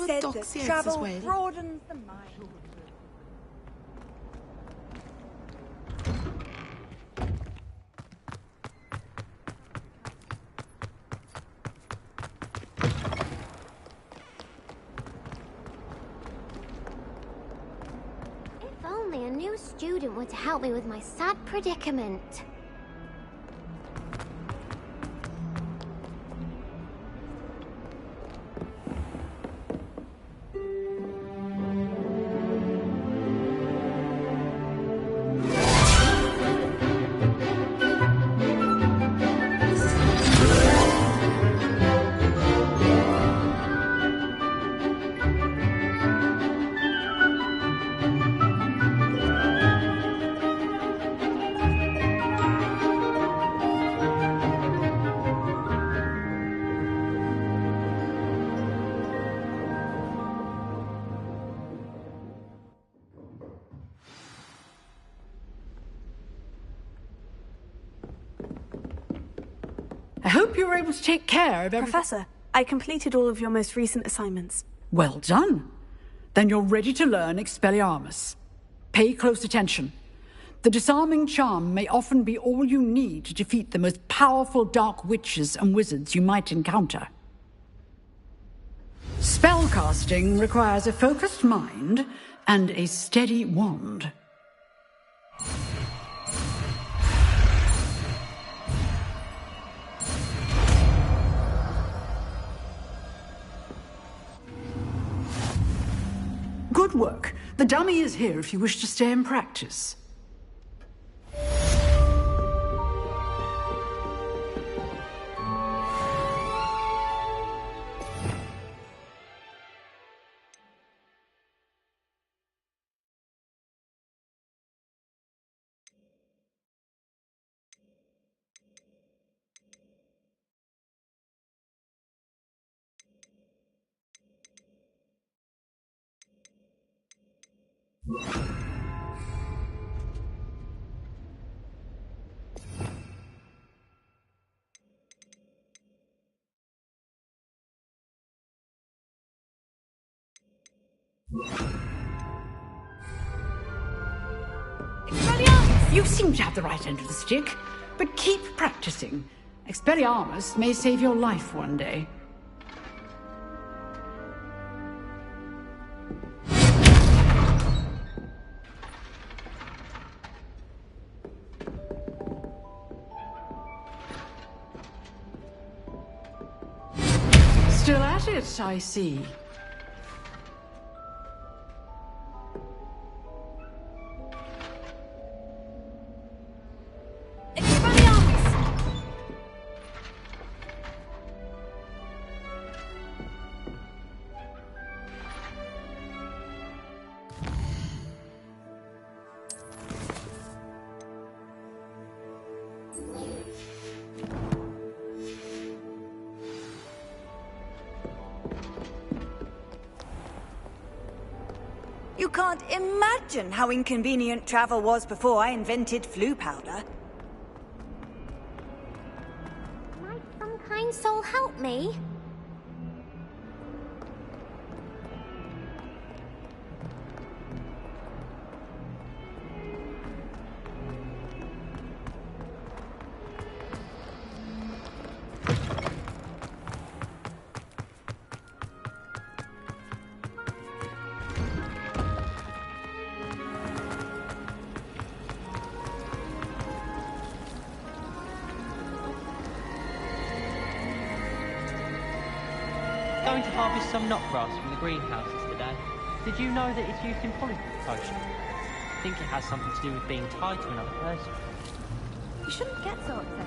said that travel broadens the mind. If only a new student were to help me with my sad predicament. I hope you were able to take care of everything. Professor, I completed all of your most recent assignments. Well done. Then you're ready to learn Expelliarmus. Pay close attention. The disarming charm may often be all you need to defeat the most powerful dark witches and wizards you might encounter. Spellcasting requires a focused mind and a steady wand. Good work. The dummy is here if you wish to stay and practice. You seem to have the right end of the stick, but keep practicing. Expelliarmus may save your life one day. Still at it, I see. You can't imagine how inconvenient travel was before I invented flu powder. Might some kind soul help me? Going to harvest some knotgrass from the greenhouses today. Did you know that it's used in potion? I think it has something to do with being tied to another person. You shouldn't get so upset.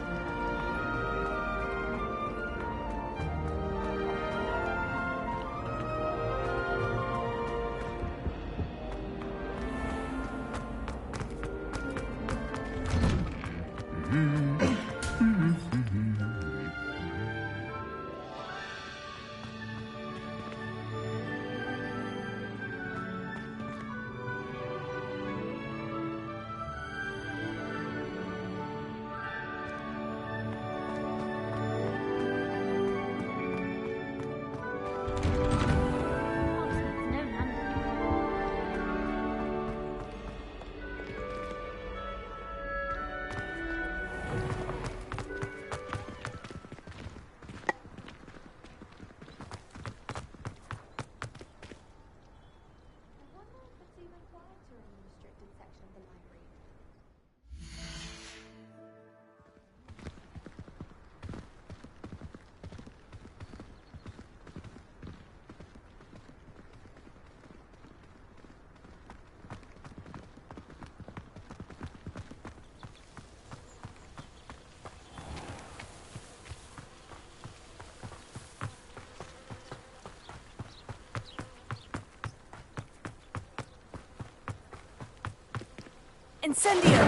Incendio!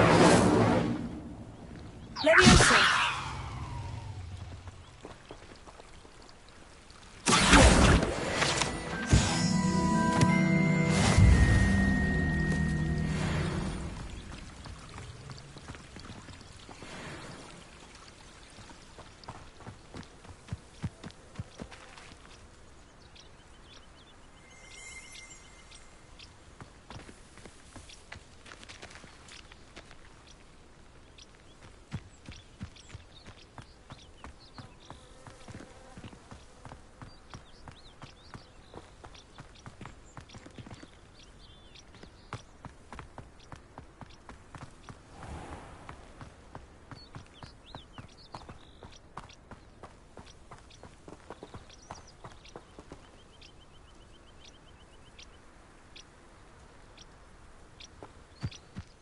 Leviosa!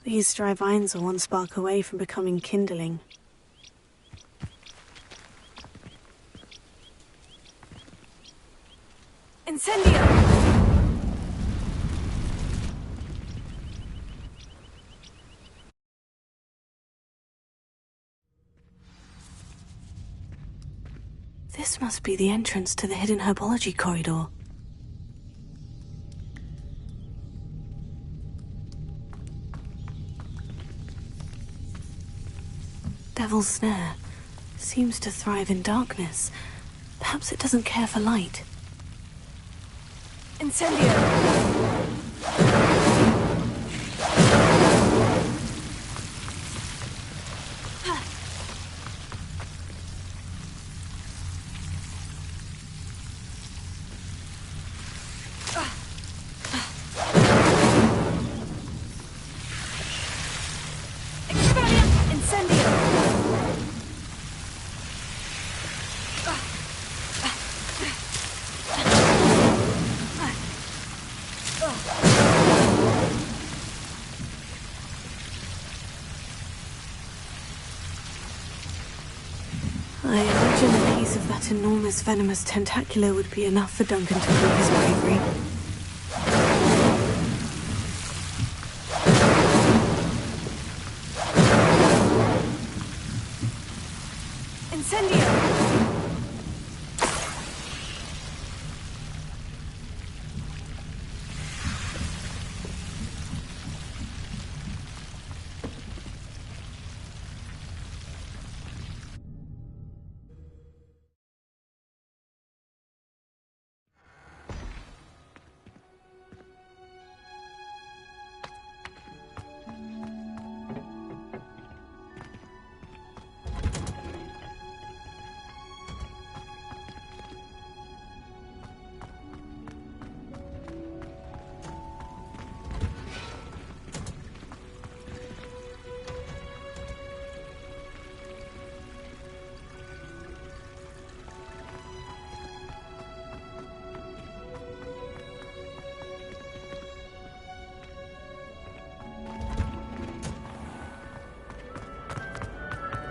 These dry vines are one spark away from becoming kindling. Incendio! This must be the entrance to the hidden herbology corridor. Devil's Snare seems to thrive in darkness. Perhaps it doesn't care for light. Incendio! I imagine a piece of that enormous venomous tentacular would be enough for Duncan to prove his bravery. Incendio!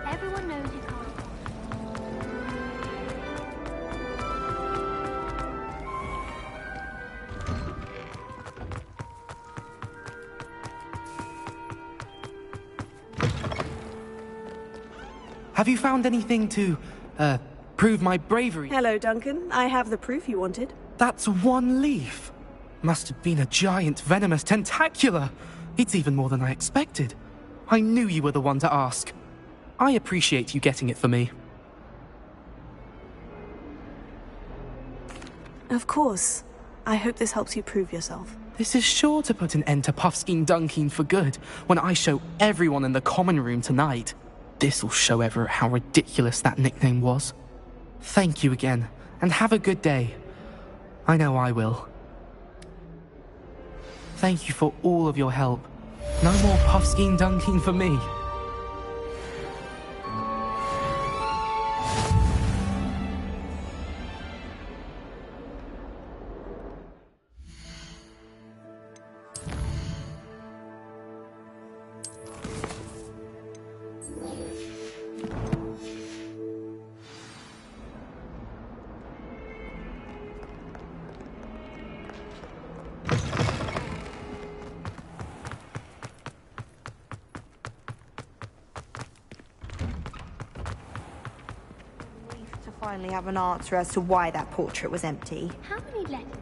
Everyone knows you can't. Have you found anything to, prove my bravery? Hello, Duncan. I have the proof you wanted. That's one leaf. Must have been a giant venomous tentacula. It's even more than I expected. I knew you were the one to ask. I appreciate you getting it for me. Of course. I hope this helps you prove yourself. This is sure to put an end to Puffskein Dunkeen for good when I show everyone in the common room tonight. This'll show Everett how ridiculous that nickname was. Thank you again, and have a good day. I know I will. Thank you for all of your help. No more Puffskein Dunkeen for me. finally have an answer as to why that portrait was empty. How many letters?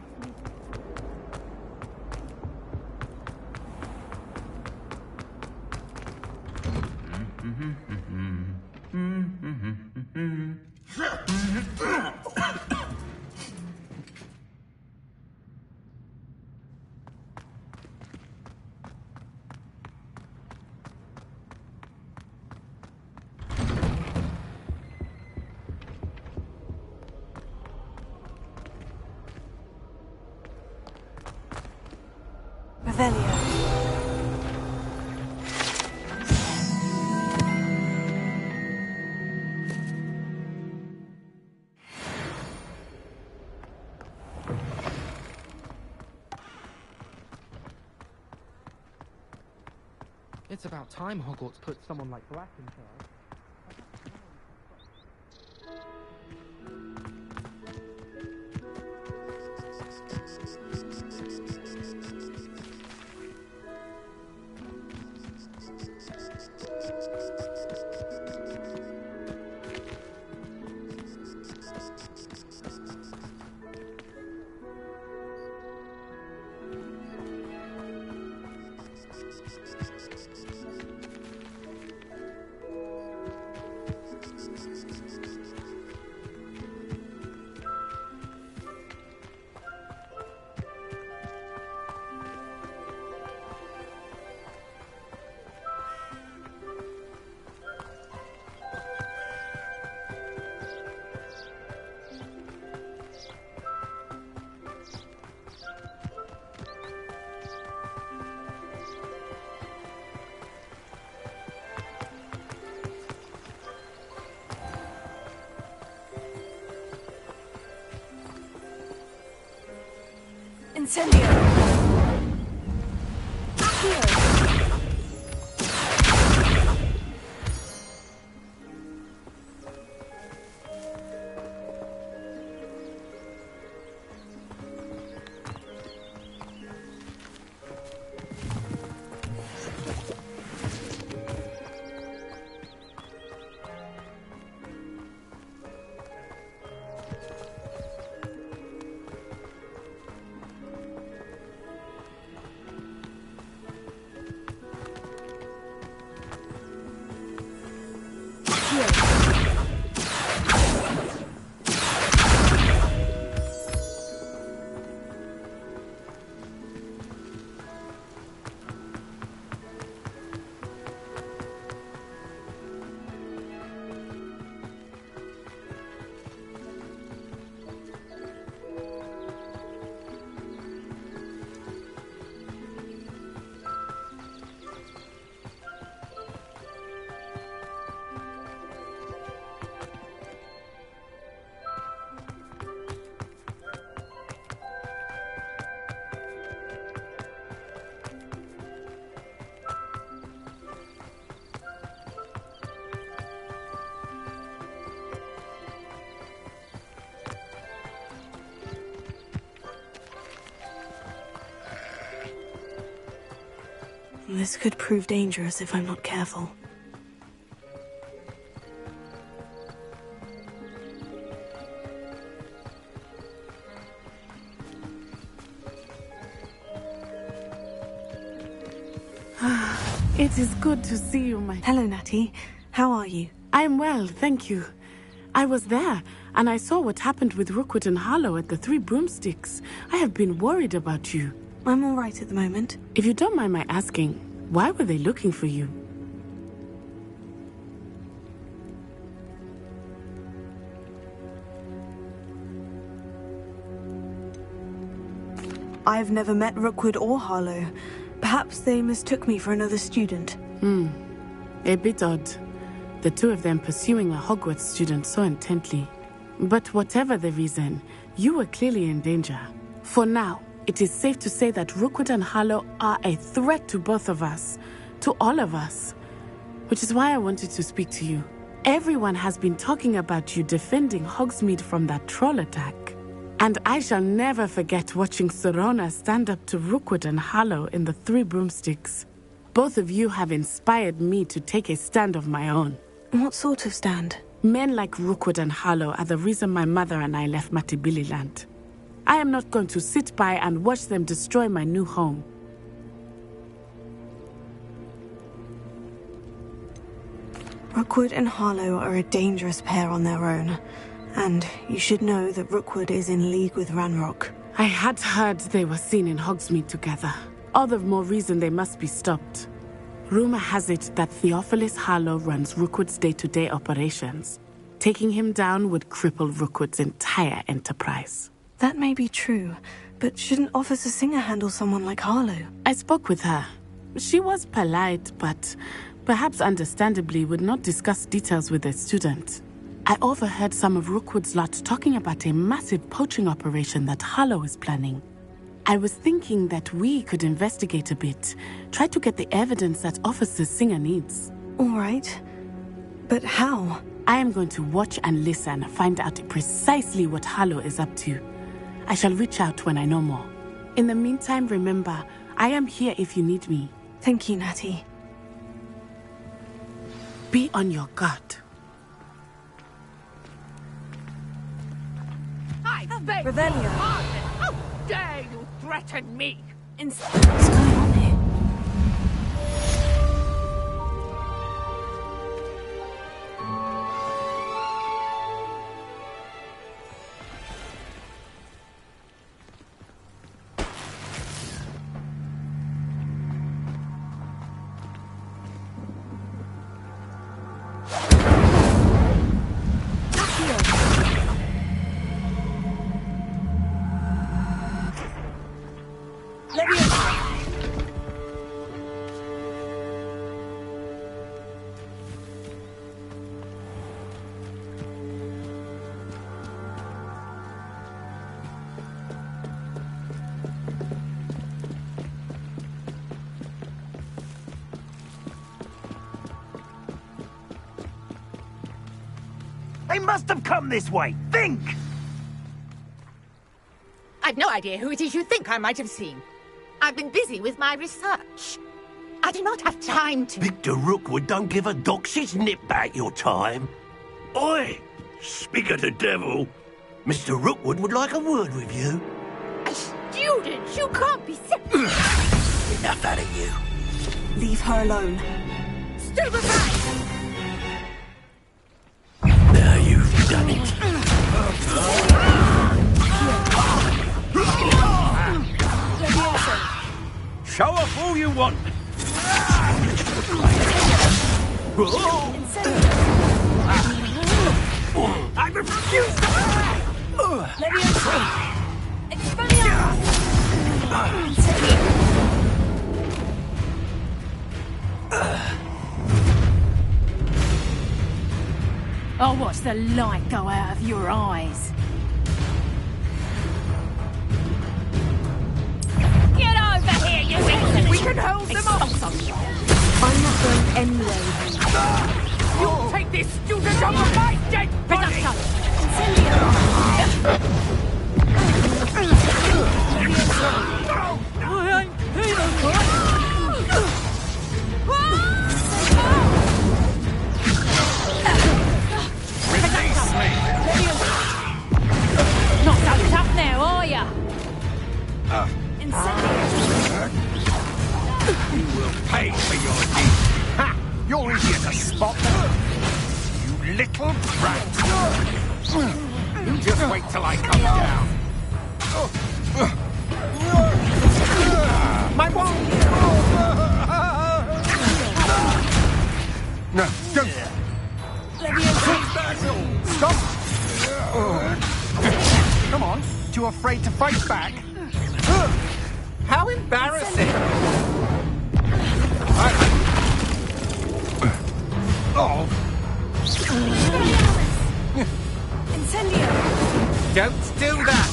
Revelio. It's about time Hogwarts put someone like Black in charge. Incendio! This could prove dangerous if I'm not careful. It is good to see you, my... Hello, Natty. How are you? I'm well, thank you. I was there, and I saw what happened with Rookwood and Harlow at the Three Broomsticks. I have been worried about you. I'm all right at the moment. If you don't mind my asking, why were they looking for you? I've never met Rookwood or Harlow. Perhaps they mistook me for another student. A bit odd. The two of them pursuing a Hogwarts student so intently. But whatever the reason, you were clearly in danger. For now, it is safe to say that Rookwood and Harlow are a threat to both of us. To all of us. Which is why I wanted to speak to you. Everyone has been talking about you defending Hogsmeade from that troll attack. And I shall never forget watching Sorona stand up to Rookwood and Harlow in the Three Broomsticks. Both of you have inspired me to take a stand of my own. What sort of stand? Men like Rookwood and Harlow are the reason my mother and I left Matibili land. I am not going to sit by and watch them destroy my new home. Rookwood and Harlow are a dangerous pair on their own. And you should know that Rookwood is in league with Ranrock. I had heard they were seen in Hogsmeade together. All the more reason they must be stopped. Rumor has it that Theophilus Harlow runs Rookwood's day-to-day operations. Taking him down would cripple Rookwood's entire enterprise. That may be true, but shouldn't Officer Singer handle someone like Harlow? I spoke with her. She was polite, but perhaps understandably would not discuss details with a student. I overheard some of Rookwood's lot talking about a massive poaching operation that Harlow is planning. I was thinking that we could investigate a bit, try to get the evidence that Officer Singer needs. All right. But how? I am going to watch and listen, find out precisely what Harlow is up to. I shall reach out when I know more. In the meantime, remember, I am here if you need me. Thank you, Natty. Be on your guard. I beg Revelio. your pardon. How dare you threaten me? What's going on here? They must have come this way. Think! I've no idea who it is you think I might have seen. I've been busy with my research. I do not have time to... Victor Rookwood don't give a doxy's nip back your time. Oi! Speak of the devil. Mr. Rookwood would like a word with you. A student? You can't be sick. Enough out of you. Leave her alone. Still beside! Now you've done it. Show off all you want. I refuse I'll watch the light go out of your eyes. Get over here, you insolent! We can hold them off! I'm not going anywhere. You'll take this student over my dead body! I ain't Peter, Release me. not so tough now, are ya? You will pay for your deed. Ha! You're easier to spot. You little brat. You just wait till I come down. My wand! No, don't. Stop! Come on, too afraid to fight back? How embarrassing! Oh! Incendio! Don't do that!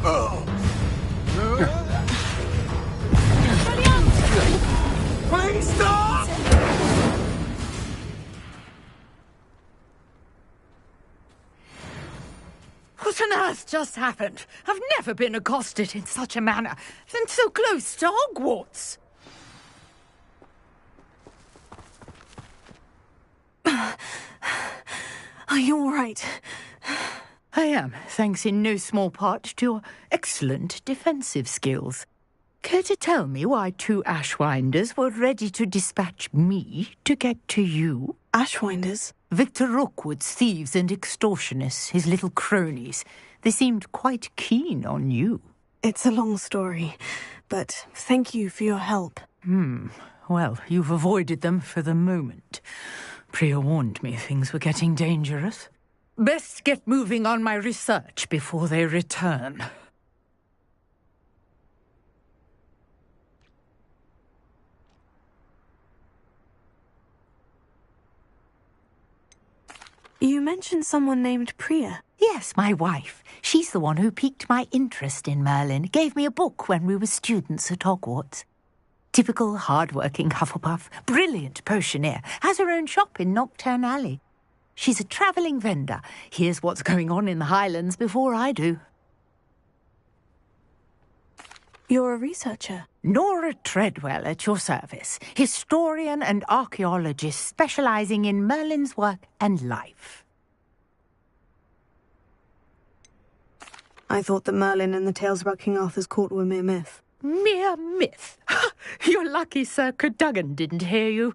Oh! Please stop! What on earth just happened? I've never been accosted in such a manner, and so close to Hogwarts. Are you all right? I am, thanks in no small part to your excellent defensive skills. Care to tell me why 2 Ashwinders were ready to dispatch me to get to you? Ashwinders? Victor Rookwood's thieves and extortionists, his little cronies. They seemed quite keen on you. It's a long story, but thank you for your help. Well, you've avoided them for the moment. Priya warned me things were getting dangerous. Best get moving on my research before they return. You mentioned someone named Priya. Yes, my wife. She's the one who piqued my interest in Merlin. Gave me a book when we were students at Hogwarts. Typical hard-working Hufflepuff, brilliant potioneer, has her own shop in Nocturne Alley. She's a travelling vendor. Hears what's going on in the Highlands before I do. You're a researcher? Nora Treadwell at your service. Historian and archaeologist specialising in Merlin's work and life. I thought that Merlin and the tales about King Arthur's court were mere myth. Mere myth? You're lucky Sir Cadogan didn't hear you.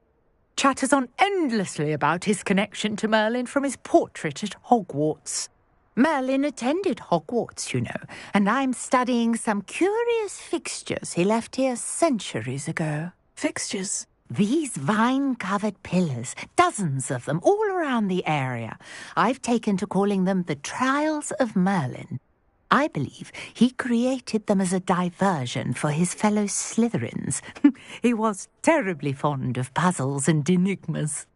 Chatters on endlessly about his connection to Merlin from his portrait at Hogwarts. Merlin attended Hogwarts, you know, and I'm studying some curious fixtures he left here centuries ago. Fixtures? These vine-covered pillars, dozens of them, all around the area. I've taken to calling them the Trials of Merlin. I believe he created them as a diversion for his fellow Slytherins. He was terribly fond of puzzles and enigmas.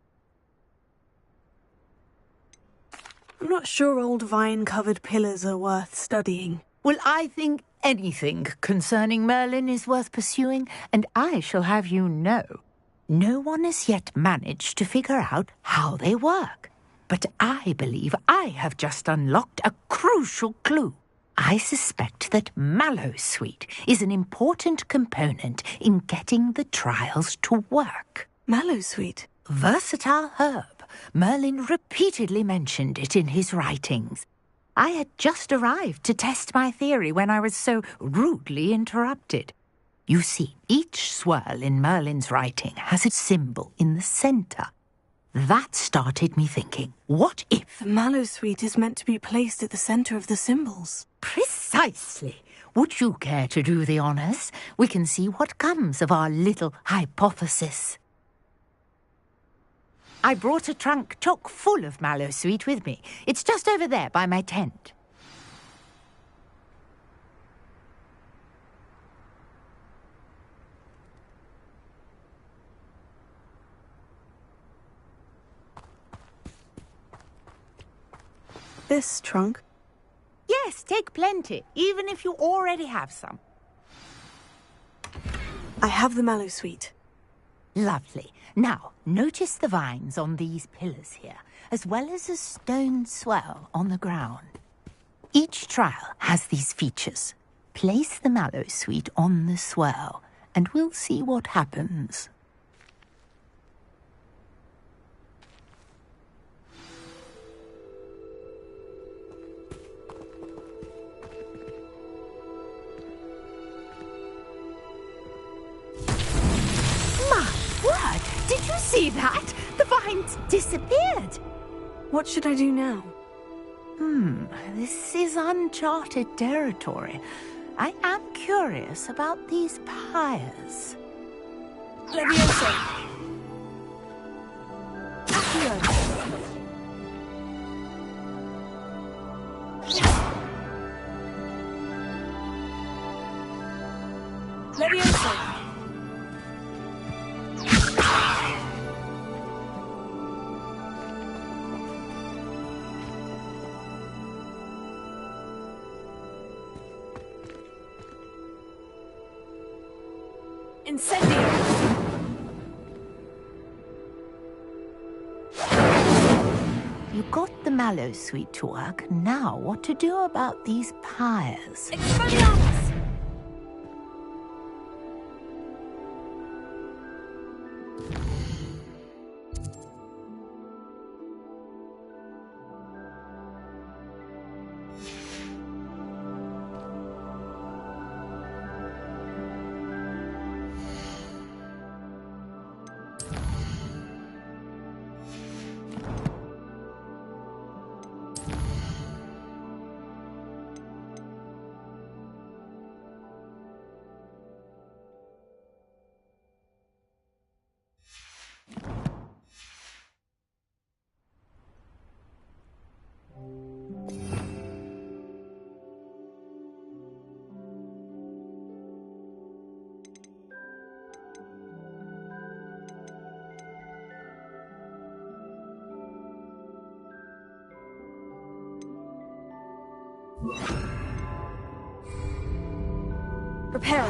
I'm not sure old vine-covered pillars are worth studying. Well, I think anything concerning Merlin is worth pursuing, and I shall have you know, no one has yet managed to figure out how they work. But I believe I have just unlocked a crucial clue. I suspect that Mallowsweet is an important component in getting the trials to work. Mallowsweet? Versatile herb. Merlin repeatedly mentioned it in his writings. I had just arrived to test my theory when I was so rudely interrupted. You see, each swirl in Merlin's writing has a symbol in the centre. That started me thinking, what if... The Mallowsweet is meant to be placed at the centre of the symbols. Precisely. Would you care to do the honours? We can see what comes of our little hypothesis. I brought a trunk chock full of Mallowsweet with me. It's just over there by my tent. This trunk? Yes, take plenty, even if you already have some. I have the Mallowsweet. Lovely. Now, notice the vines on these pillars here, as well as a stone swell on the ground. Each trial has these features. Place the Mallowsweet on the swell, and we'll see what happens. Did you see that? The vines disappeared. What should I do now? This is uncharted territory. I am curious about these pyres. Leviosa! Accio! Leviosa! Incendio! You got the Mallowsweet to work. Now what to do about these pyres? Expelliarmus! Reparo.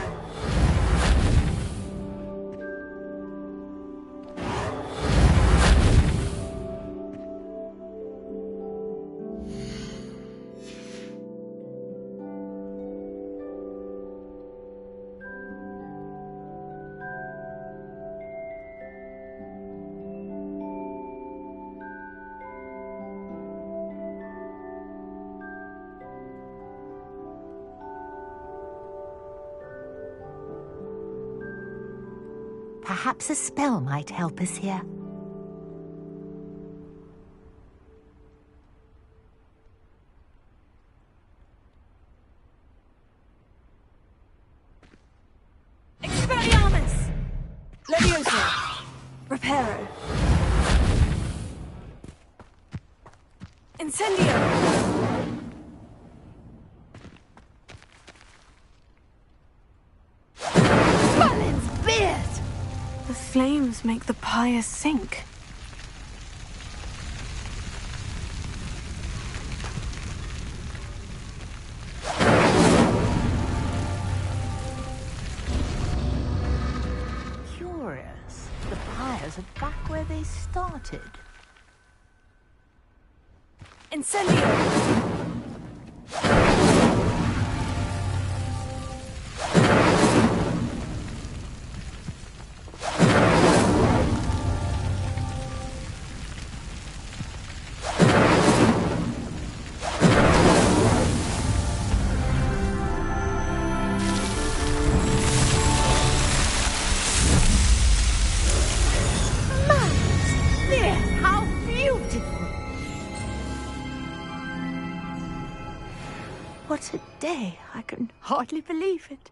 Perhaps a spell might help us here. Expelliarmus! Levioso! Reparo! Incendio! Merlin's beard! The flames make the pyre sink. Curious. The pyres are back where they started. Incendio! How beautiful! What a day. I can hardly believe it.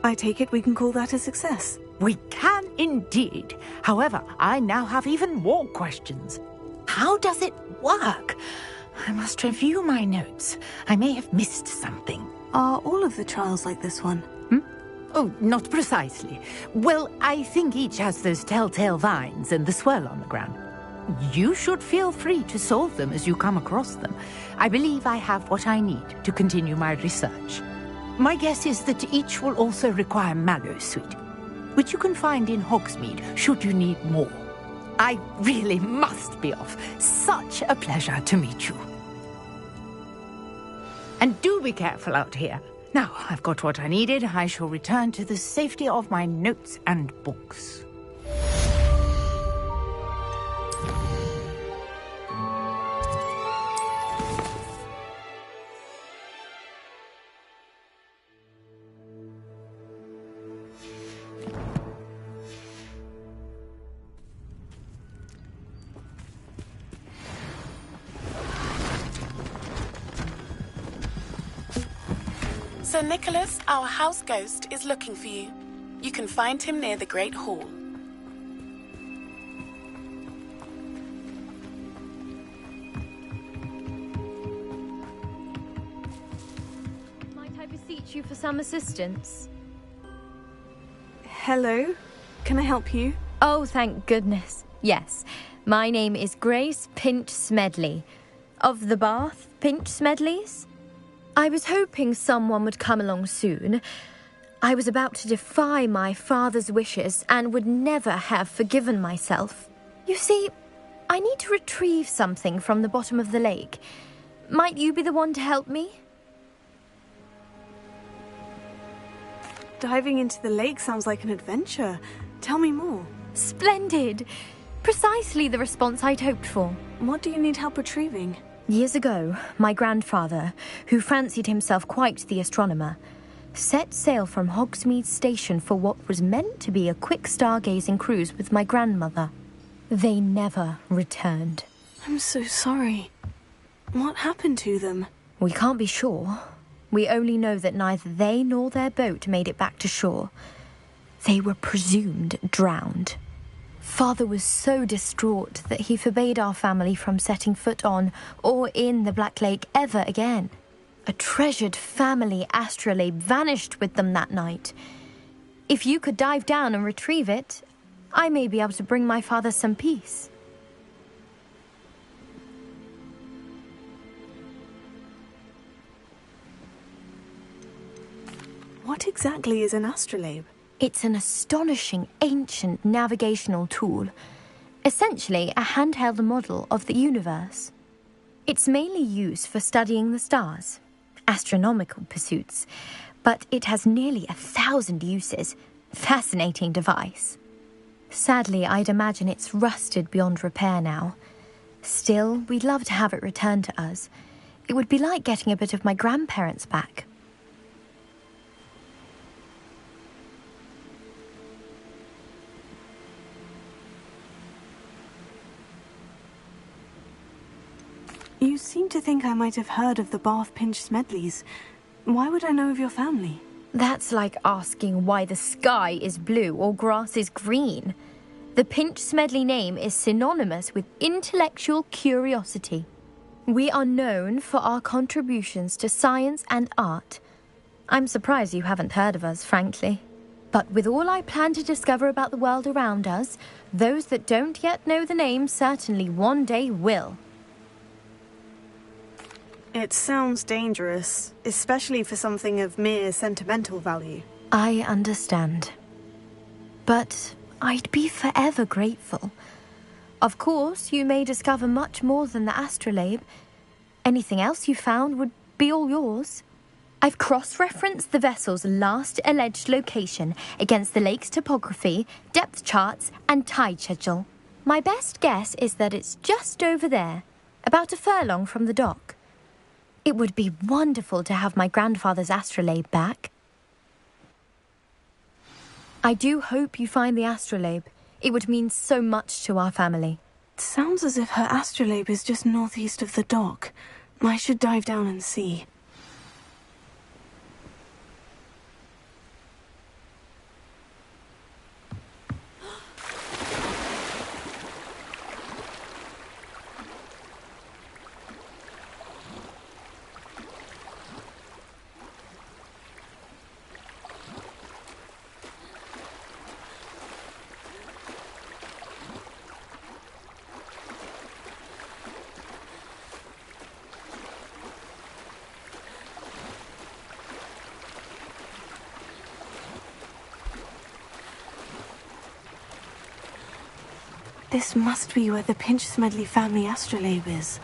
I take it we can call that a success. We can indeed. However, I now have even more questions. How does it work? I must review my notes. I may have missed something. Are all of the trials like this one? Oh, not precisely. Well, I think each has those telltale vines and the swirl on the ground. You should feel free to solve them as you come across them. I believe I have what I need to continue my research. My guess is that each will also require Mallow Sweet, which you can find in Hogsmeade should you need more. I really must be off. Such a pleasure to meet you. And do be careful out here. Now, I've got what I needed. I shall return to the safety of my notes and books. Sir Nicholas, our house ghost, is looking for you. You can find him near the Great Hall. Might I beseech you for some assistance? Hello? Can I help you? Oh, thank goodness. Yes. My name is Grace Pinch Smedley. Of the Bath Pinch Smedleys? I was hoping someone would come along soon. I was about to defy my father's wishes and would never have forgiven myself. You see, I need to retrieve something from the bottom of the lake. Might you be the one to help me? Diving into the lake sounds like an adventure. Tell me more. Splendid! Precisely the response I'd hoped for. What do you need help retrieving? Years ago, my grandfather, who fancied himself quite the astronomer, set sail from Hogsmeade Station for what was meant to be a quick stargazing cruise with my grandmother. They never returned. I'm so sorry. What happened to them? We can't be sure. We only know that neither they nor their boat made it back to shore. They were presumed drowned. Father was so distraught that he forbade our family from setting foot on or in the Black Lake ever again. A treasured family astrolabe vanished with them that night. If you could dive down and retrieve it, I may be able to bring my father some peace. What exactly is an astrolabe? It's an astonishing ancient navigational tool. Essentially, a handheld model of the universe. It's mainly used for studying the stars, astronomical pursuits, but it has nearly 1,000 uses. Fascinating device. Sadly, I'd imagine it's rusted beyond repair now. Still, we'd love to have it returned to us. It would be like getting a bit of my grandparents back. You seem to think I might have heard of the Bath Pinch Smedleys. Why would I know of your family? That's like asking why the sky is blue or grass is green. The Pinch Smedley name is synonymous with intellectual curiosity. We are known for our contributions to science and art. I'm surprised you haven't heard of us, frankly. But with all I plan to discover about the world around us, those that don't yet know the name certainly one day will. It sounds dangerous, especially for something of mere sentimental value. I understand. But I'd be forever grateful. Of course, you may discover much more than the astrolabe. Anything else you found would be all yours. I've cross-referenced the vessel's last alleged location against the lake's topography, depth charts, and tide schedule. My best guess is that it's just over there, about a furlong from the dock. It would be wonderful to have my grandfather's astrolabe back. I do hope you find the astrolabe. It would mean so much to our family. It sounds as if her astrolabe is just northeast of the dock. I should dive down and see. This must be where the Pinch Smedley family astrolabe is.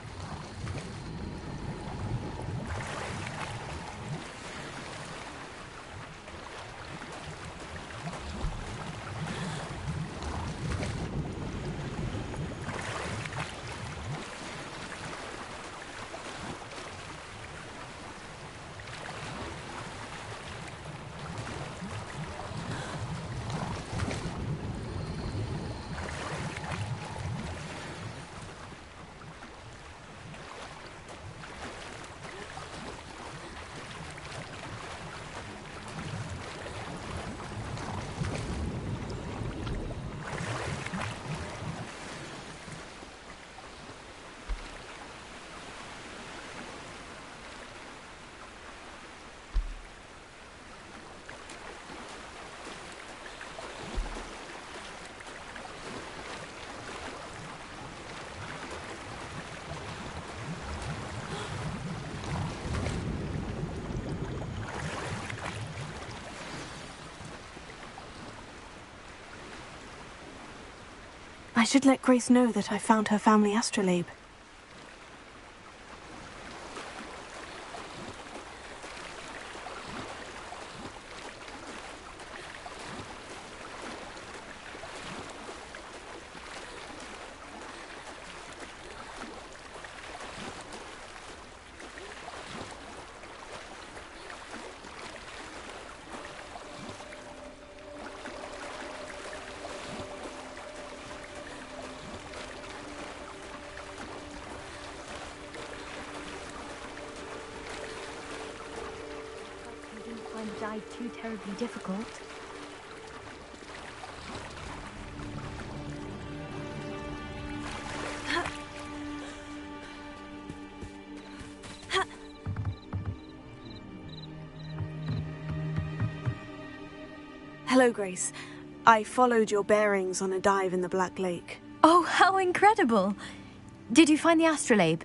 I should let Grace know that I found her family astrolabe. Too terribly difficult. Hello, Grace. I followed your bearings on a dive in the Black Lake. Oh, how incredible! Did you find the astrolabe?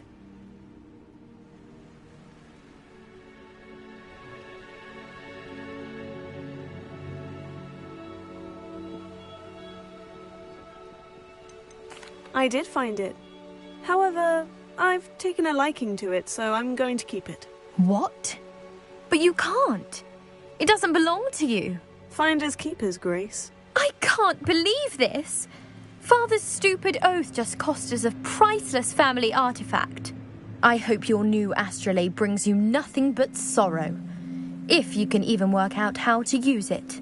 I did find it. However, I've taken a liking to it, so I'm going to keep it. What? But you can't. It doesn't belong to you. Finders keepers, Grace. I can't believe this. Father's stupid oath just cost us a priceless family artifact. I hope your new astrolabe brings you nothing but sorrow. If you can even work out how to use it.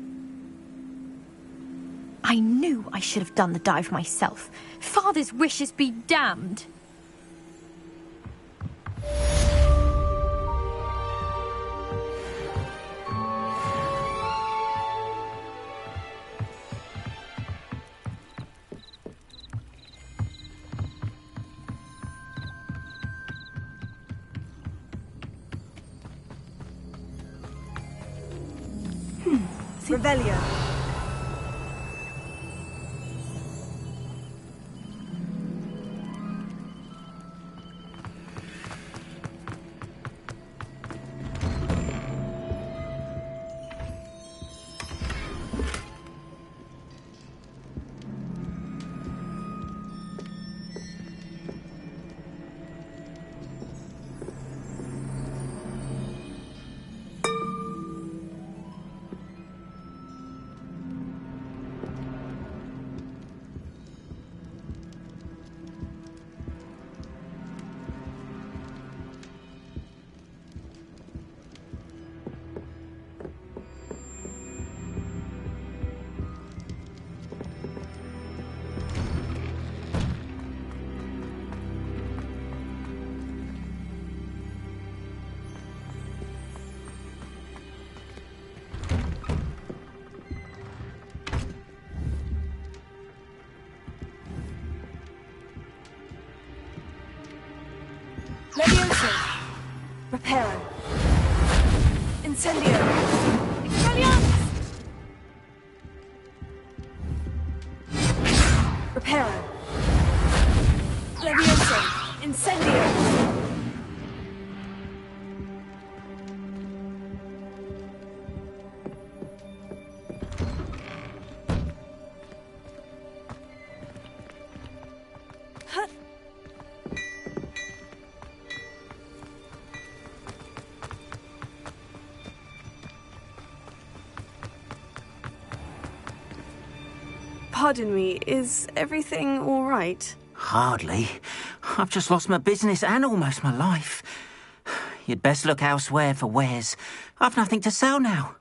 I knew I should have done the dive myself. Father's wishes be damned. Revelio. Levioso. Reparo. Incendio. Expelliarmus. Reparo. Levioso. Incendio. Pardon me, is everything all right? Hardly. I've just lost my business and almost my life. You'd best look elsewhere for wares. I've nothing to sell now.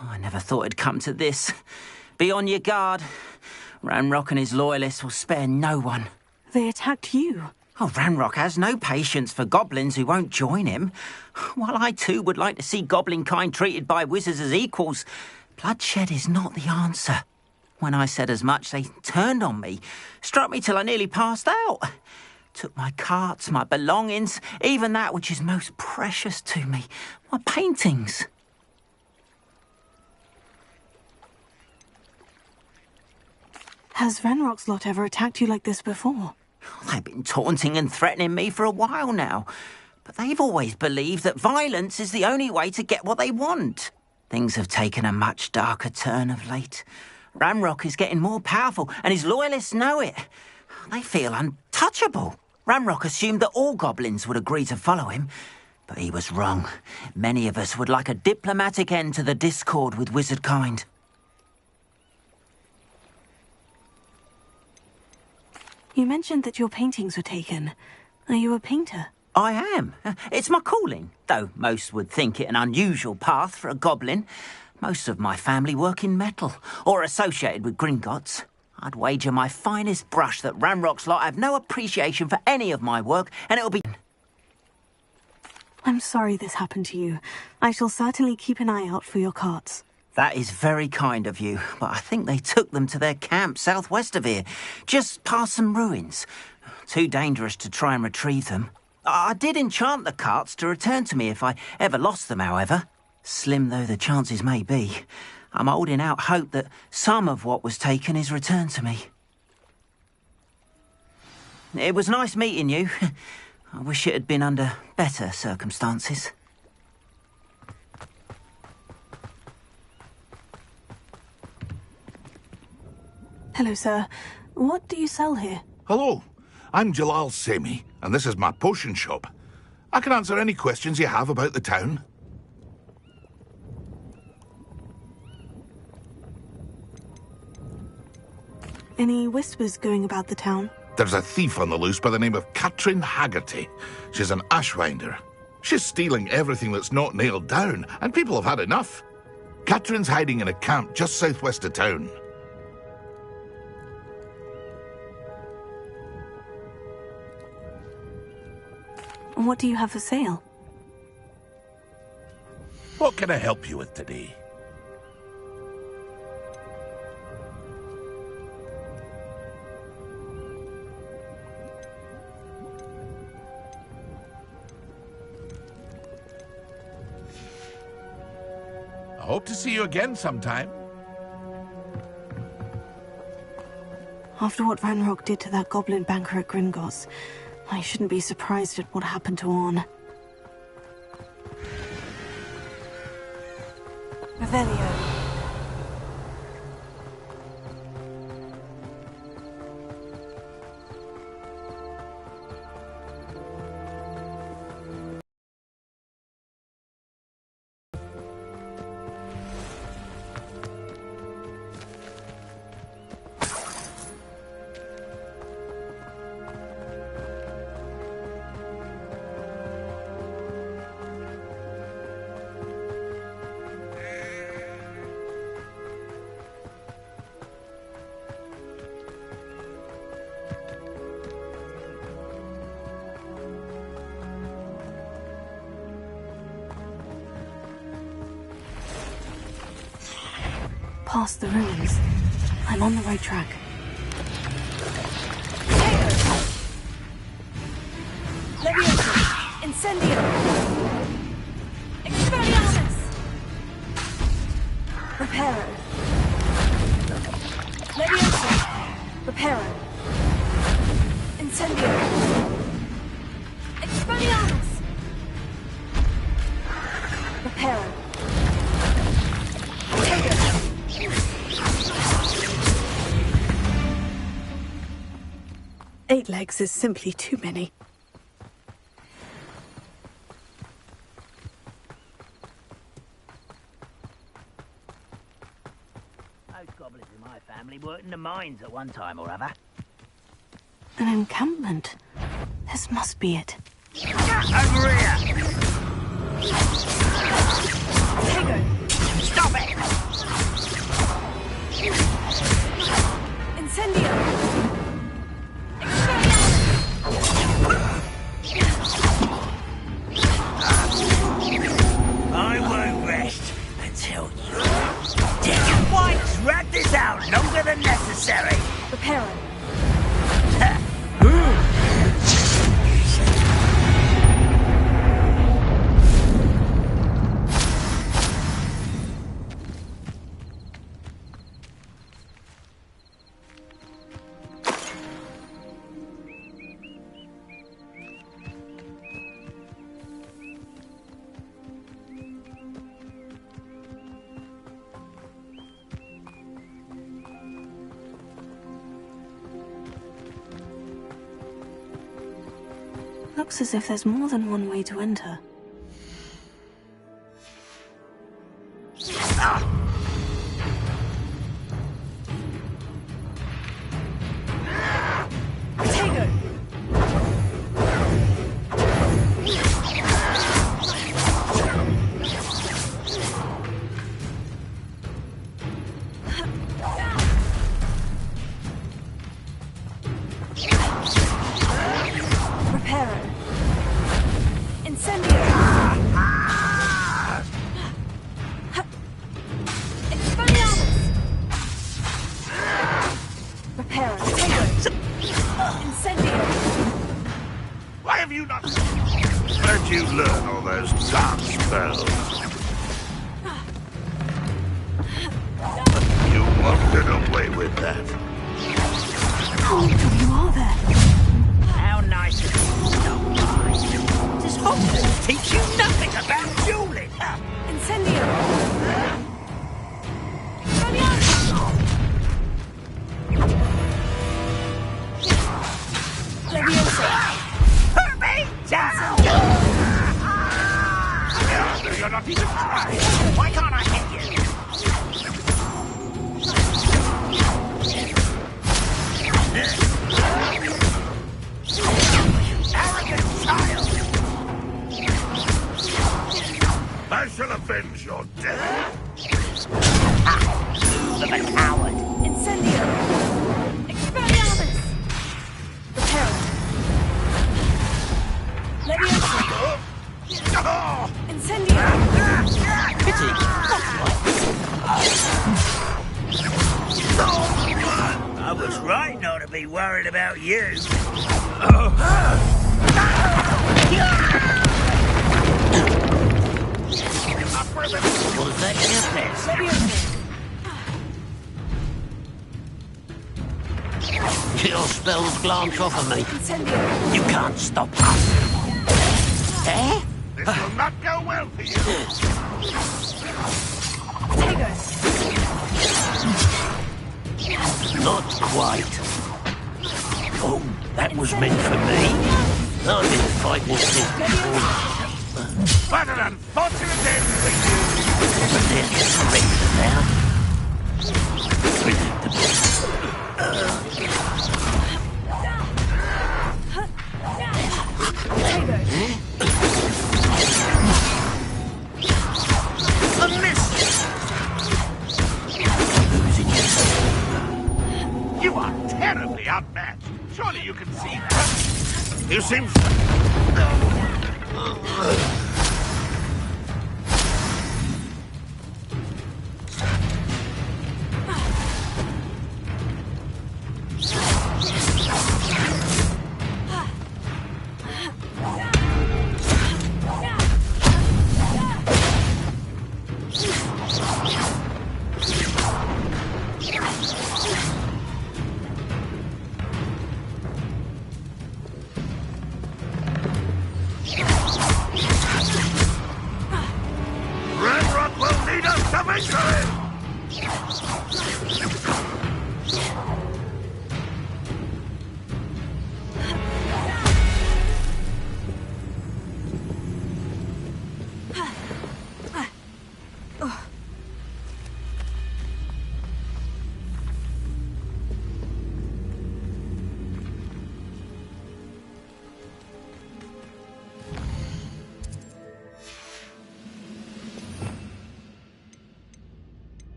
I never thought it'd come to this. Be on your guard. Ranrock and his loyalists will spare no one. They attacked you. Oh, Ranrock has no patience for goblins who won't join him. While I too would like to see goblin kind treated by wizards as equals, bloodshed is not the answer. When I said as much, they turned on me, struck me till I nearly passed out. Took my carts, my belongings, even that which is most precious to me, my paintings. Has Ranrock's lot ever attacked you like this before? They've been taunting and threatening me for a while now, but they've always believed that violence is the only way to get what they want. Things have taken a much darker turn of late. Ranrock is getting more powerful, and his loyalists know it. They feel untouchable. Ranrock assumed that all goblins would agree to follow him, but he was wrong. Many of us would like a diplomatic end to the discord with wizard kind. You mentioned that your paintings were taken. Are you a painter? I am. It's my calling, though most would think it an unusual path for a goblin. Most of my family work in metal, or associated with Gringotts. I'd wager my finest brush that Ranrock's lot have no appreciation for any of my work, and it'll be... I'm sorry this happened to you. I shall certainly keep an eye out for your carts. That is very kind of you, but I think they took them to their camp southwest of here, just past some ruins. Too dangerous to try and retrieve them. I did enchant the carts to return to me if I ever lost them, however. Slim though the chances may be, I'm holding out hope that some of what was taken is returned to me. It was nice meeting you. I wish it had been under better circumstances. Hello, sir. What do you sell here? Hello. I'm Jalal Semi, and this is my potion shop. I can answer any questions you have about the town. Any whispers going about the town? There's a thief on the loose by the name of Katrin Haggerty. She's an ashwinder. She's stealing everything that's not nailed down, and people have had enough. Katrin's hiding in a camp just southwest of town. And what do you have for sale? What can I help you with today? I hope to see you again sometime. After what Ranrock did to that goblin banker at Gringotts, I shouldn't be surprised at what happened to Orn. Revelio. Past the ruins. I'm on the right track. Leviosa. Incendio. Expelliarmus. Reparo. Leviosa. Reparo. Incendio. Expelliarmus. Reparo. Eight legs is simply too many. Those goblins in my family worked in the mines at one time or other. An encampment. This must be it. Over here! Stop it! Incendio! I won't rest until you're dead. Why drag this out longer than necessary? Reparo. Looks as if there's more than one way to enter. Where'd you learn all those dance spells? You wandered away with that. You are there. How nice of you. Not mine. Does Hogwarts teach you nothing about dueling? Incendio! Leviosa! be worried about you. Was that your best? Your spells glance off of me. You can't stop us. Eh? This will not go well for you. Not quite. Oh, that was meant for me. I didn't fight this thing before. What an unfortunate end for you. But there's the surrender now. Predictable. A miss! Losing yourself. You are terribly outmatched. Surely you can see that. You seem...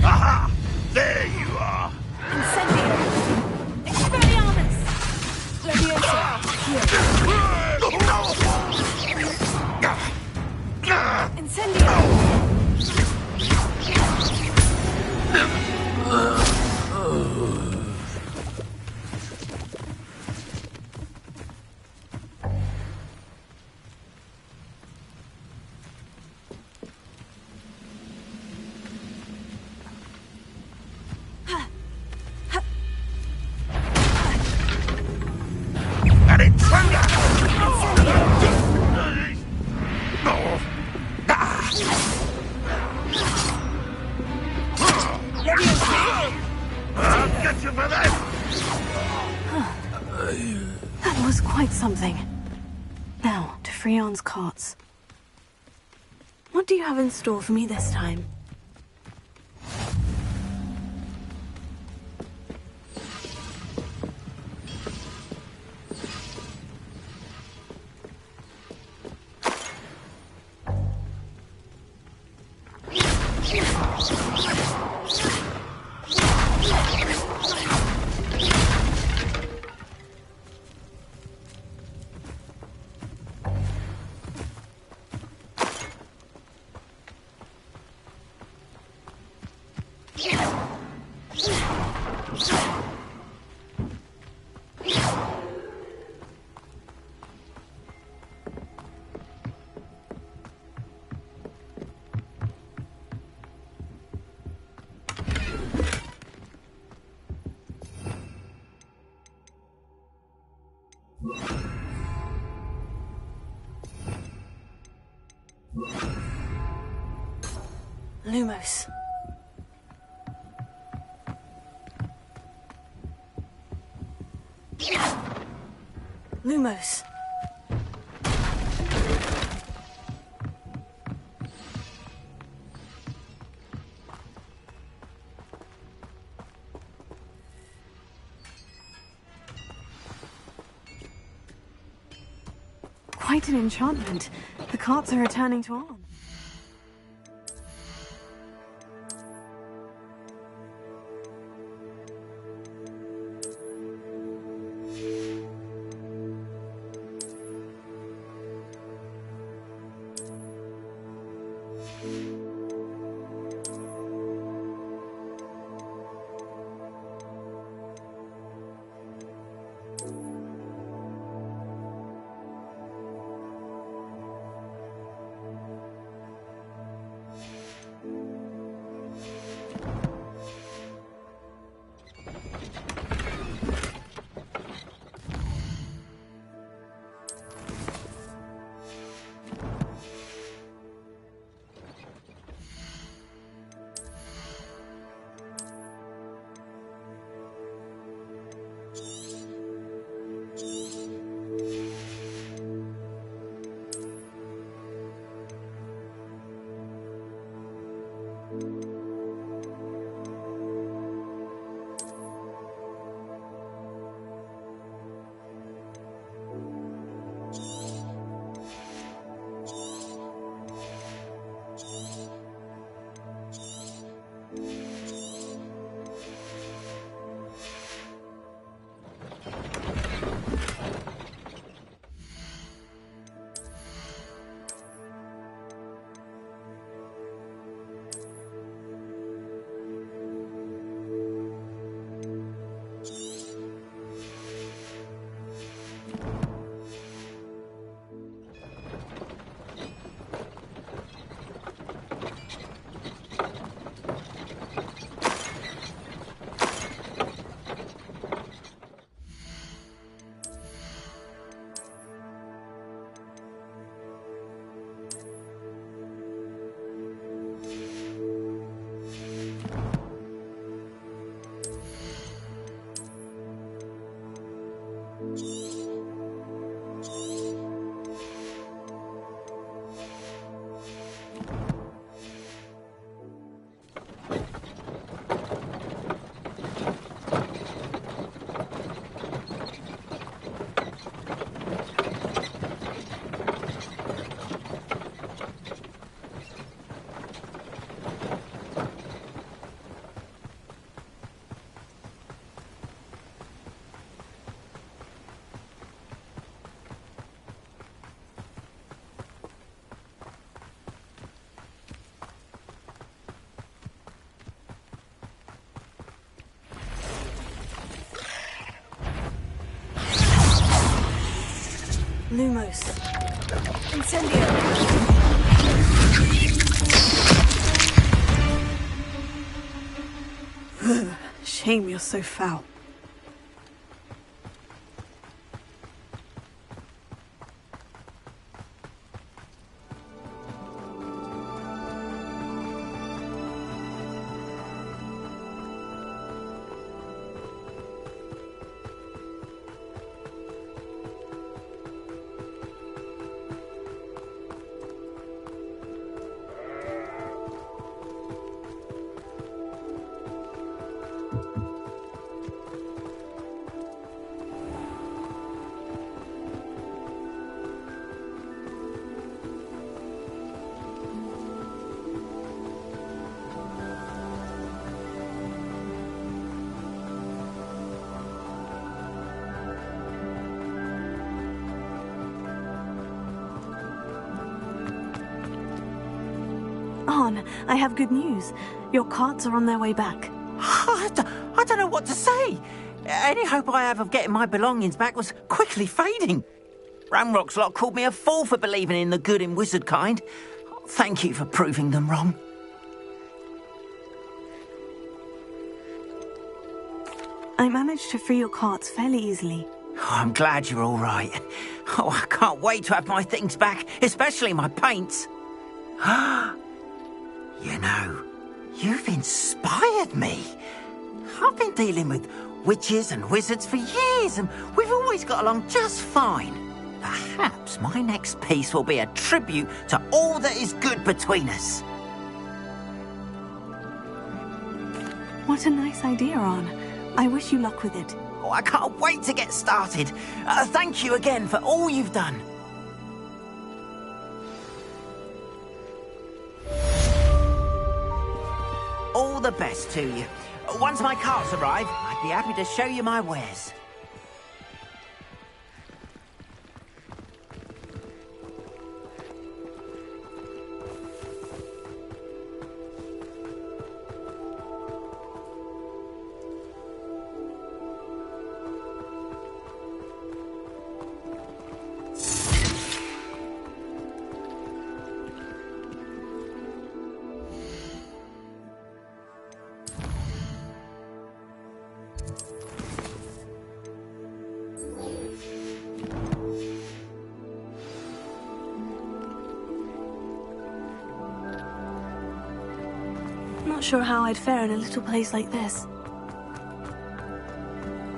Aha! There you are! That was quite something. Now, to Freon's carts. What do you have in store for me this time? Lumos. Lumos. quite an enchantment. The carts are returning to Arn. Lumos. Incendio. Shame you're so foul. Arn, I have good news. Your carts are on their way back. I don't know what to say. Any hope I have of getting my belongings back was quickly fading. Ramrock's lot called me a fool for believing in the good in wizard kind. Thank you for proving them wrong. I managed to free your carts fairly easily. Oh, I'm glad you're all right. Oh, I can't wait to have my things back, especially my paints. You know, you've inspired me. I've been dealing with witches and wizards for years, and we've always got along just fine. Perhaps my next piece will be a tribute to all that is good between us. What a nice idea, Arn. I wish you luck with it. Oh, I can't wait to get started. Thank you again for all you've done. the best to you. Once my carts arrive, I'd be happy to show you my wares. Not sure how I'd fare in a little place like this.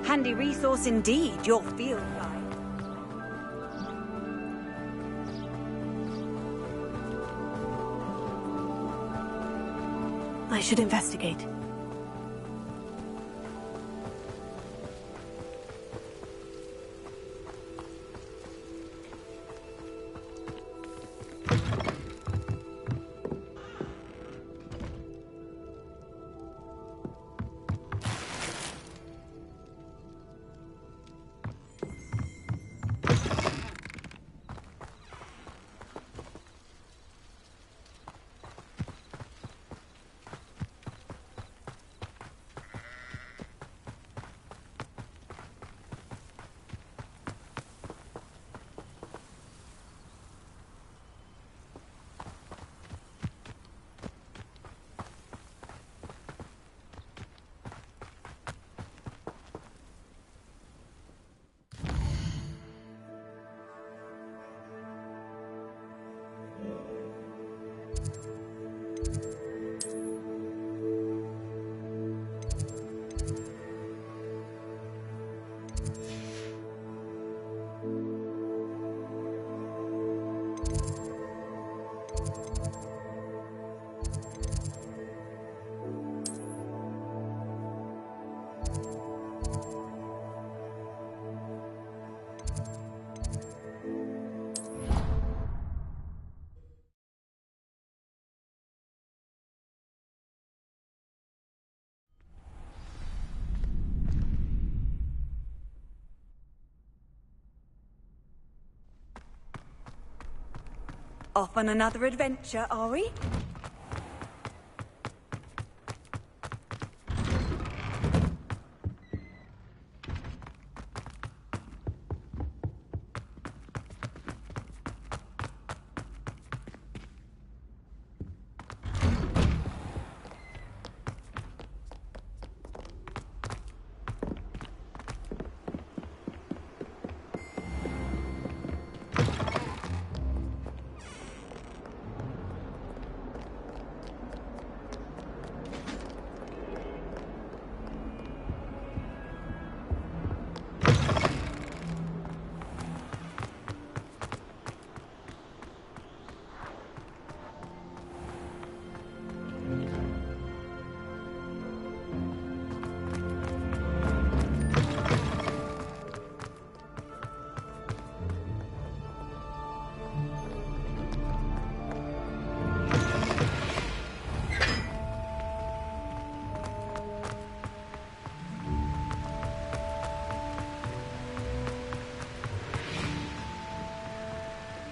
Handy resource indeed, your field guide. I should investigate. Off on another adventure, are we?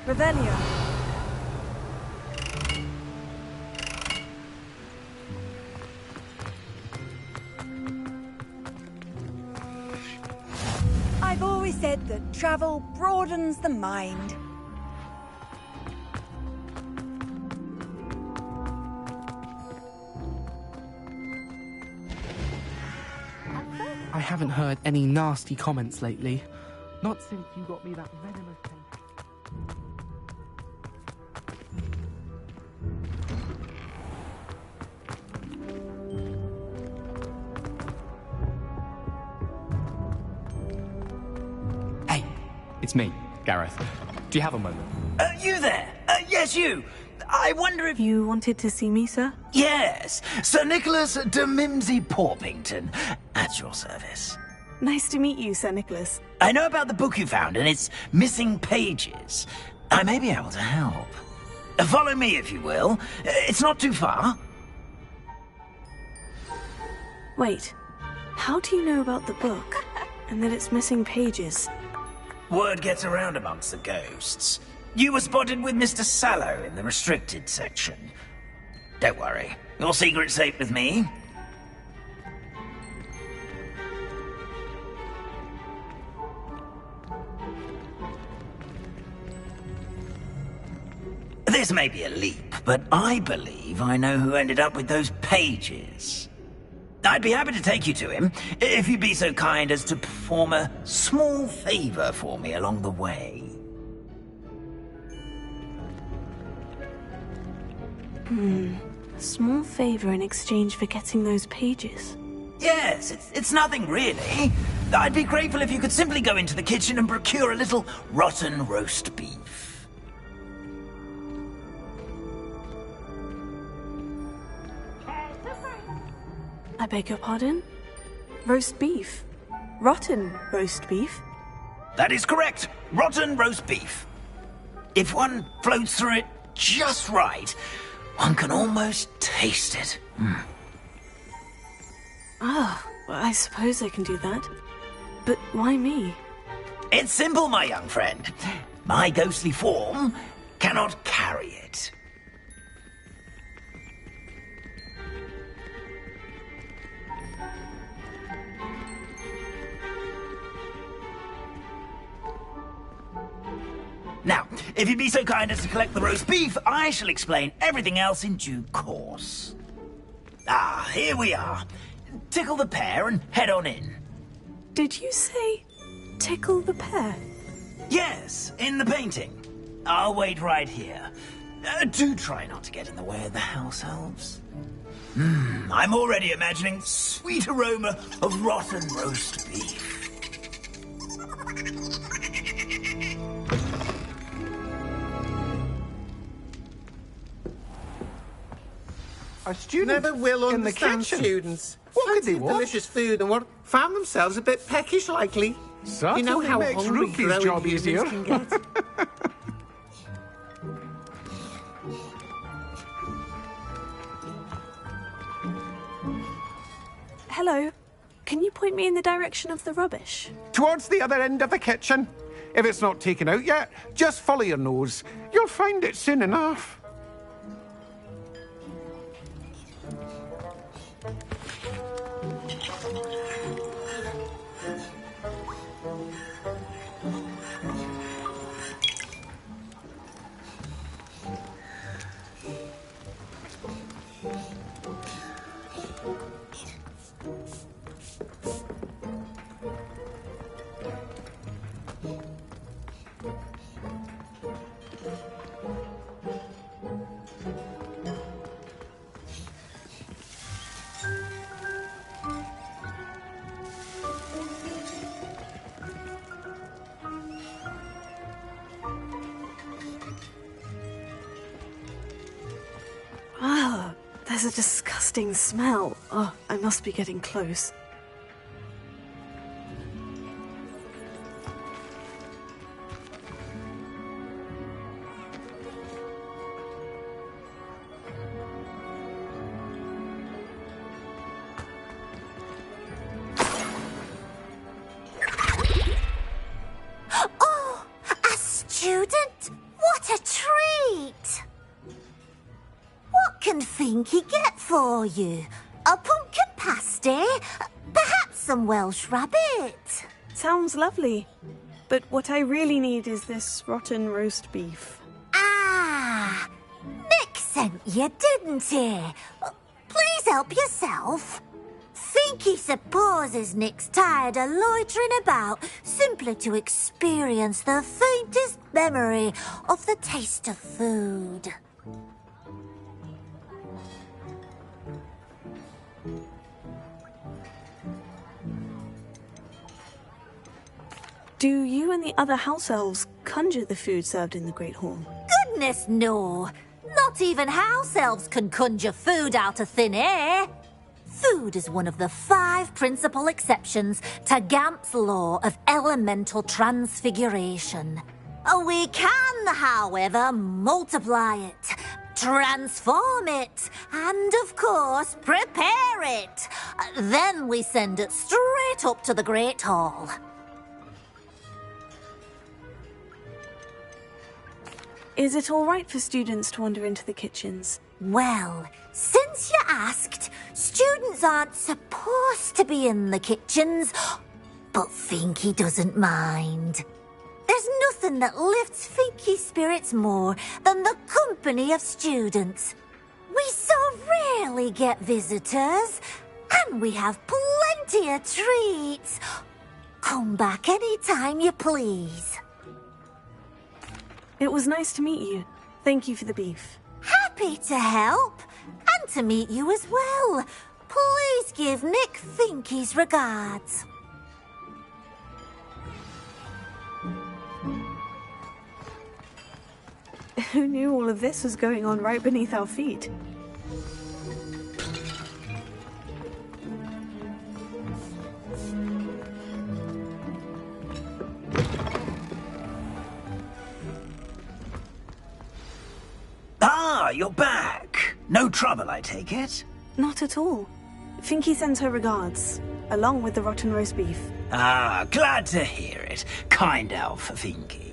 Revelio. I've always said that travel broadens the mind. I haven't heard any nasty comments lately. Not since you got me that venomous thing. Hey, it's me, Gareth. Do you have a moment? You there? Yes, you. I wonder if... You wanted to see me, sir? Yes, Sir Nicholas de Mimsy Porpington, at your service. Nice to meet you, Sir Nicholas. I know about the book you found and its missing pages. I may be able to help. Follow me, if you will. It's not too far. Wait, how do you know about the book? And that it's missing pages? Word gets around amongst the ghosts. You were spotted with Mr. Sallow in the restricted section. Don't worry, your secret's safe with me. This may be a leap, but I believe I know who ended up with those pages. I'd be happy to take you to him, if you'd be so kind as to perform a small favor for me along the way. A small favor in exchange for getting those pages. Yes, it's nothing really. I'd be grateful if you could simply go into the kitchen and procure a little rotten roast beef. I beg your pardon? Roast beef? Rotten roast beef? That is correct. Rotten roast beef. If one floats through it just right, one can almost taste it. Ah, well, I suppose I can do that. But why me? It's simple, my young friend. My ghostly form cannot carry it. Now, if you'd be so kind as to collect the roast beef, I shall explain everything else in due course. Ah, here we are. Tickle the pear and head on in. Did you say tickle the pear? Yes, in the painting. I'll wait right here. Do try not to get in the way of the house elves. I'm already imagining sweet aroma of rotten roast beef. Our students never will understand students. What could they want? Delicious food and what found themselves a bit peckish, likely. Certainly you know how makes hungry Rookie's growing job humans easier. can get. Hello. Can you point me in the direction of the rubbish? Towards the other end of the kitchen. If it's not taken out yet, just follow your nose. You'll find it soon enough. Ah, there's a disgusting smell. Oh, I must be getting close. Oh, a student? What a treat! What can Finky get for you? A pumpkin pasty? Perhaps some Welsh rabbit? Sounds lovely. But what I really need is this rotten roast beef. Ah, Nick sent you, didn't he? Please help yourself. Finky supposes Nick's tired of loitering about simply to experience the faintest memory of the taste of food. Do you and the other house elves conjure the food served in the Great Hall? Goodness, no. Not even house elves can conjure food out of thin air. Food is one of the 5 principal exceptions to Gamp's law of elemental transfiguration. We can, however, multiply it, transform it, and of course, prepare it. Then we send it straight up to the Great Hall. Is it all right for students to wander into the kitchens? Well, since you asked, students aren't supposed to be in the kitchens, but Finky doesn't mind. There's nothing that lifts Finky's spirits more than the company of students. We so rarely get visitors, and we have plenty of treats. Come back any time you please. It was nice to meet you. Thank you for the beef. Happy to help, and to meet you as well. Please give Nick Finky's regards. Who knew all of this was going on right beneath our feet? Ah, you're back. No trouble, I take it? Not at all. Finky sends her regards, along with the rotten roast beef. Ah, glad to hear it. Kind elf, Finky.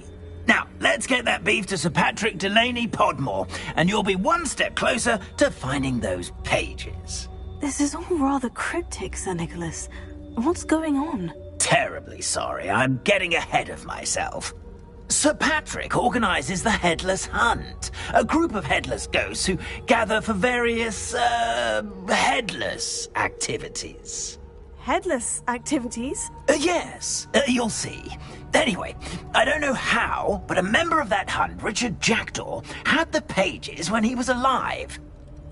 Now, let's get that beef to Sir Patrick Delaney Podmore, and you'll be one step closer to finding those pages. This is all rather cryptic, Sir Nicholas. What's going on? Terribly sorry, I'm getting ahead of myself. Sir Patrick organises the Headless Hunt, a group of headless ghosts who gather for various, headless activities. Headless activities? Yes, you'll see. Anyway, I don't know how, but a member of that hunt, Richard Jackdaw, had the pages when he was alive.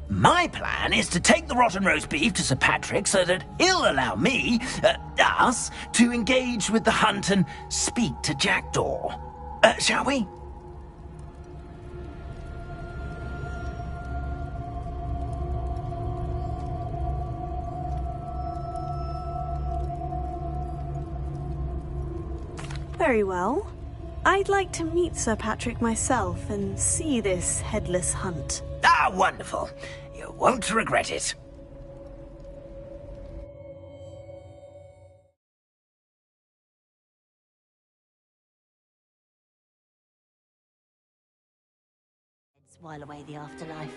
My plan is to take the rotten roast beef to Sir Patrick so that he'll allow me, us, to engage with the hunt and speak to Jackdaw. Shall we? Very well. I'd like to meet Sir Patrick myself and see this headless hunt. Ah, wonderful. You won't regret it. While away the afterlife.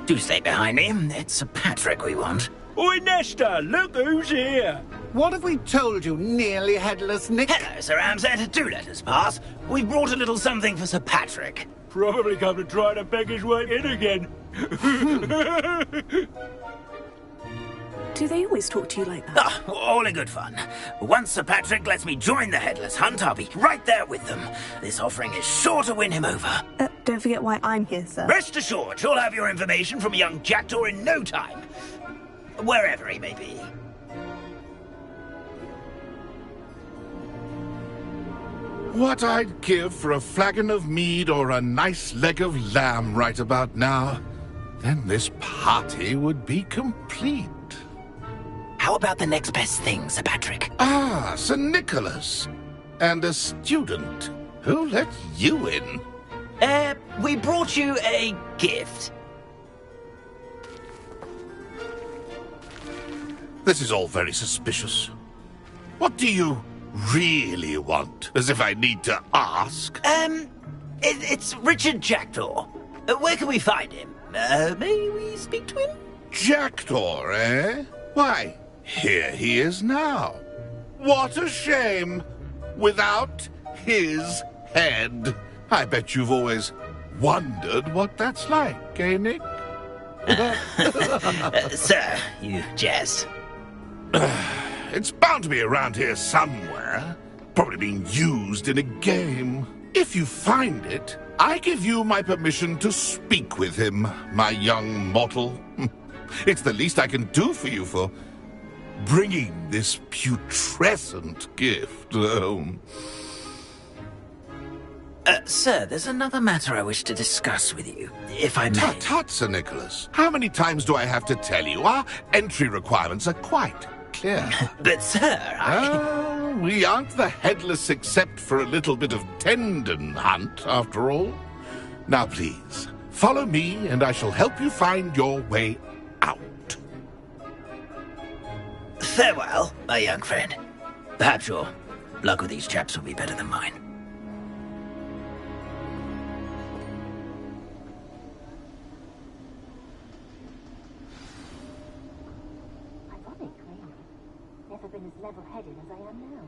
Do stay behind me. It's Sir Patrick we want. Oi, Nesta, look who's here. What have we told you, nearly headless Nick? Hello, Sir Ramsay. Do let us pass. We've brought a little something for Sir Patrick. Probably come to try to beg his way in again. Do they always talk to you like that? Ah, all in good fun. Once Sir Patrick lets me join the Headless Hunt, I'll be right there with them. This offering is sure to win him over. Don't forget why I'm here, sir. Rest assured, you'll have your information from young Jackdaw in no time. Wherever he may be. What I'd give for a flagon of mead or a nice leg of lamb right about now. Then this party would be complete. How about the next best thing, Sir Patrick? Ah, Sir Nicholas. And a student. Who let you in? We brought you a gift. This is all very suspicious. What do you really want? As if I need to ask. It's Richard Jackdaw. Where can we find him? May we speak to him? Jackdaw, eh? Why, here he is now. What a shame. Without his head. I bet you've always wondered what that's like, eh, Nick? Sir, you jest. It's bound to be around here somewhere. Probably being used in a game. If you find it, I give you my permission to speak with him, my young mortal. It's the least I can do for you for bringing this putrescent gift home. Sir, there's another matter I wish to discuss with you, if I may. Tut, tut, Sir Nicholas. How many times do I have to tell you? Our entry requirements are quite clear. But, sir, Oh, we aren't the headless except for a little bit of tendon hunt, after all. Now, please, follow me, and I shall help you find your way out. Farewell, my young friend. Perhaps your luck with these chaps will be better than mine. Never been as level-headed as I am now.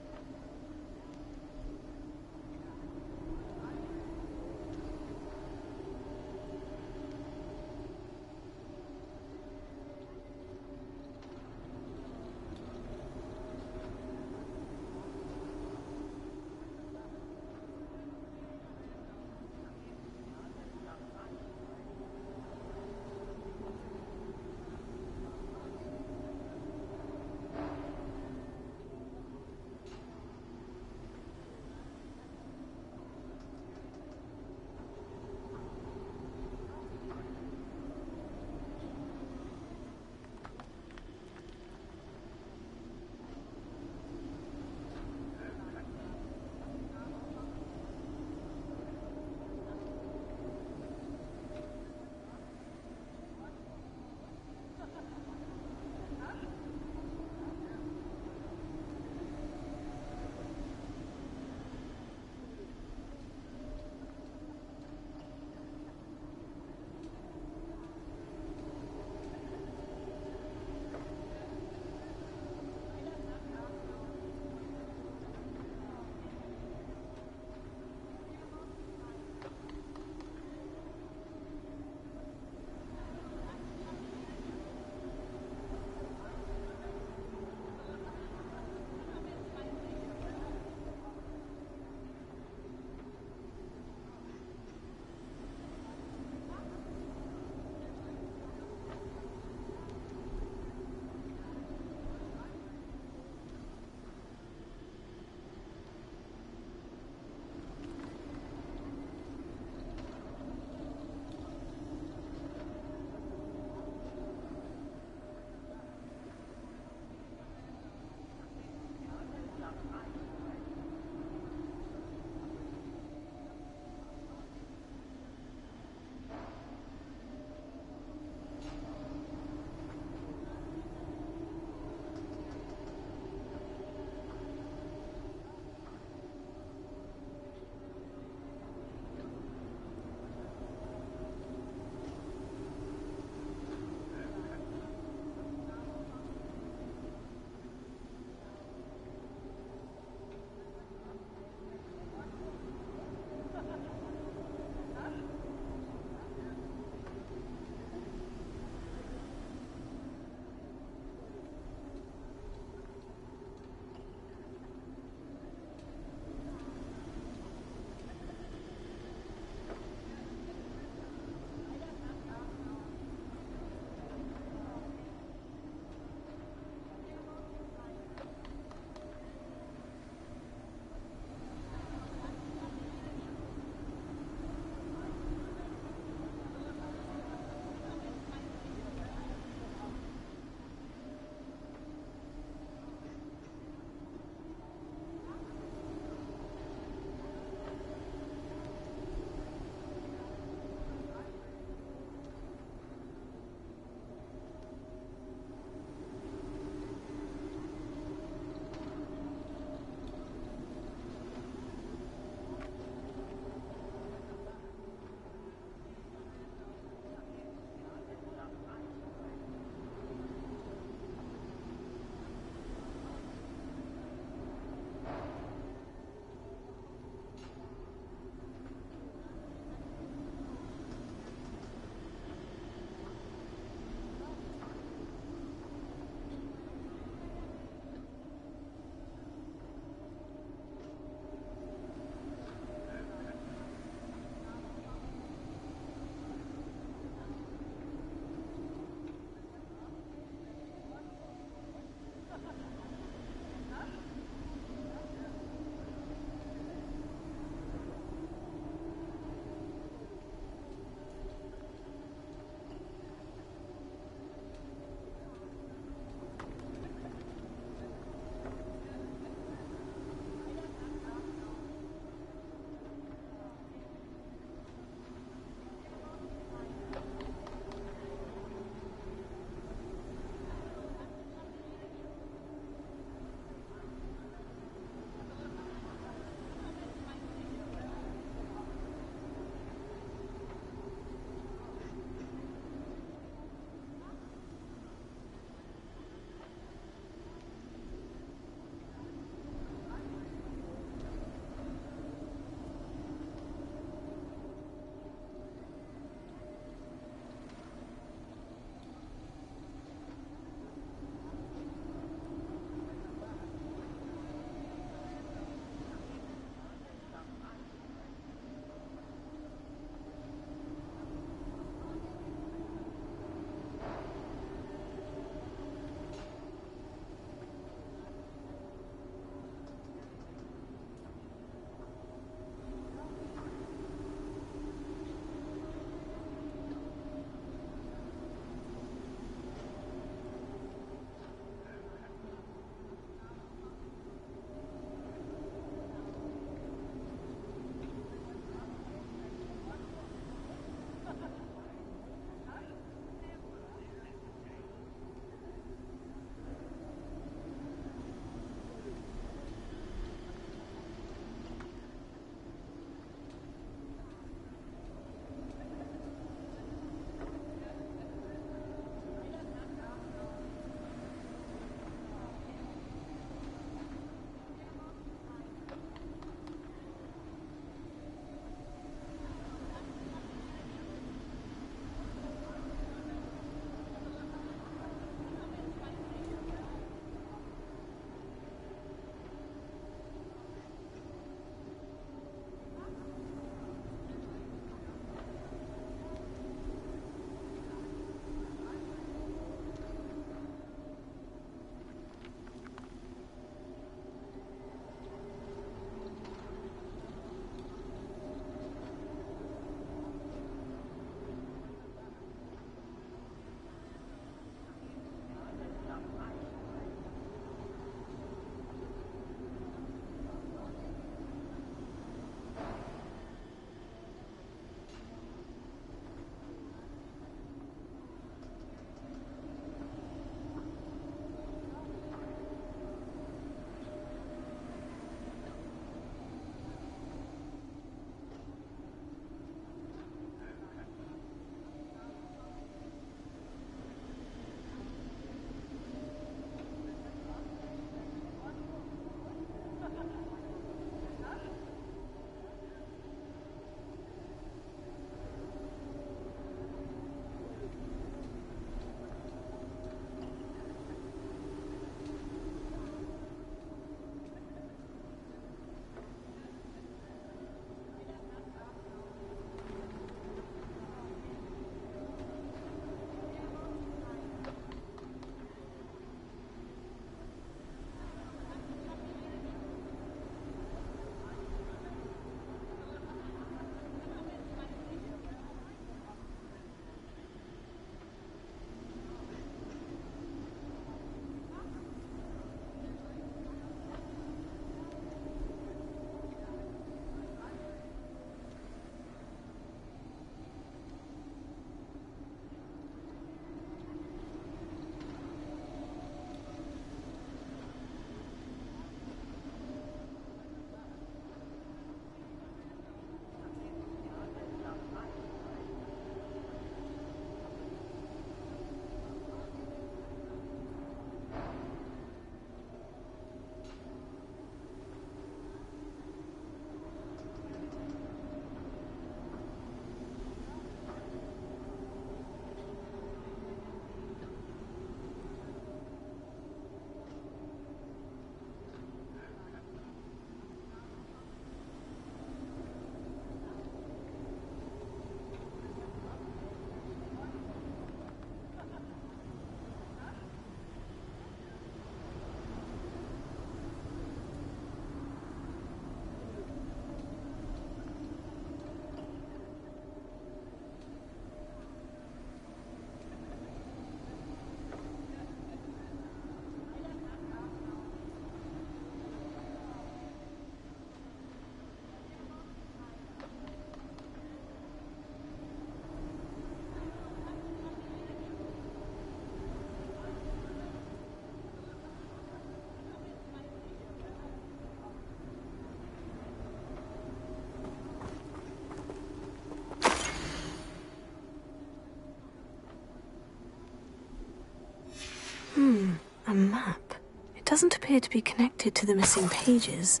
A map. It doesn't appear to be connected to the missing pages.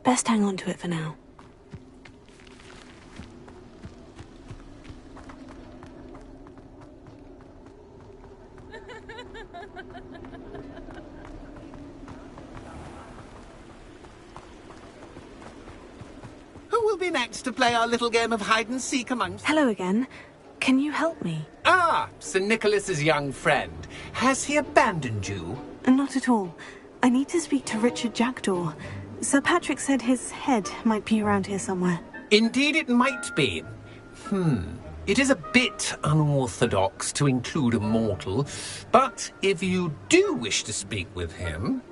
Best hang on to it for now. Who will be next to play our little game of hide-and-seek amongst... Hello again. Can you help me? Ah, Sir Nicholas's young friend. Has he abandoned you? Not at all. I need to speak to Richard Jackdaw. Sir Patrick said his head might be around here somewhere. Indeed it might be. It is a bit unorthodox to include a mortal, but if you do wish to speak with him...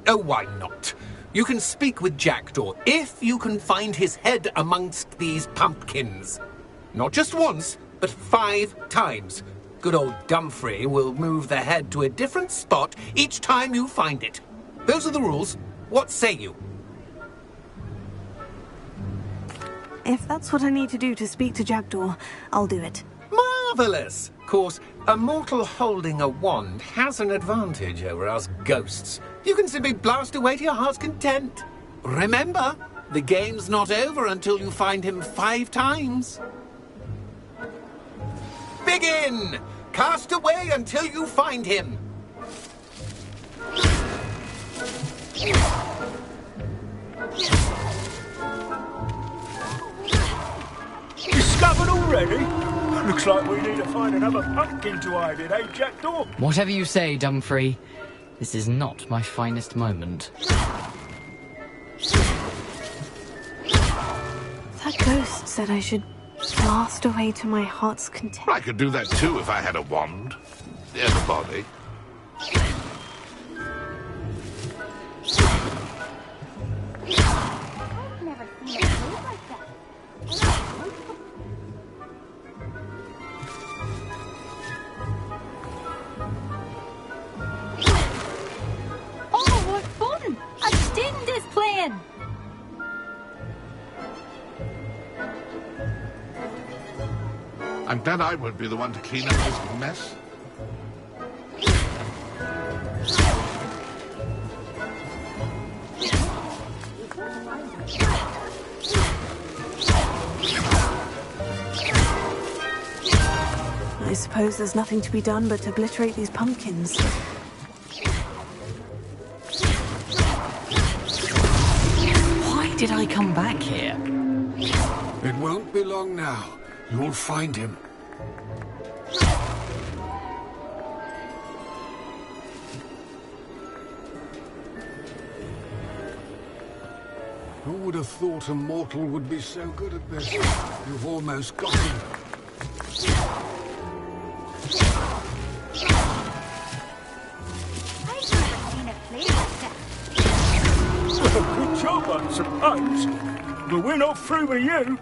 Oh, why not? You can speak with Jackdaw if you can find his head amongst these pumpkins. Not just once, but 5 times. Good old Dumfrey will move the head to a different spot each time you find it. Those are the rules. What say you? If that's what I need to do to speak to Jackdaw, I'll do it. Marvellous! Of course, a mortal holding a wand has an advantage over us ghosts. You can simply blast away to your heart's content. Remember, the game's not over until you find him 5 times. Begin! Cast away until you find him. Discovered already? Looks like we need to find another pumpkin to hide in, eh, Jackdaw? Whatever you say, Dumfrey. This is not my finest moment. That ghost said I should blast away to my heart's content. I could do that too if I had a wand. And a body. Oh, what fun! A stint is playing! I'm glad I won't be the one to clean up this mess. I suppose there's nothing to be done but obliterate these pumpkins. Why did I come back here? It won't be long now. You'll find him. Who would have thought a mortal would be so good at this? You've almost got him. Well, good job, I suppose. But we're not through with you.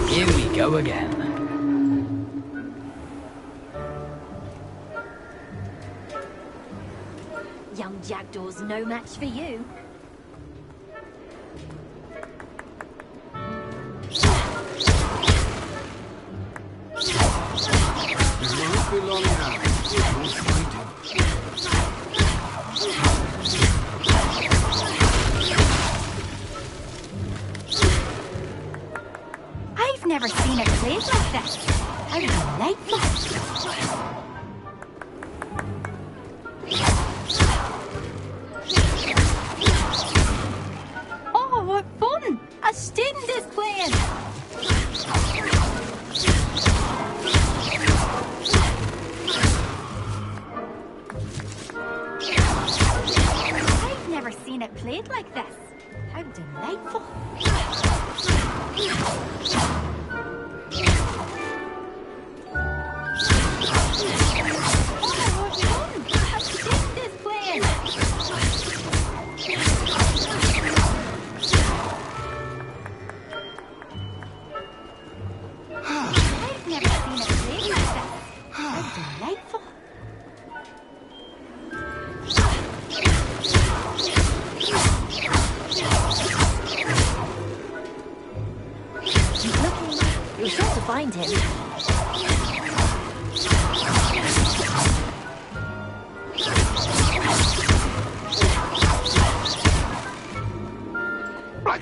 Here we go again. Young Jackdaw's no match for you. It won't be long now. You'll find him. I've never seen it played like this. How delightful. Oh, what fun! A student is playing! I've never seen it played like this. How delightful.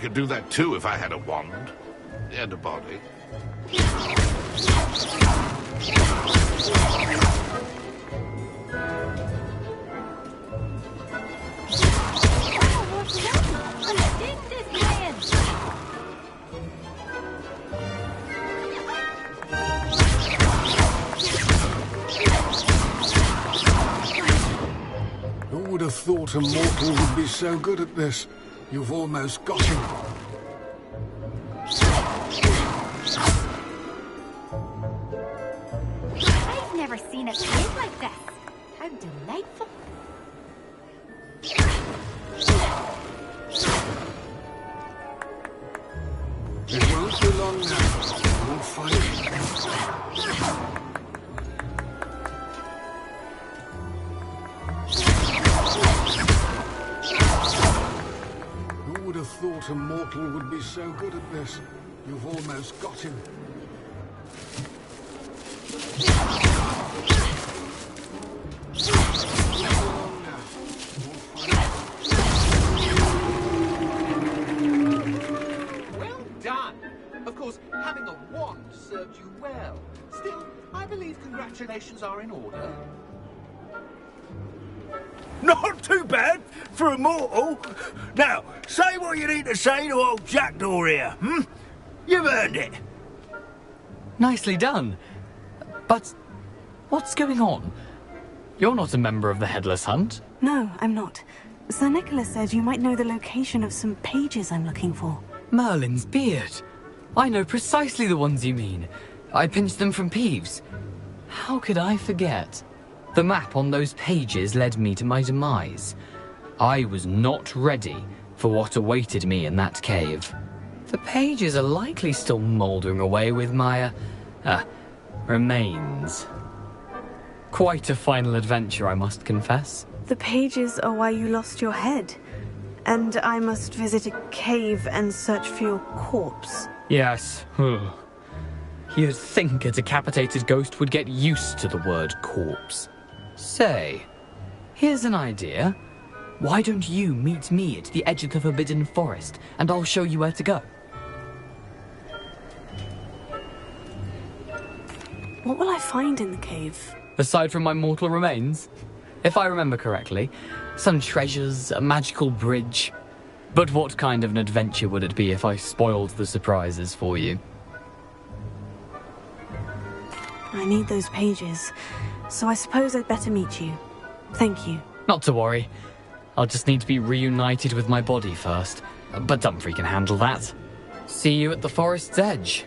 could do that too if I had a wand. And a body. Who would have thought a mortal would be so good at this? You've almost got him. I've never seen a cave like this. How delightful. It won't be long now. We'll find him. Who would have thought a mortal would be so good at this? You've almost got him. Well done. Of course, having a wand served you well. Still, I believe congratulations are in order. Not too bad for a mortal. Now, say what you need to say to old Jackdaw here, hmm? You've earned it. Nicely done. But what's going on? You're not a member of the Headless Hunt. No, I'm not. Sir Nicholas said you might know the location of some pages I'm looking for. Merlin's beard. I know precisely the ones you mean. I pinched them from Peeves. How could I forget? The map on those pages led me to my demise. I was not ready for what awaited me in that cave. The pages are likely still mouldering away with my, remains. Quite a final adventure, I must confess. The pages are why you lost your head. And I must visit a cave and search for your corpse. Yes. You'd think a decapitated ghost would get used to the word corpse. Say, here's an idea. Why don't you meet me at the edge of the Forbidden Forest, and I'll show you where to go? What will I find in the cave? Aside from my mortal remains? If I remember correctly, some treasures, a magical bridge. But what kind of an adventure would it be if I spoiled the surprises for you? I need those pages, so I suppose I'd better meet you. Thank you. Not to worry. I'll just need to be reunited with my body first. But Dumfries can handle that. See you at the forest's edge.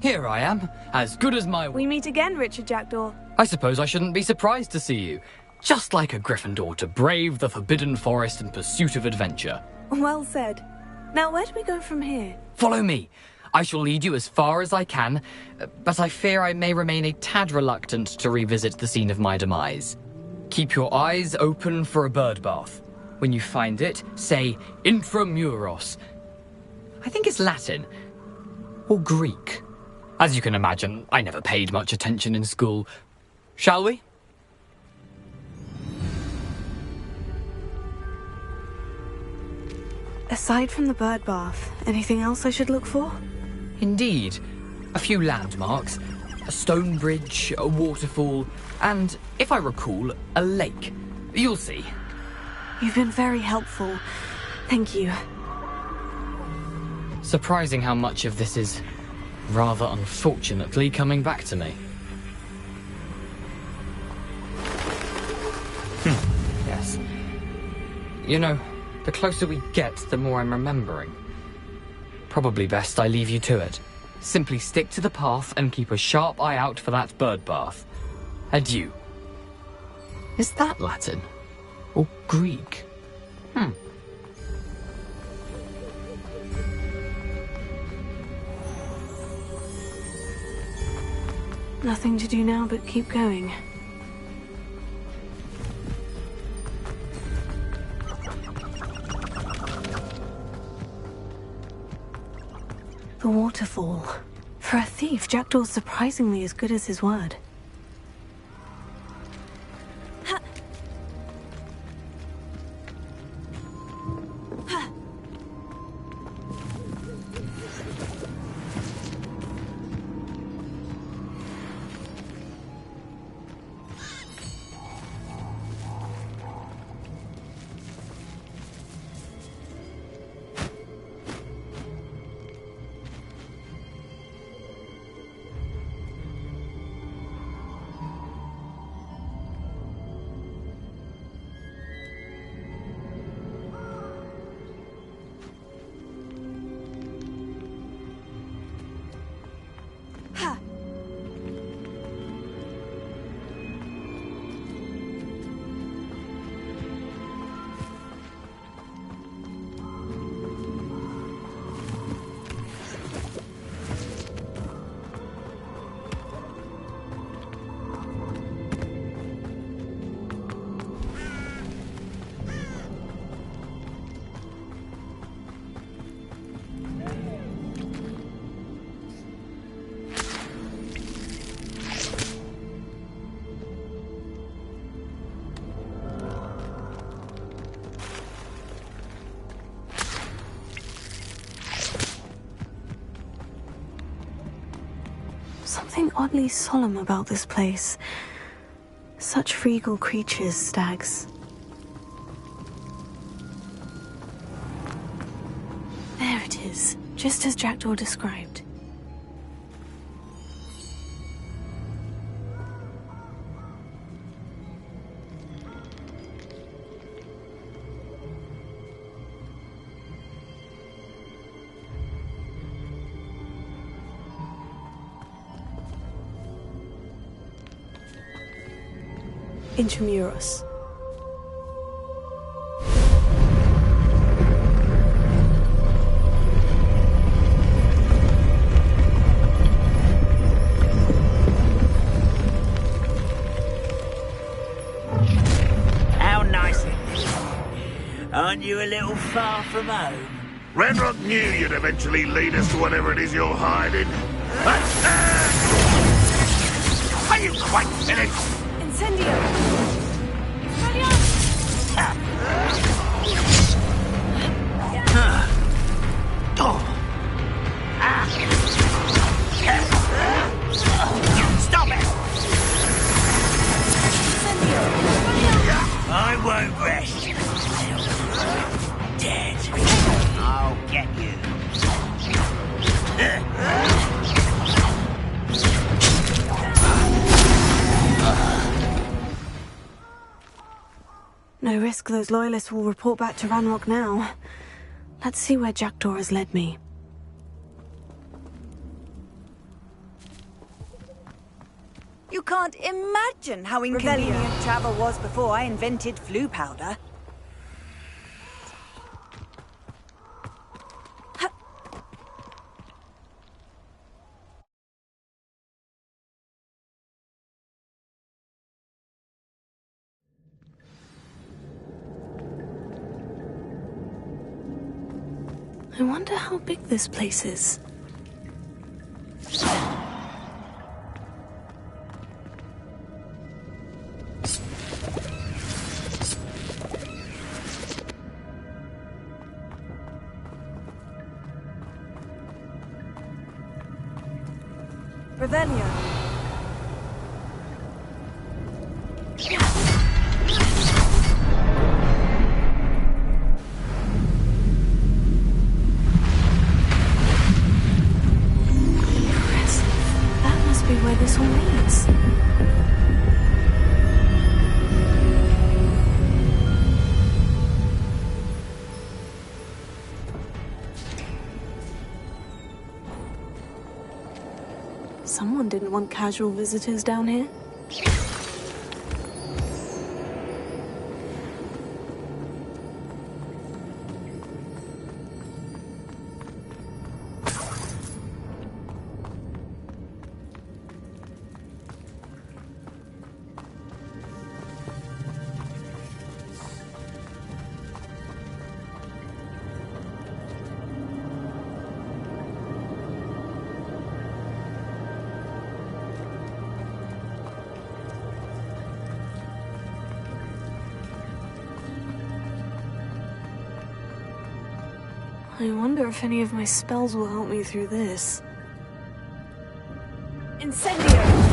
Here I am, as good as my... We meet again, Richard Jackdaw. I suppose I shouldn't be surprised to see you. Just like a Gryffindor to brave the Forbidden Forest in pursuit of adventure. Well said. Now, where do we go from here? Follow me. I shall lead you as far as I can, but I fear I may remain a tad reluctant to revisit the scene of my demise. Keep your eyes open for a bird bath. When you find it, say intramuros. I think it's Latin. Or Greek. As you can imagine, I never paid much attention in school. Shall we? Aside from the bird bath, anything else I should look for? Indeed. A few landmarks. A stone bridge, a waterfall, and, if I recall, a lake. You'll see. You've been very helpful. Thank you. Surprising how much of this is, rather unfortunately, coming back to me. Yes. You know, the closer we get, the more I'm remembering. Probably best I leave you to it. Simply stick to the path and keep a sharp eye out for that bird bath. Adieu. Is that Latin? Or Greek? Nothing to do now but keep going. The waterfall. For a thief, Jackdaw's surprisingly as good as his word. Something oddly solemn about this place. Such regal creatures, stags. There it is, just as Jackdaw described. Intramuros. How nice it is. Aren't you a little far from home? Ranrock knew you'd eventually lead us to whatever it is you're hiding. Are you quite finished? Incendio! Stop it! I won't rest. Dead. I'll get you. No risk those loyalists will report back to Ranrock now. Let's see where Jackdaw has led me. You can't imagine how inconvenient travel was before I invented flu powder. I wonder how big this place is. Revelio. Where this all leads. Someone didn't want casual visitors down here. I wonder if any of my spells will help me through this. Incendio!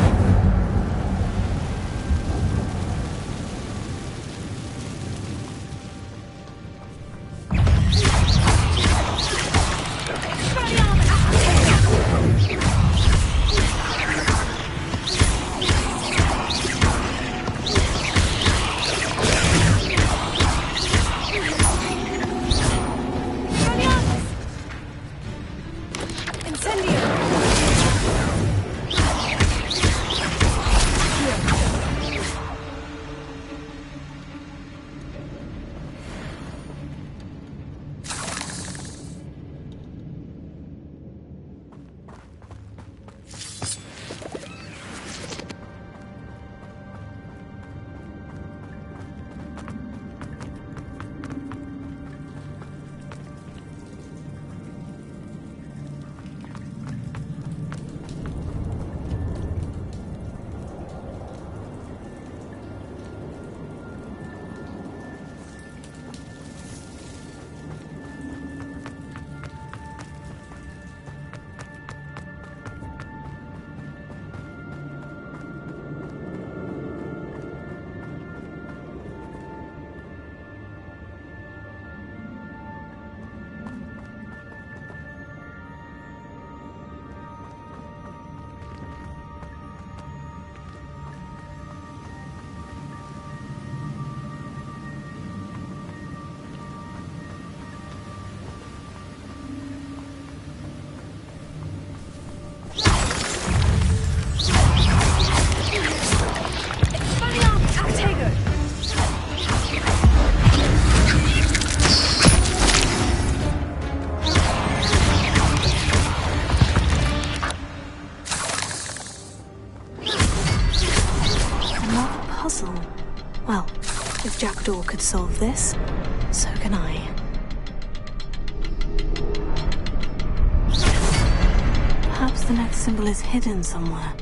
Well, if Jackdaw could solve this, so can I. Perhaps the next symbol is hidden somewhere.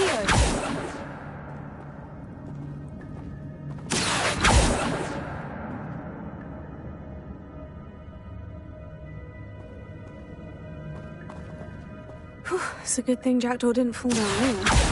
Wingardium! Whew, it's a good thing Jackdaw didn't fall down there.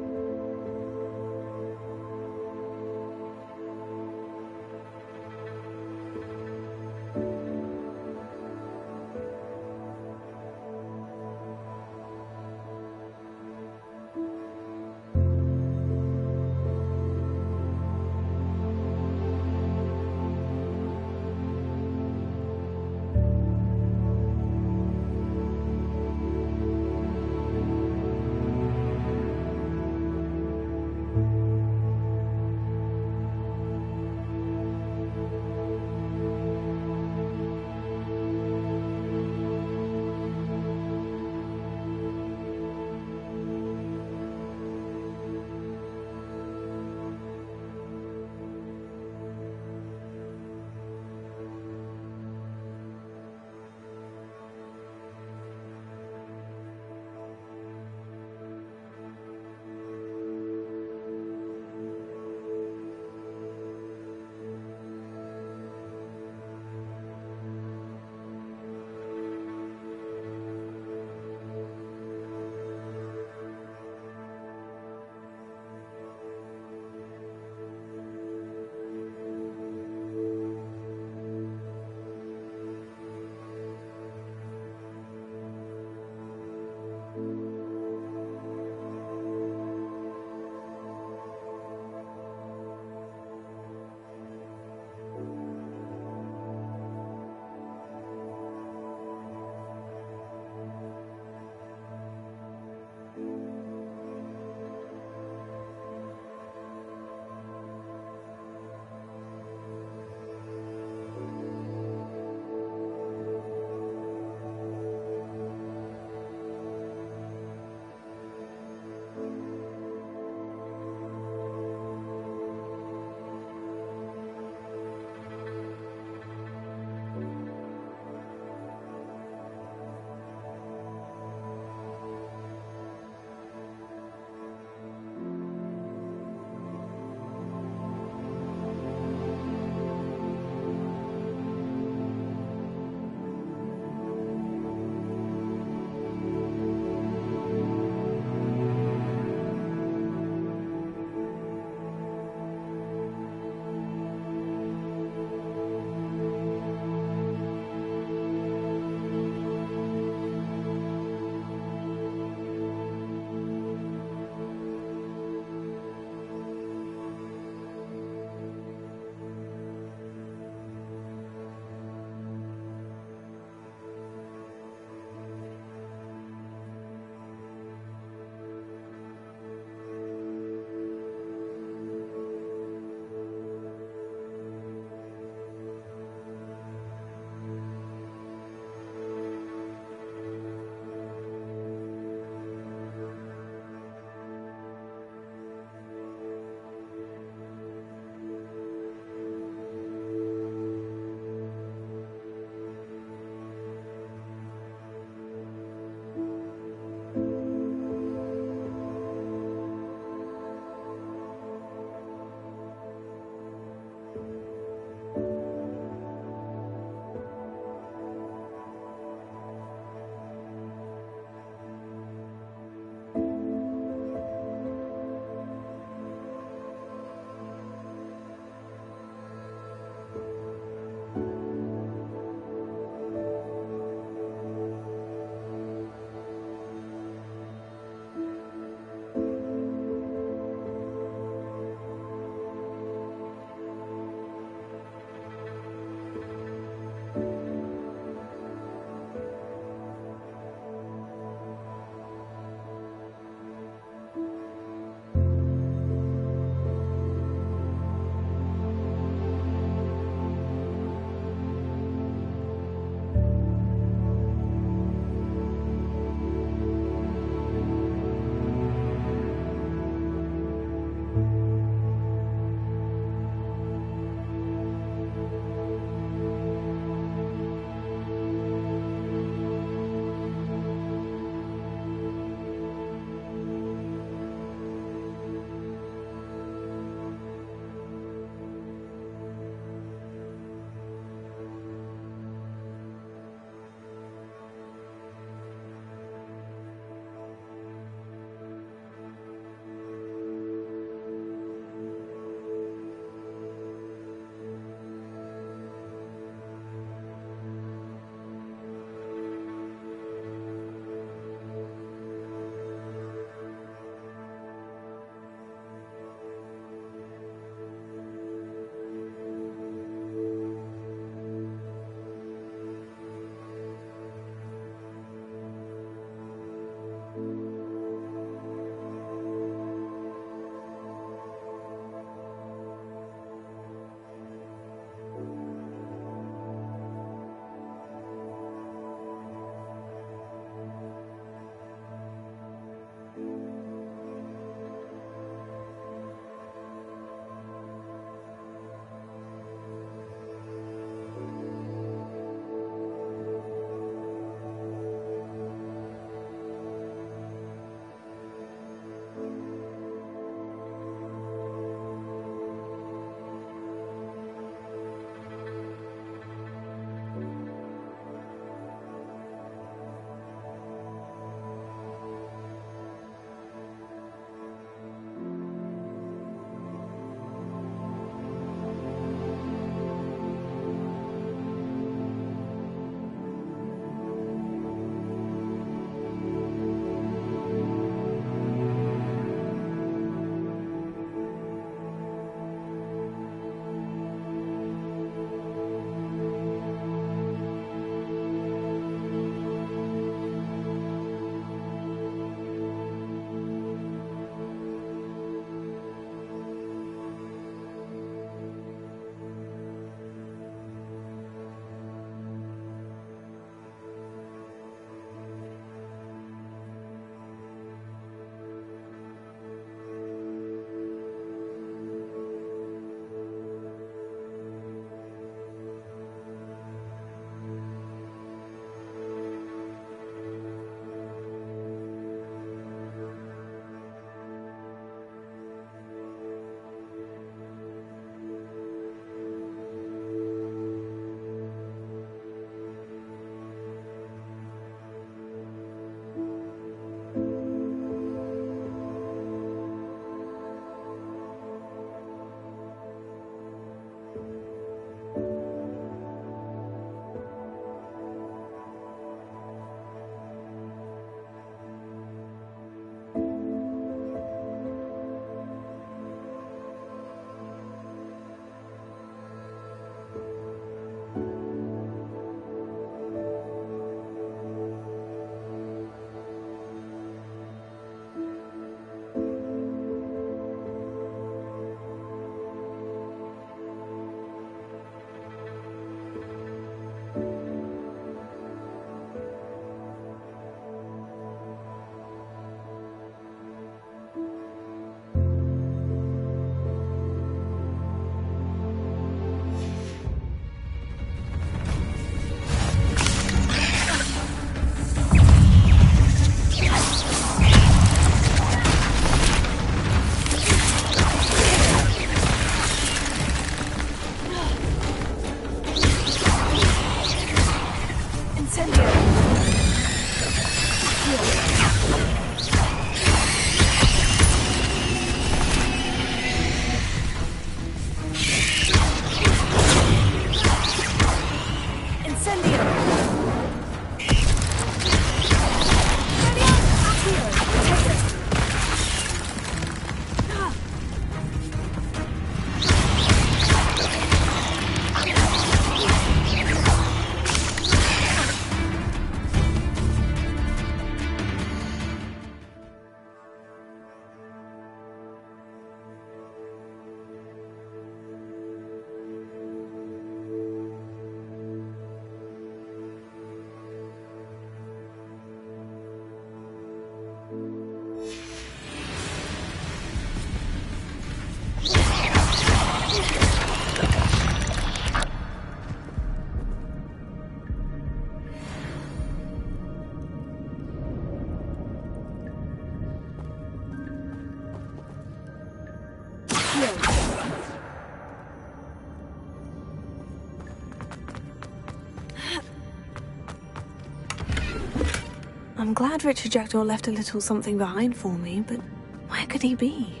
I'm glad Richard Jackdaw left a little something behind for me, but where could he be?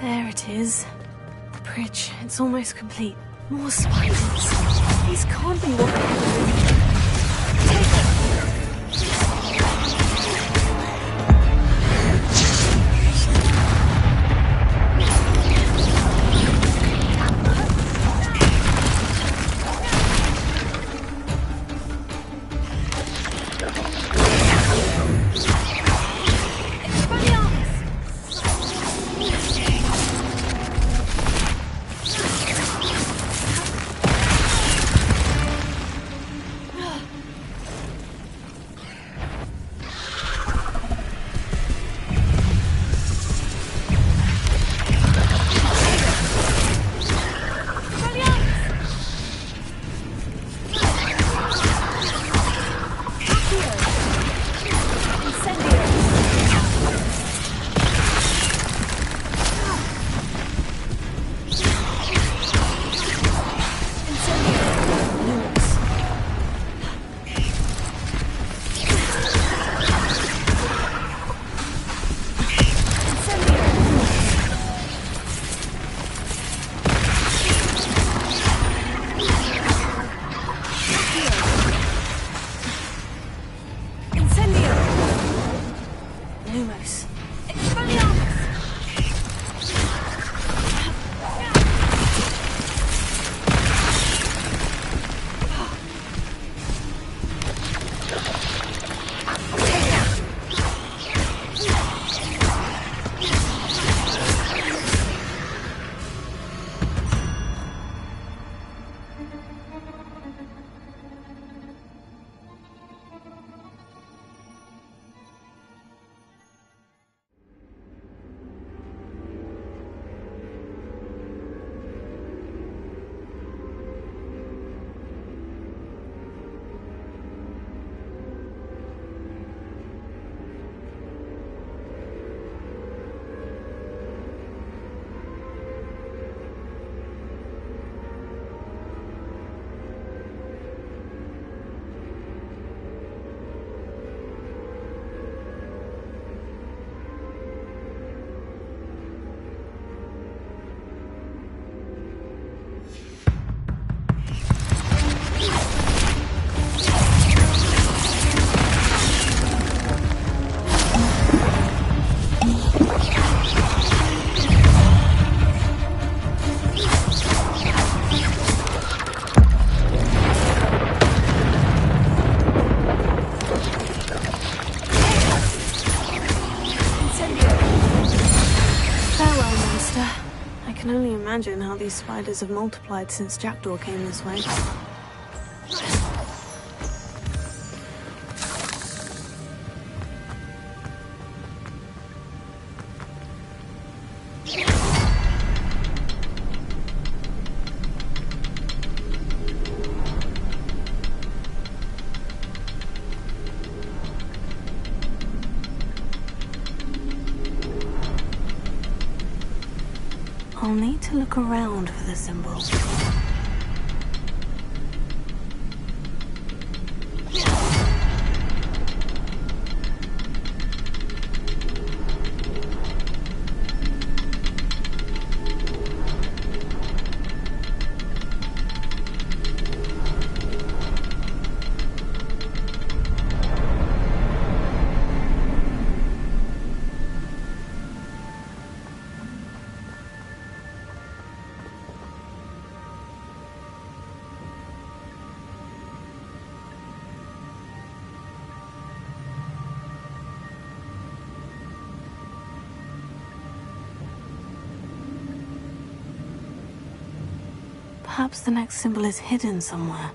There it is. The bridge. It's almost complete. More spiders. These can't be what can only imagine how these spiders have multiplied since Jackdaw came this way. I'll need to look around for the symbol. Perhaps the next symbol is hidden somewhere.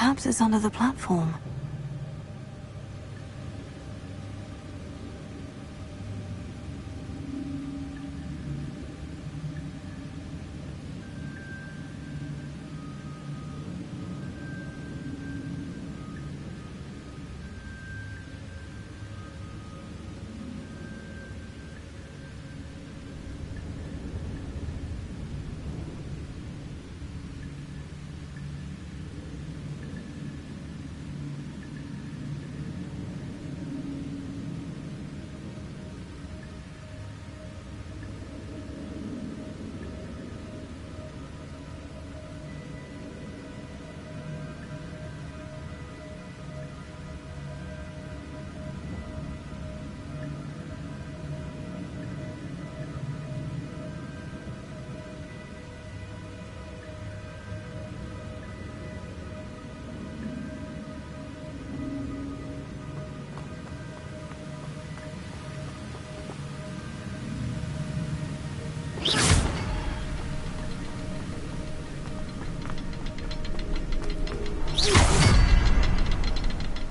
Perhaps it's under the platform.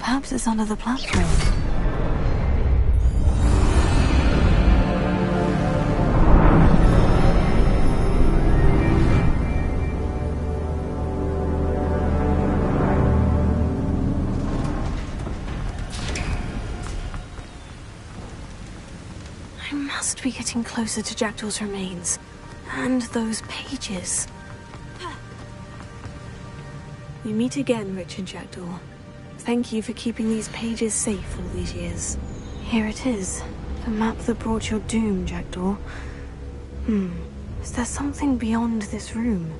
Perhaps it's under the platform. I must be getting closer to Jackdaw's remains. And those pages. We meet again, Richard Jackdaw. Thank you for keeping these pages safe all these years. Here it is. The map that brought your doom, Jackdaw. Is there something beyond this room?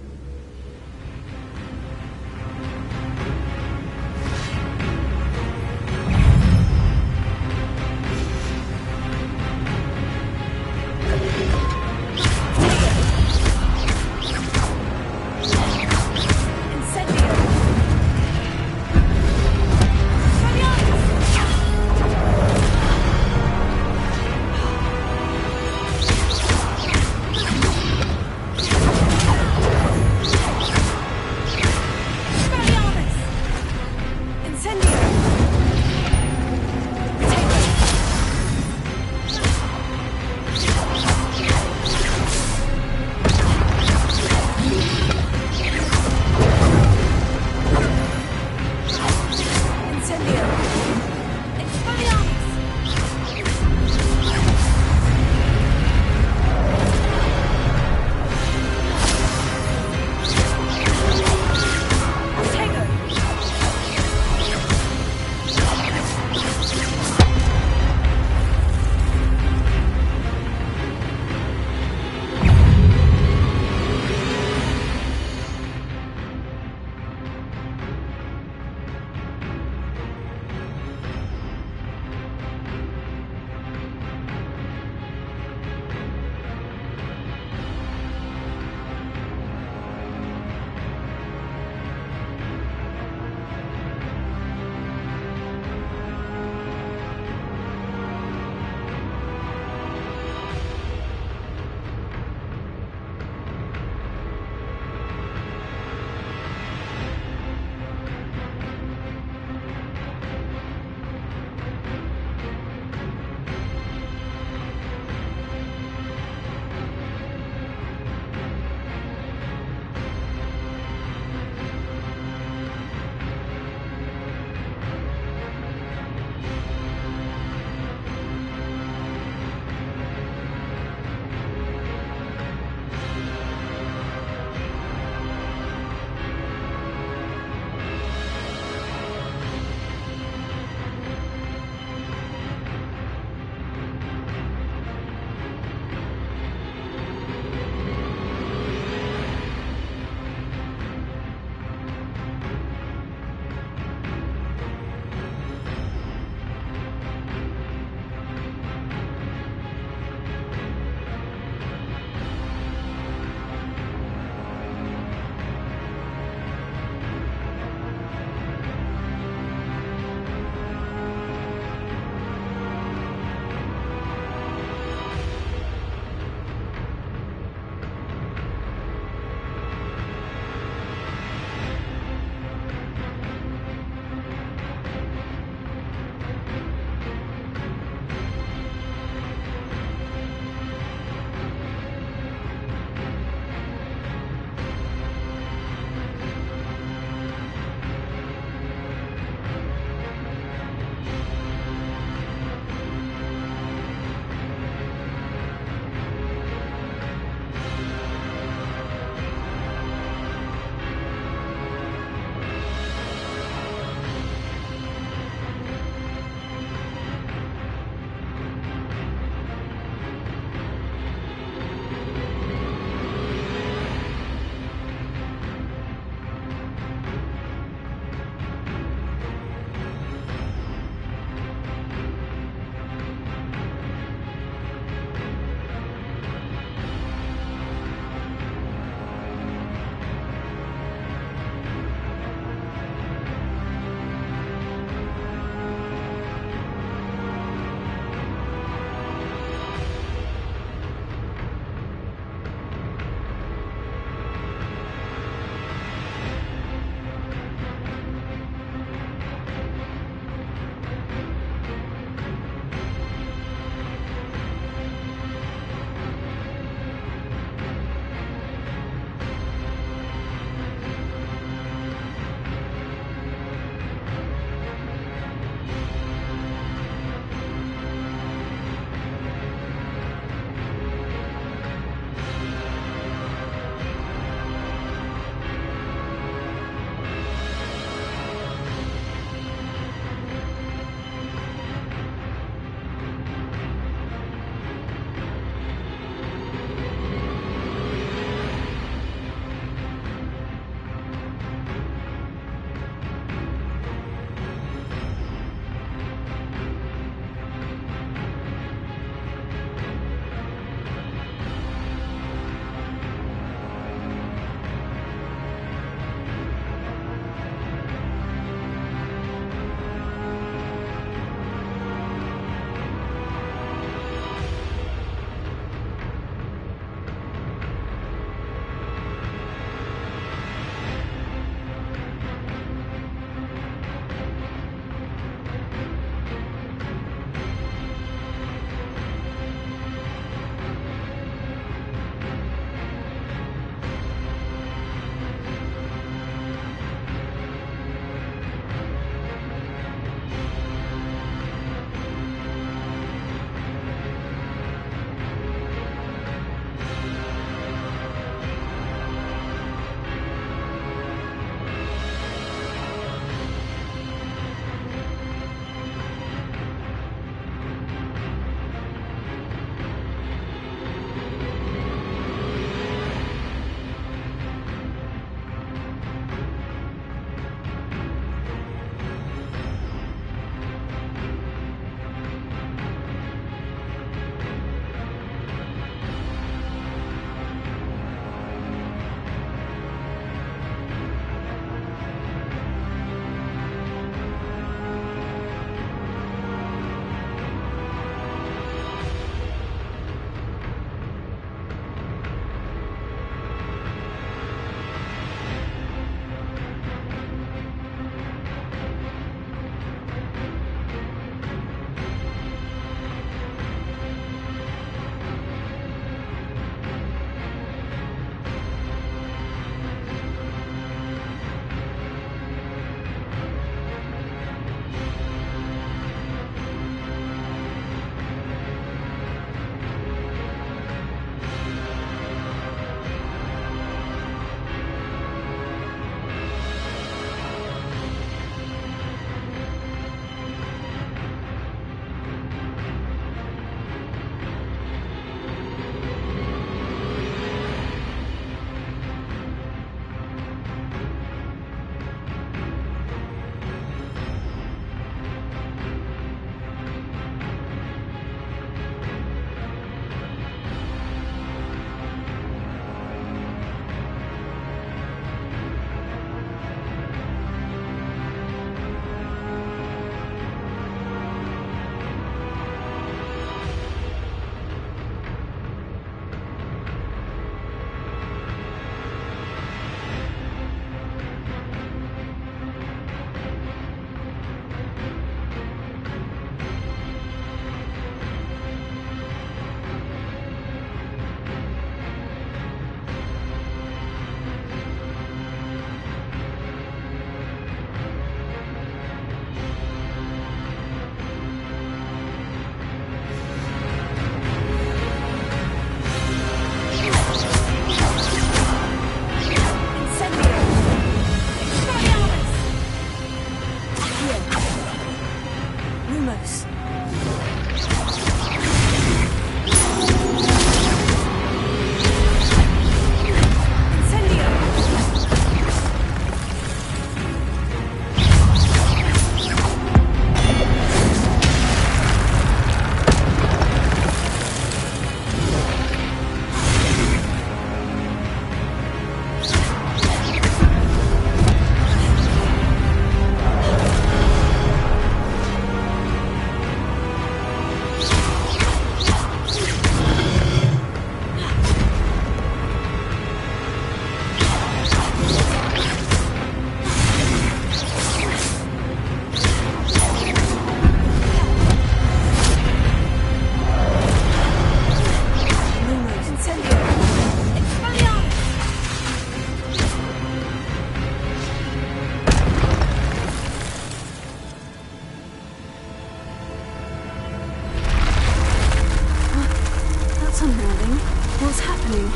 something. What's happening?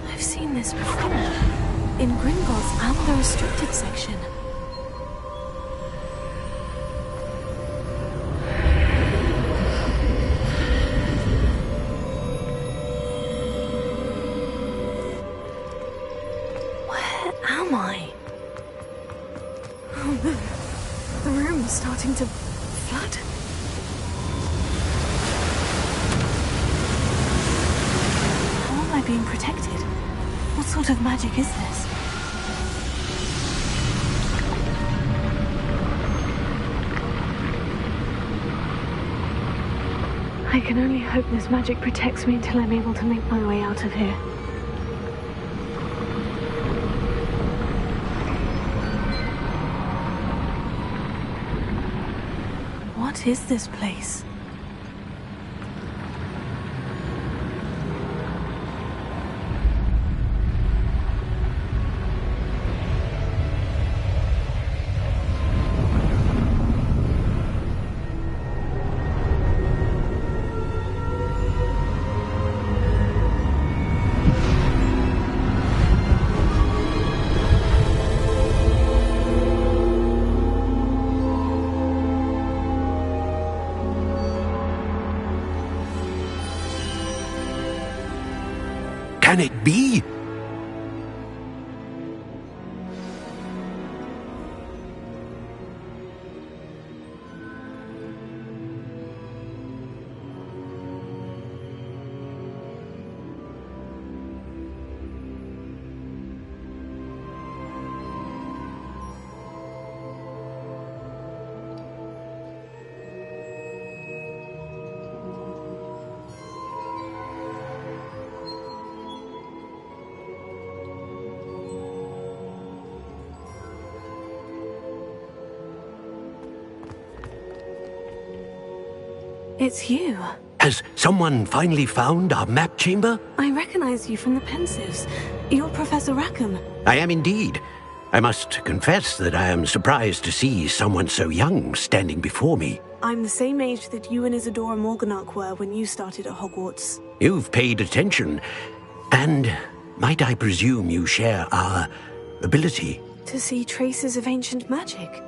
I've seen this before. In Gringotts and the restricted section. Where am I? Oh, the room's starting to flood. How am I being protected? What sort of magic is this? I can only hope this magic protects me until I'm able to make my way out of here. What is this place? Can it be? It's you. Has someone finally found our map chamber? I recognize you from the Pensives. You're Professor Rackham. I am indeed. I must confess that I am surprised to see someone so young standing before me. I'm the same age that you and Isadora Morganach were when you started at Hogwarts. You've paid attention. And might I presume you share our ability? To see traces of ancient magic?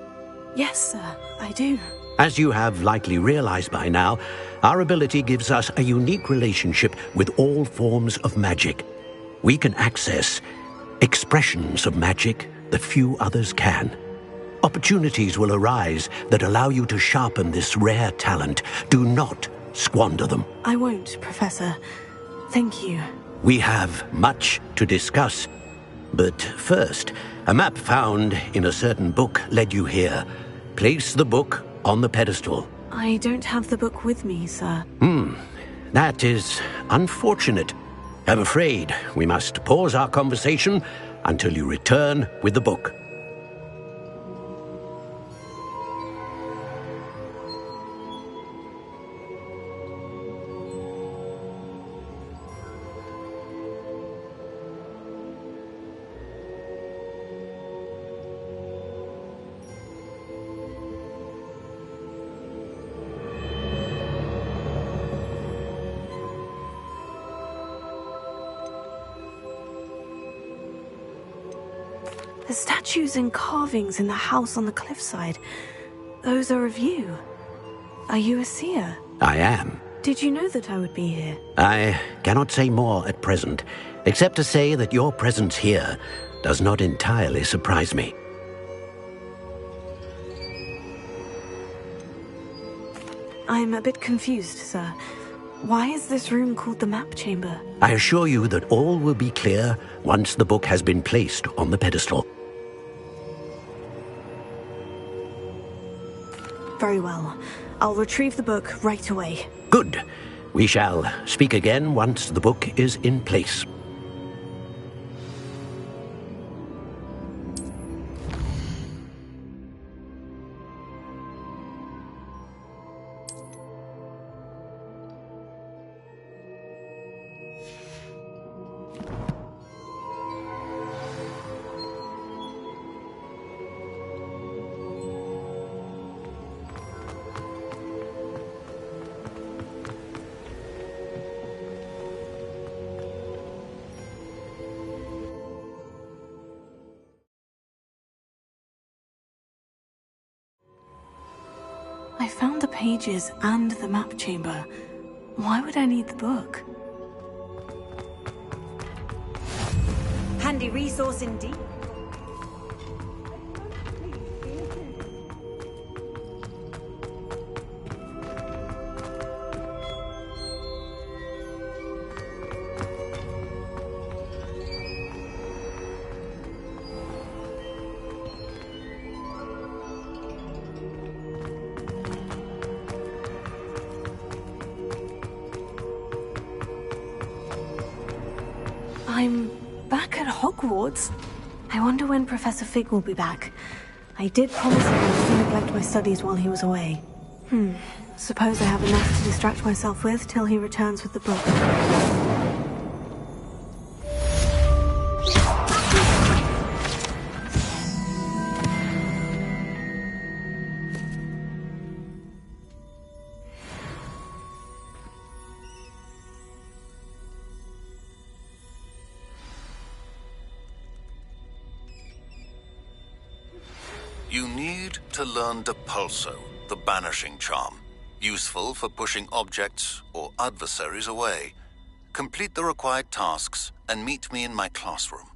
Yes, sir, I do. As you have likely realized by now, our ability gives us a unique relationship with all forms of magic. We can access expressions of magic that few others can. Opportunities will arise that allow you to sharpen this rare talent. Do not squander them. I won't, Professor. Thank you. We have much to discuss. But first, a map found in a certain book led you here. Place the book on the pedestal. I don't have the book with me, sir. That is unfortunate. I'm afraid we must pause our conversation until you return with the book. The statues and carvings in the house on the cliffside, those are of you. Are you a seer? I am. Did you know that I would be here? I cannot say more at present, except to say that your presence here does not entirely surprise me. I'm a bit confused, sir. Why is this room called the map chamber? I assure you that all will be clear once the book has been placed on the pedestal. Very well. I'll retrieve the book right away. Good. We shall speak again once the book is in place. I found the pages and the map chamber. Why would I need the book? Handy resource indeed. I'm back at Hogwarts. I wonder when Professor Fig will be back. I did promise him not to neglect my studies while he was away. Suppose I have enough to distract myself with till he returns with the book. You need to learn Depulso, the banishing charm. Useful for pushing objects or adversaries away. Complete the required tasks and meet me in my classroom.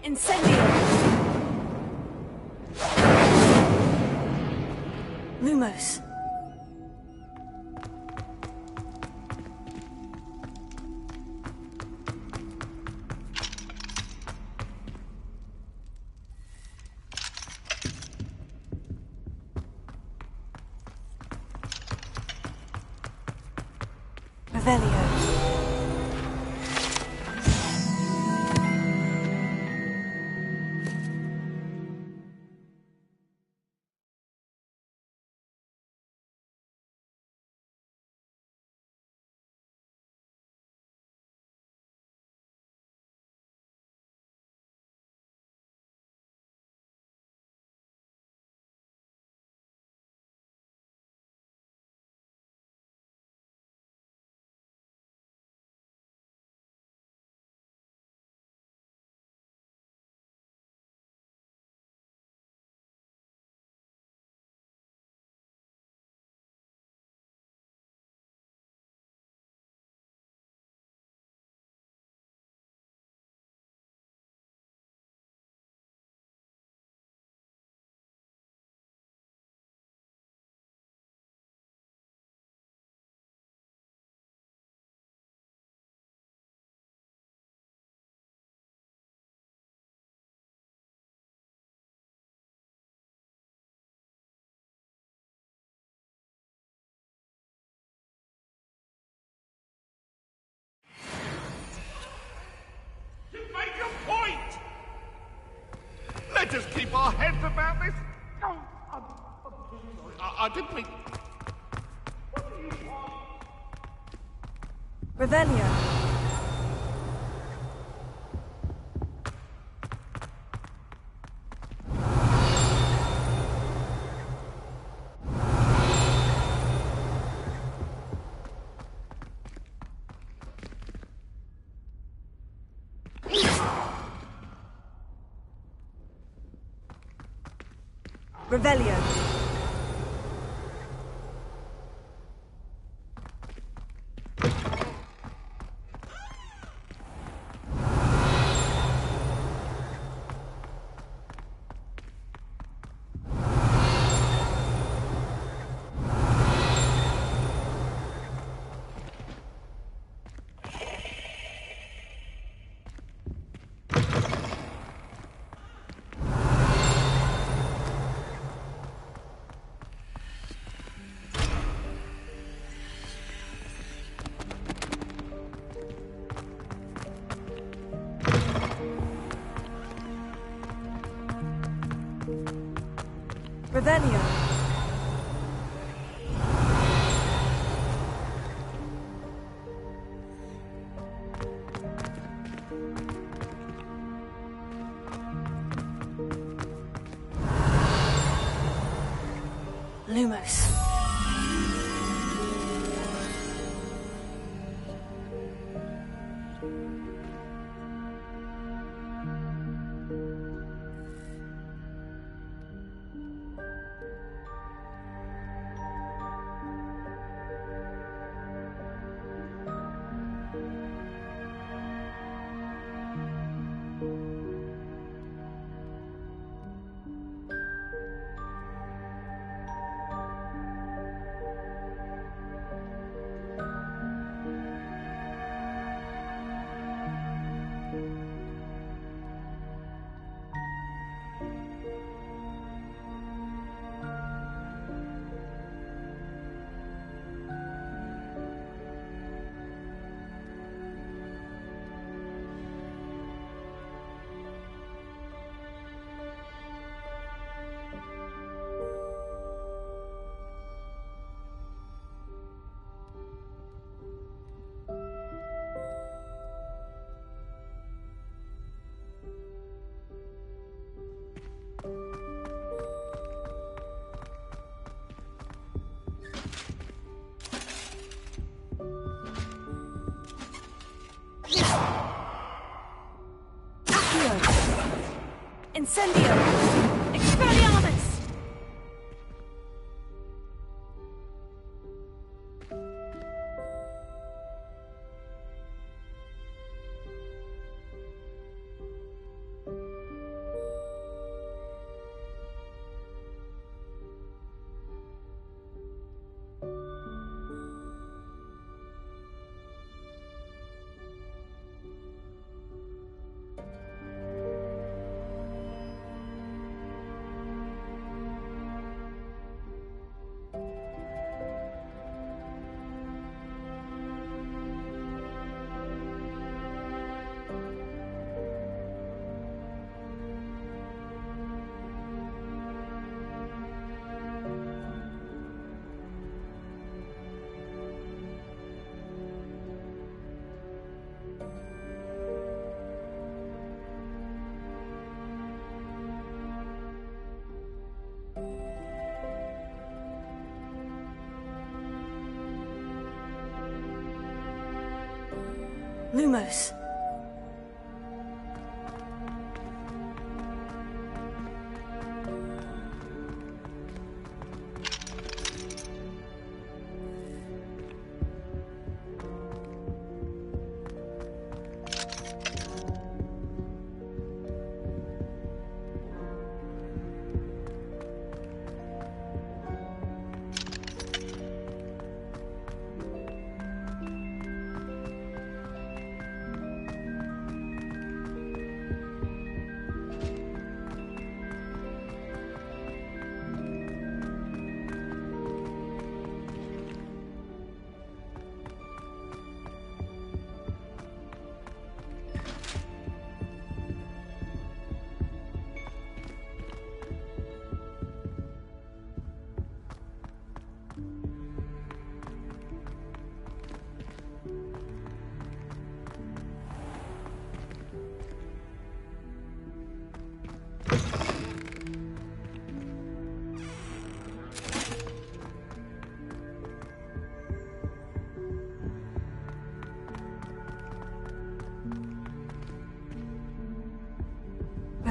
Incendio! Lumos. Revelio. keep our heads about this? Oh, I'm sorry. I didn't mean... What do you want? Revelio. Revelio. Revelio. Lumos. Incendio! Expelliarmus! Lumos.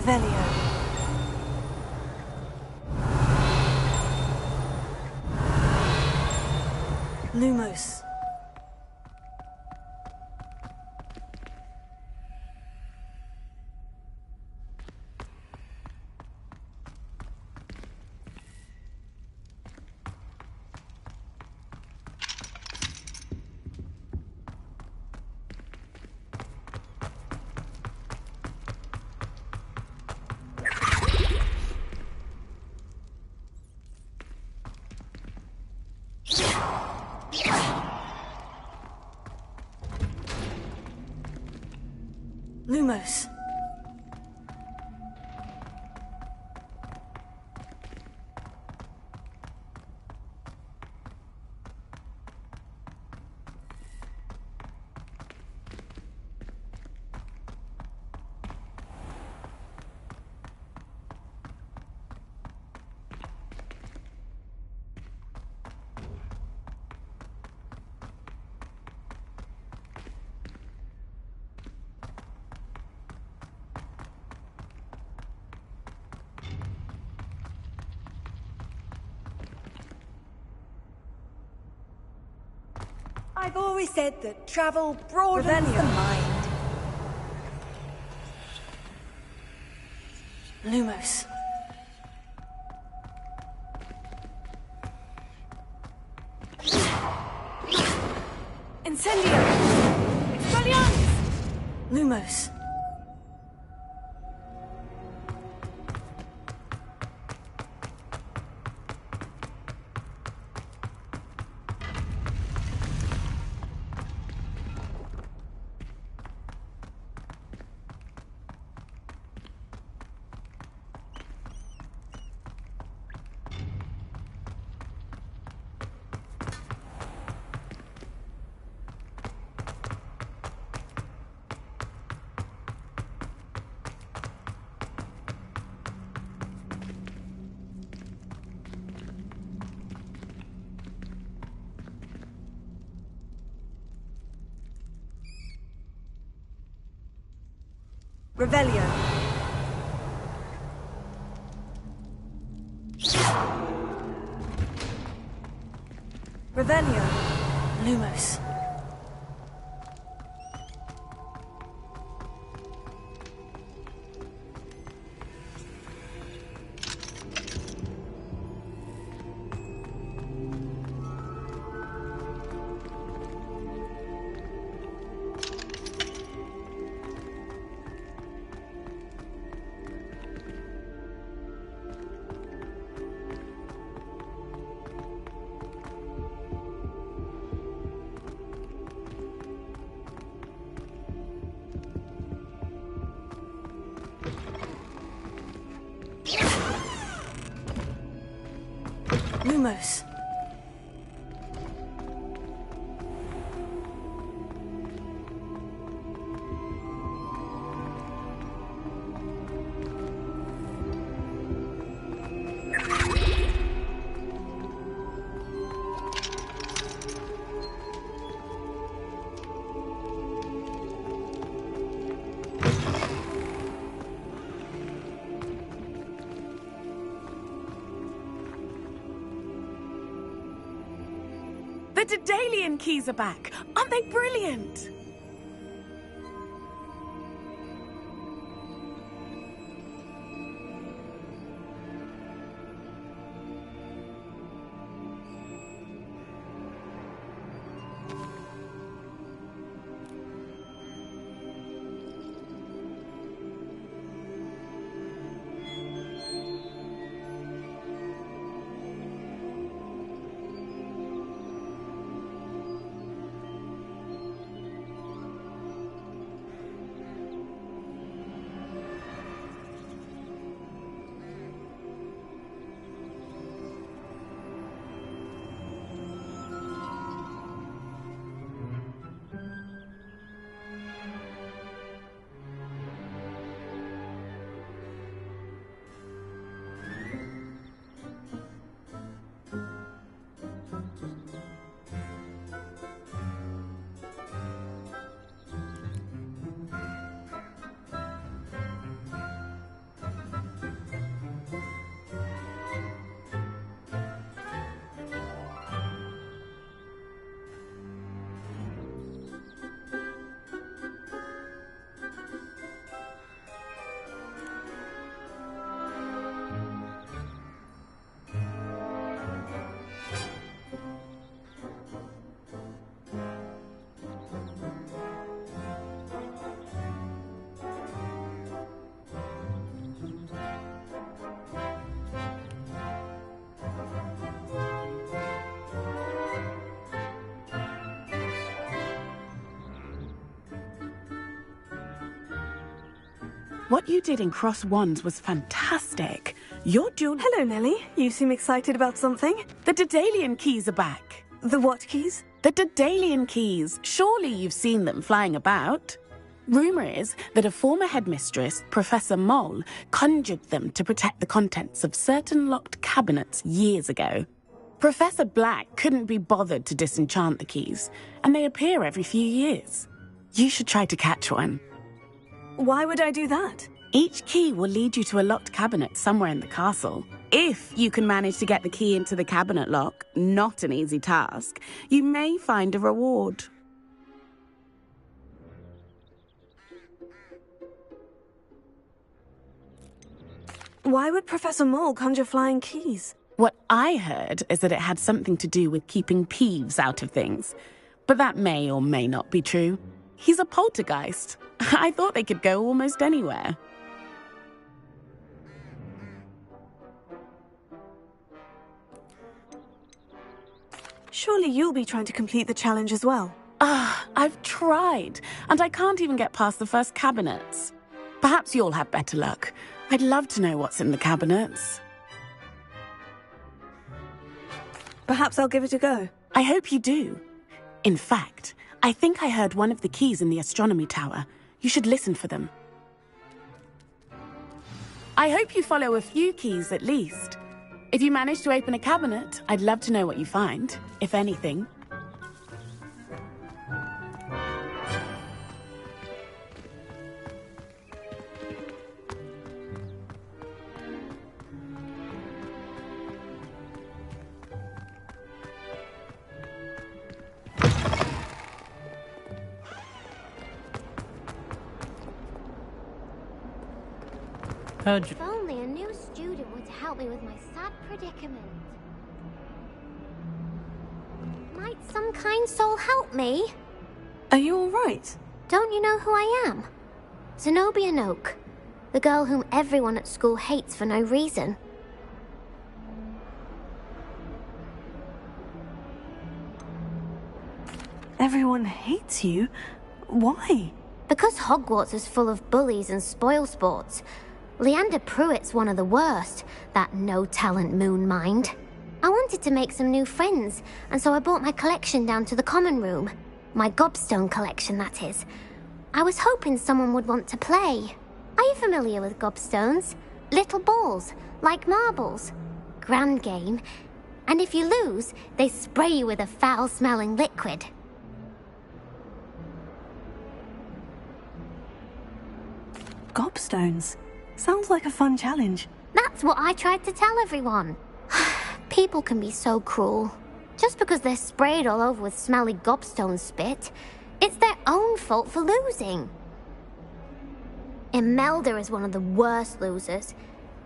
Revelio. Lumos. Lumos. I've always said that travel broadens the mind. Lumos. Incendio! Expelliarmus! Lumos. Revelio. Revelio. Lumos. Lumos. The Daedalian keys are back. Aren't they brilliant? What you did in Cross Wands was fantastic. Your duel... Hello, Nellie. You seem excited about something. The Daedalian keys are back. The what keys? The Daedalian keys. Surely you've seen them flying about. Rumour is that a former headmistress, Professor Mole, conjured them to protect the contents of certain locked cabinets years ago. Professor Black couldn't be bothered to disenchant the keys, and they appear every few years. You should try to catch one. Why would I do that? Each key will lead you to a locked cabinet somewhere in the castle. If you can manage to get the key into the cabinet lock, not an easy task, you may find a reward. Why would Professor Mole conjure flying keys? What I heard is that it had something to do with keeping Peeves out of things. But that may or may not be true. He's a poltergeist. I thought they could go almost anywhere. Surely you'll be trying to complete the challenge as well. I've tried, and I can't even get past the first cabinets. Perhaps you'll have better luck. I'd love to know what's in the cabinets. Perhaps I'll give it a go. I hope you do. In fact, I think I heard one of the keys in the astronomy tower. You should listen for them. I hope you follow a few keys at least. If you manage to open a cabinet, I'd love to know what you find, if anything. If only a new student would help me with my sad predicament. Might some kind soul help me? Are you all right? Don't you know who I am? Zenobia Noak, the girl whom everyone at school hates for no reason. Everyone hates you? Why? Because Hogwarts is full of bullies and spoilsports. Leander Pruitt's one of the worst, that no-talent moon mind. I wanted to make some new friends, and so I brought my collection down to the common room. My gobstone collection, that is. I was hoping someone would want to play. Are you familiar with gobstones? Little balls, like marbles. Grand game. And if you lose, they spray you with a foul-smelling liquid. Gobstones. Sounds like a fun challenge. That's what I tried to tell everyone. People can be so cruel. Just because they're sprayed all over with smelly gobstone spit, it's their own fault for losing. Imelda is one of the worst losers.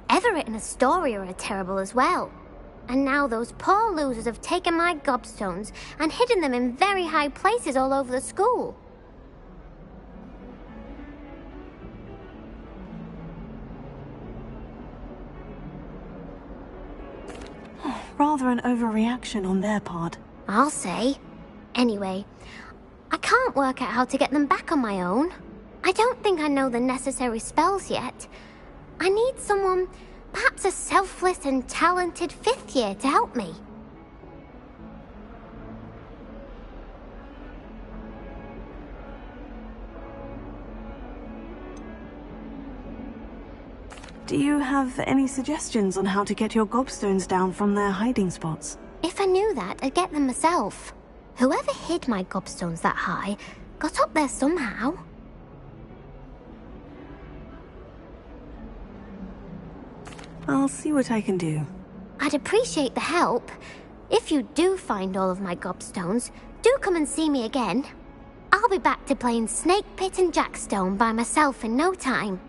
Everett and Astoria are terrible as well. And now those poor losers have taken my gobstones and hidden them in very high places all over the school. Rather an overreaction on their part. I'll say. Anyway, I can't work out how to get them back on my own. I don't think I know the necessary spells yet. I need someone, perhaps a selfless and talented fifth year to help me. Do you have any suggestions on how to get your gobstones down from their hiding spots? If I knew that, I'd get them myself. Whoever hid my gobstones that high got up there somehow. I'll see what I can do. I'd appreciate the help. If you do find all of my gobstones, do come and see me again. I'll be back to playing Snake Pit and Jackstone by myself in no time.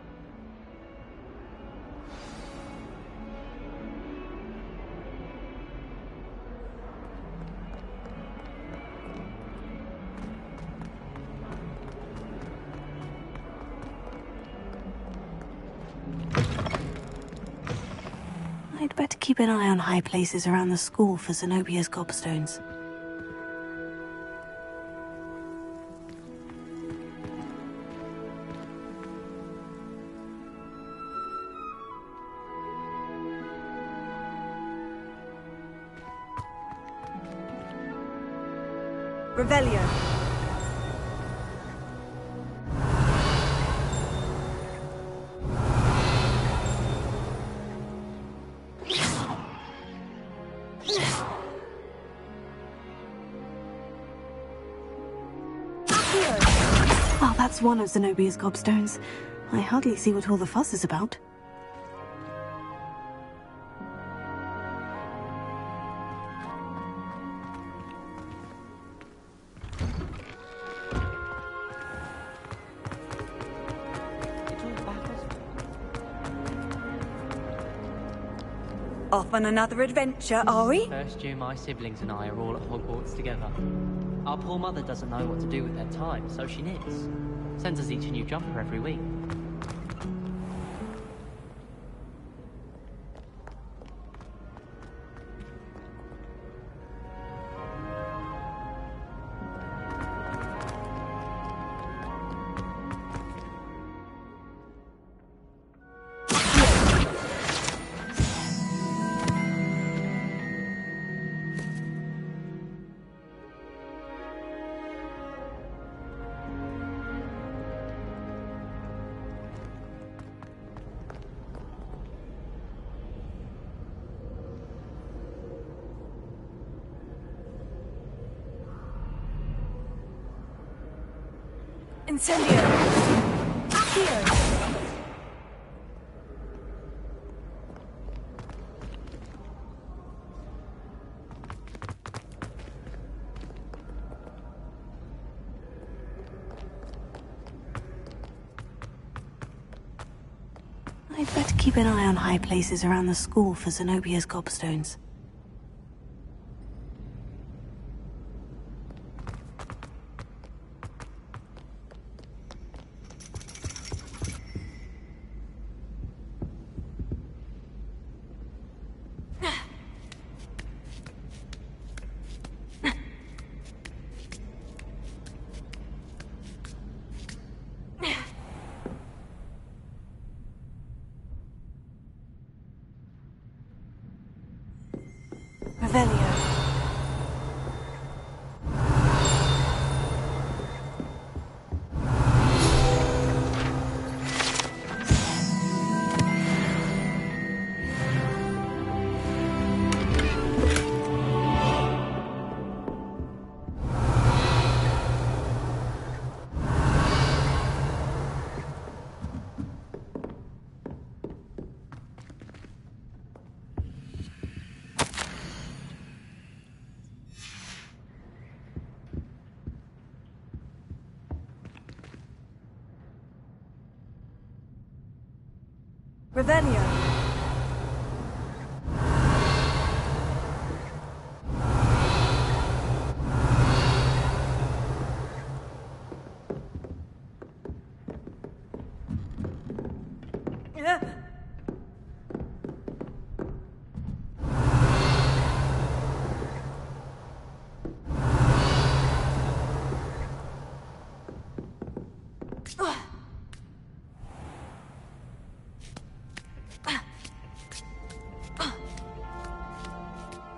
I'd better keep an eye on high places around the school for Zenobia's gobstones. Revelio. Well, that's one of Zenobia's gobstones. I hardly see what all the fuss is about. Off on another adventure, are we? First year my siblings and I are all at Hogwarts together. Our poor mother doesn't know what to do with their time, so she knits. Sends us each a new jumper every week. Incendio! Accio! I'd better keep an eye on high places around the school for Zenobia's gobstones. Revelio. Revelio.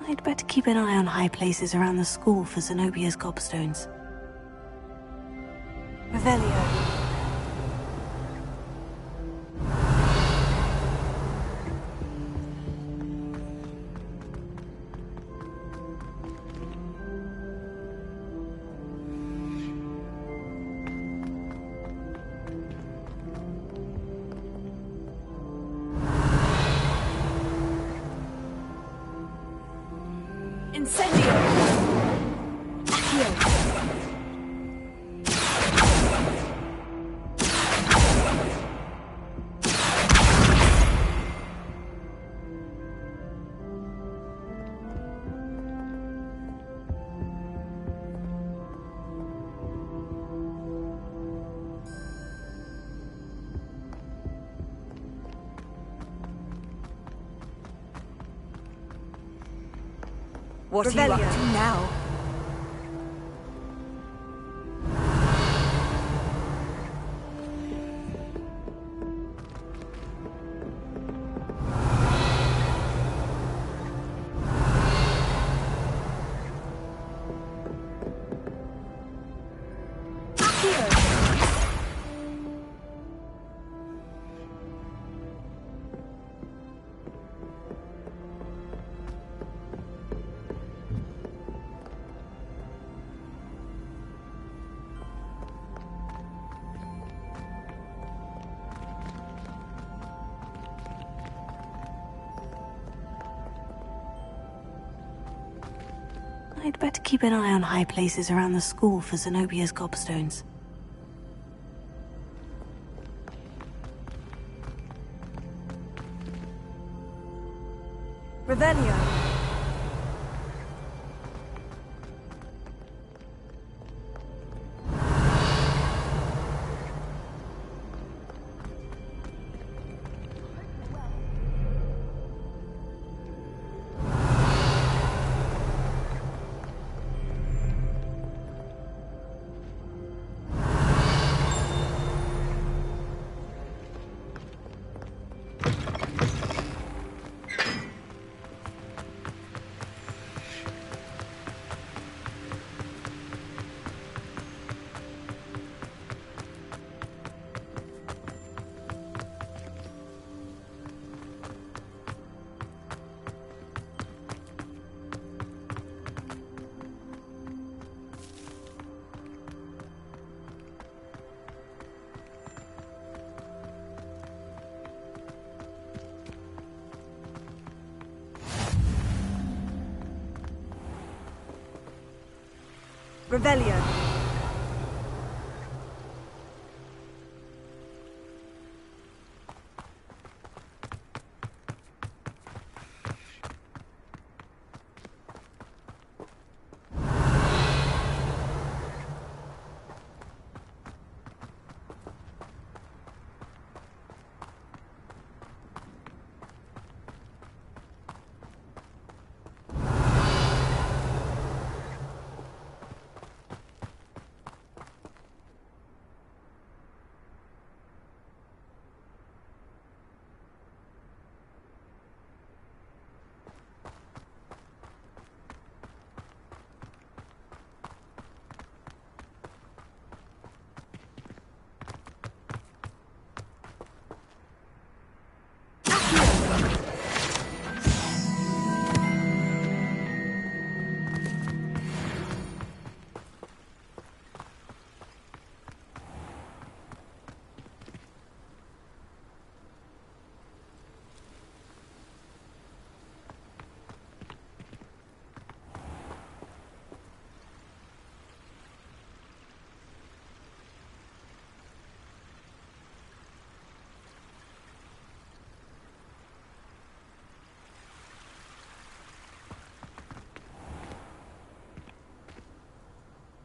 I'd better keep an eye on high places around the school for Zenobia's gobstones. Revelio. Incendio! Accio! What are you up to now? I'd better keep an eye on high places around the school for Zenobia's gobstones. Revelio. Revelio.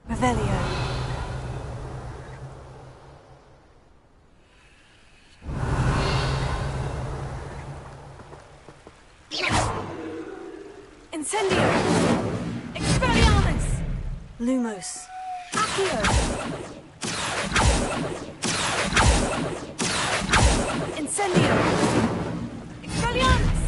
Revelio. Incendio! Expelliarmus! Lumos. Accio! Incendio! Expelliarmus!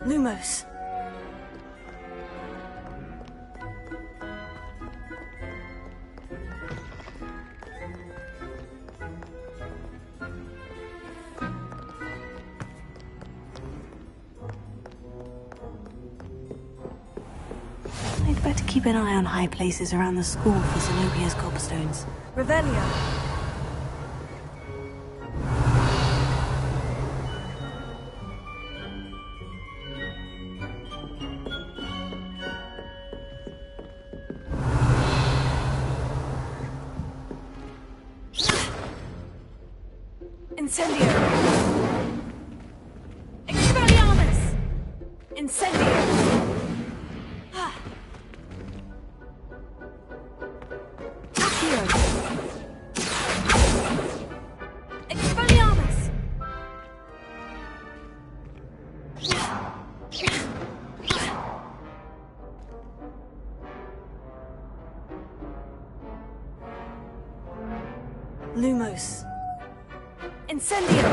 Lumos. better keep an eye on high places around the school for Zenobia's gobstones. Revelio. Incendio! Expelliarmus! Incendio! Accio! Expelliarmus! Lumos. Incendio!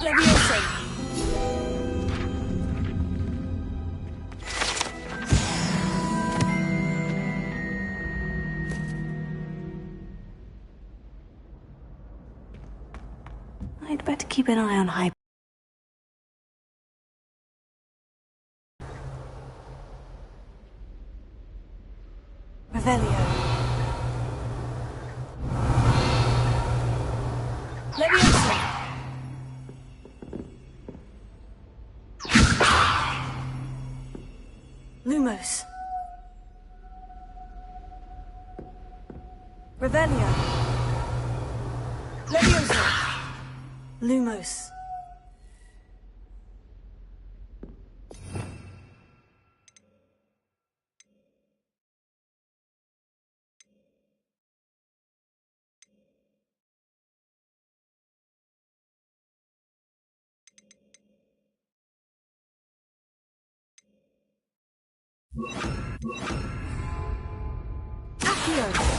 Leviosa! I'd better keep an eye on high. Revelio. Leviosa! Lumos. Revelio. Leviosa! Lumos. Accio.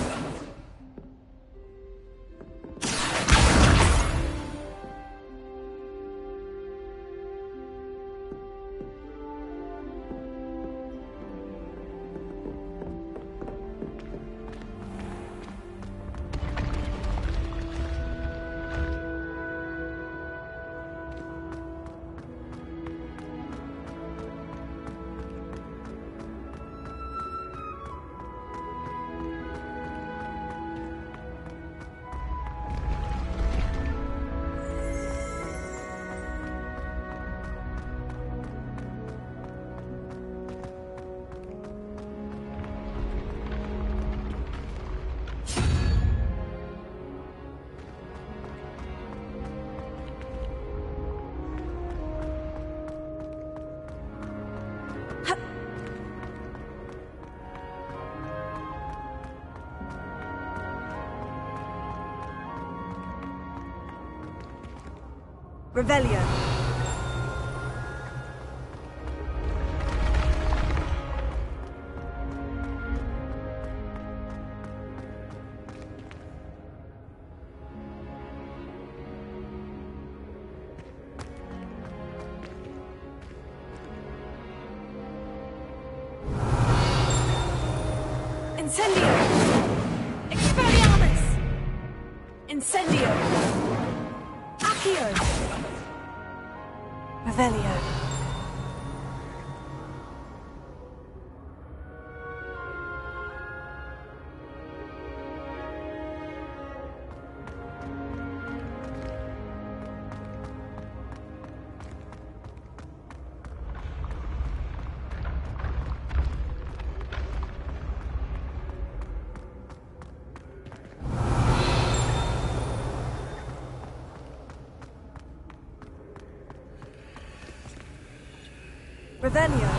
Revelio. Incendio! Expelliarmus! Incendio! Accio! Revelio. Revelio.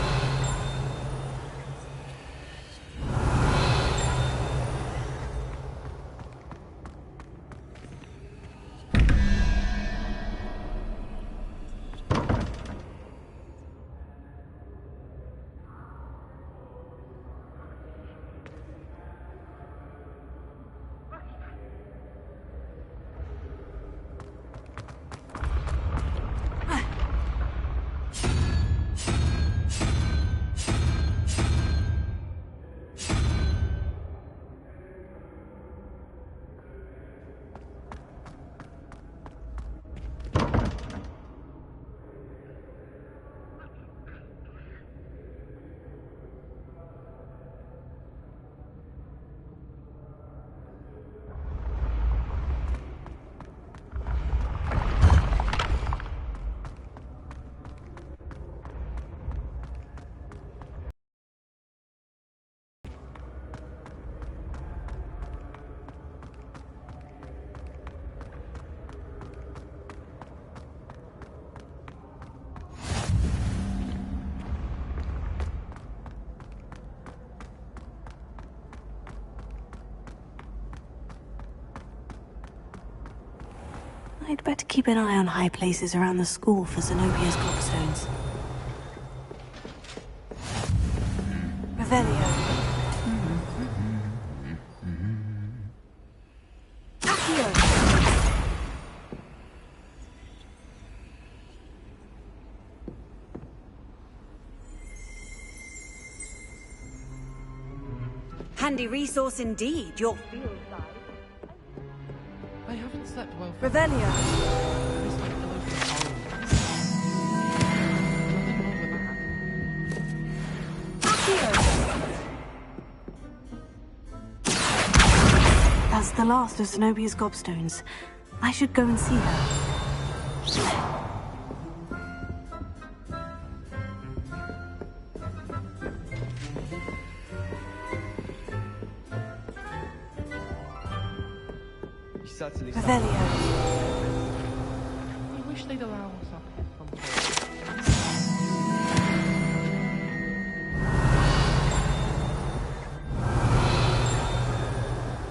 I'd better keep an eye on high places around the school for Zenobia's gobstones. Revelio. Accio. Handy resource indeed, your field guide. I haven't slept well. Revelio. That's the last of Zenobia's gobstones. I should go and see her. Revelio. I wish they'd allow us up here sometime.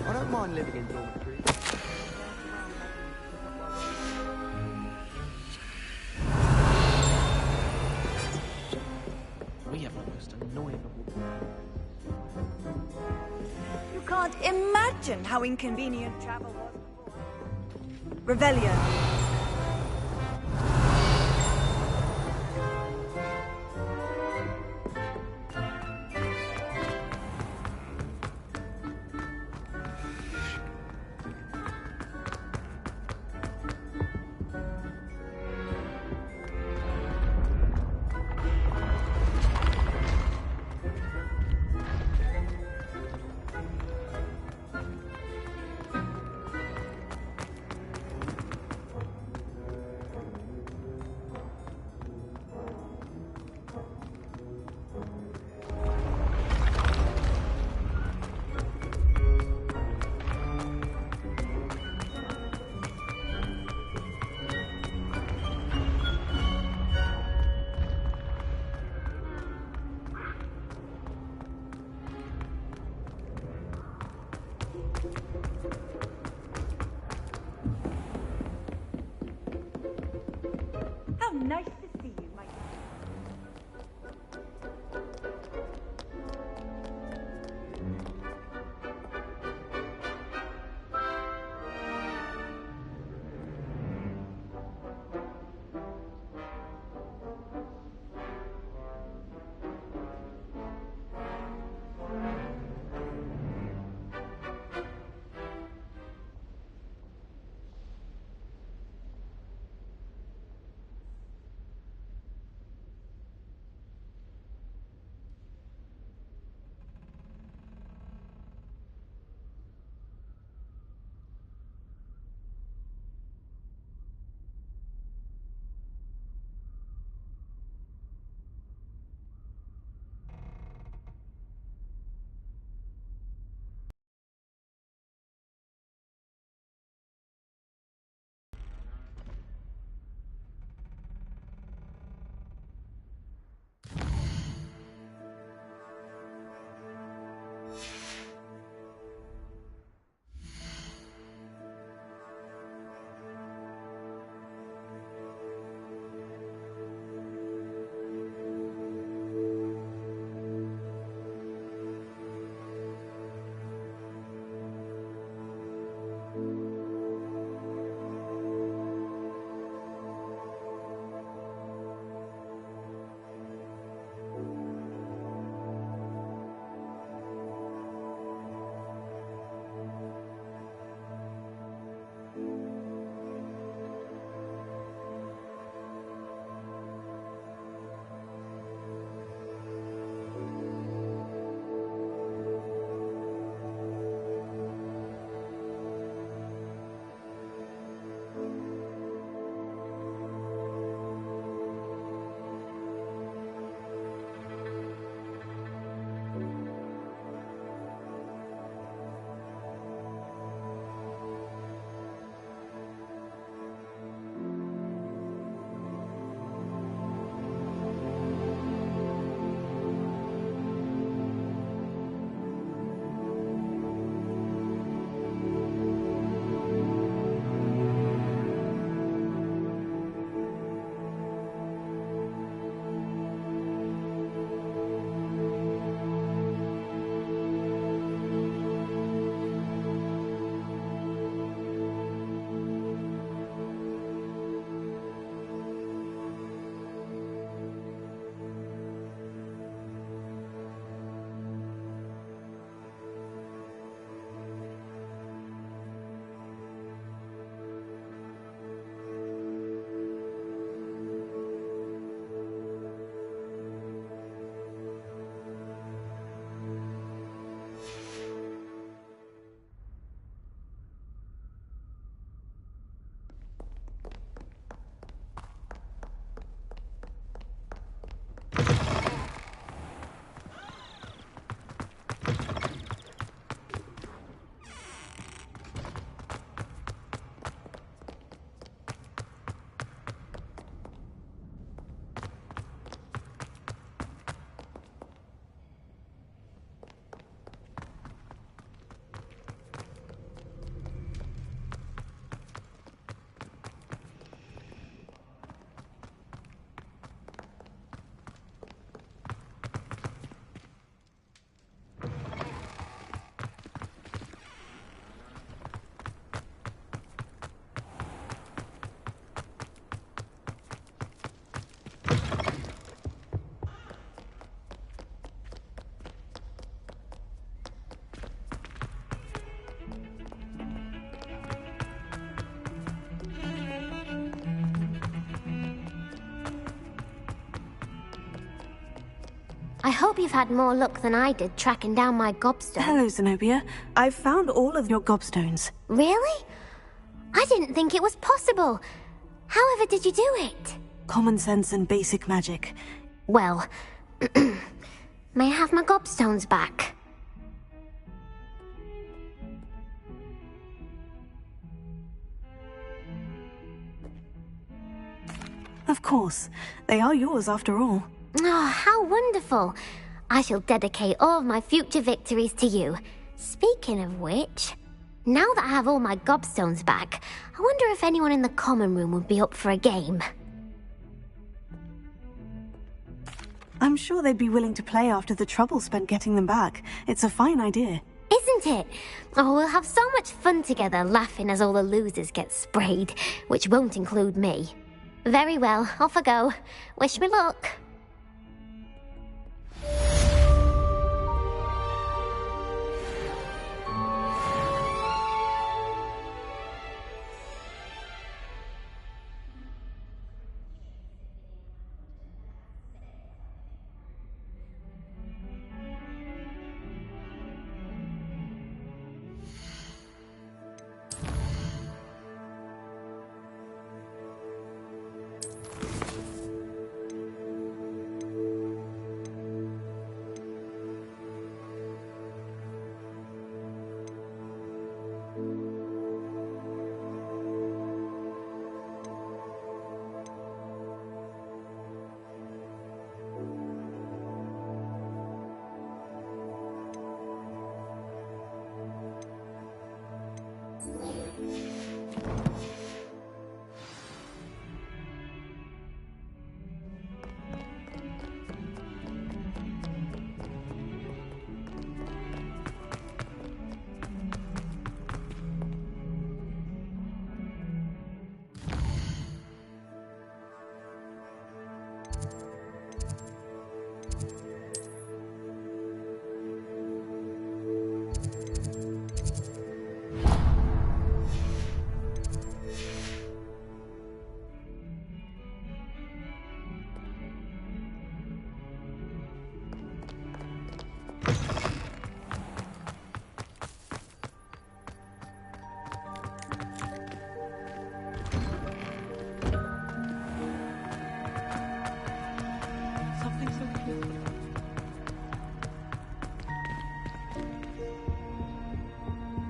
I don't mind living in dormitories. We have the most annoying of all. You can't imagine how inconvenient travel was before. Revelio. I hope you've had more luck than I did tracking down my gobstone. Hello, Zenobia. I've found all of your gobstones. Really? I didn't think it was possible. However did you do it? Common sense and basic magic. Well, may I have my gobstones back? Of course. They are yours after all. Oh, how wonderful. I shall dedicate all of my future victories to you. Speaking of which, now that I have all my gobstones back, I wonder if anyone in the common room would be up for a game. I'm sure they'd be willing to play after the trouble spent getting them back. It's a fine idea. Isn't it? Oh, we'll have so much fun together, laughing as all the losers get sprayed, which won't include me. Very well, off I go. Wish me luck.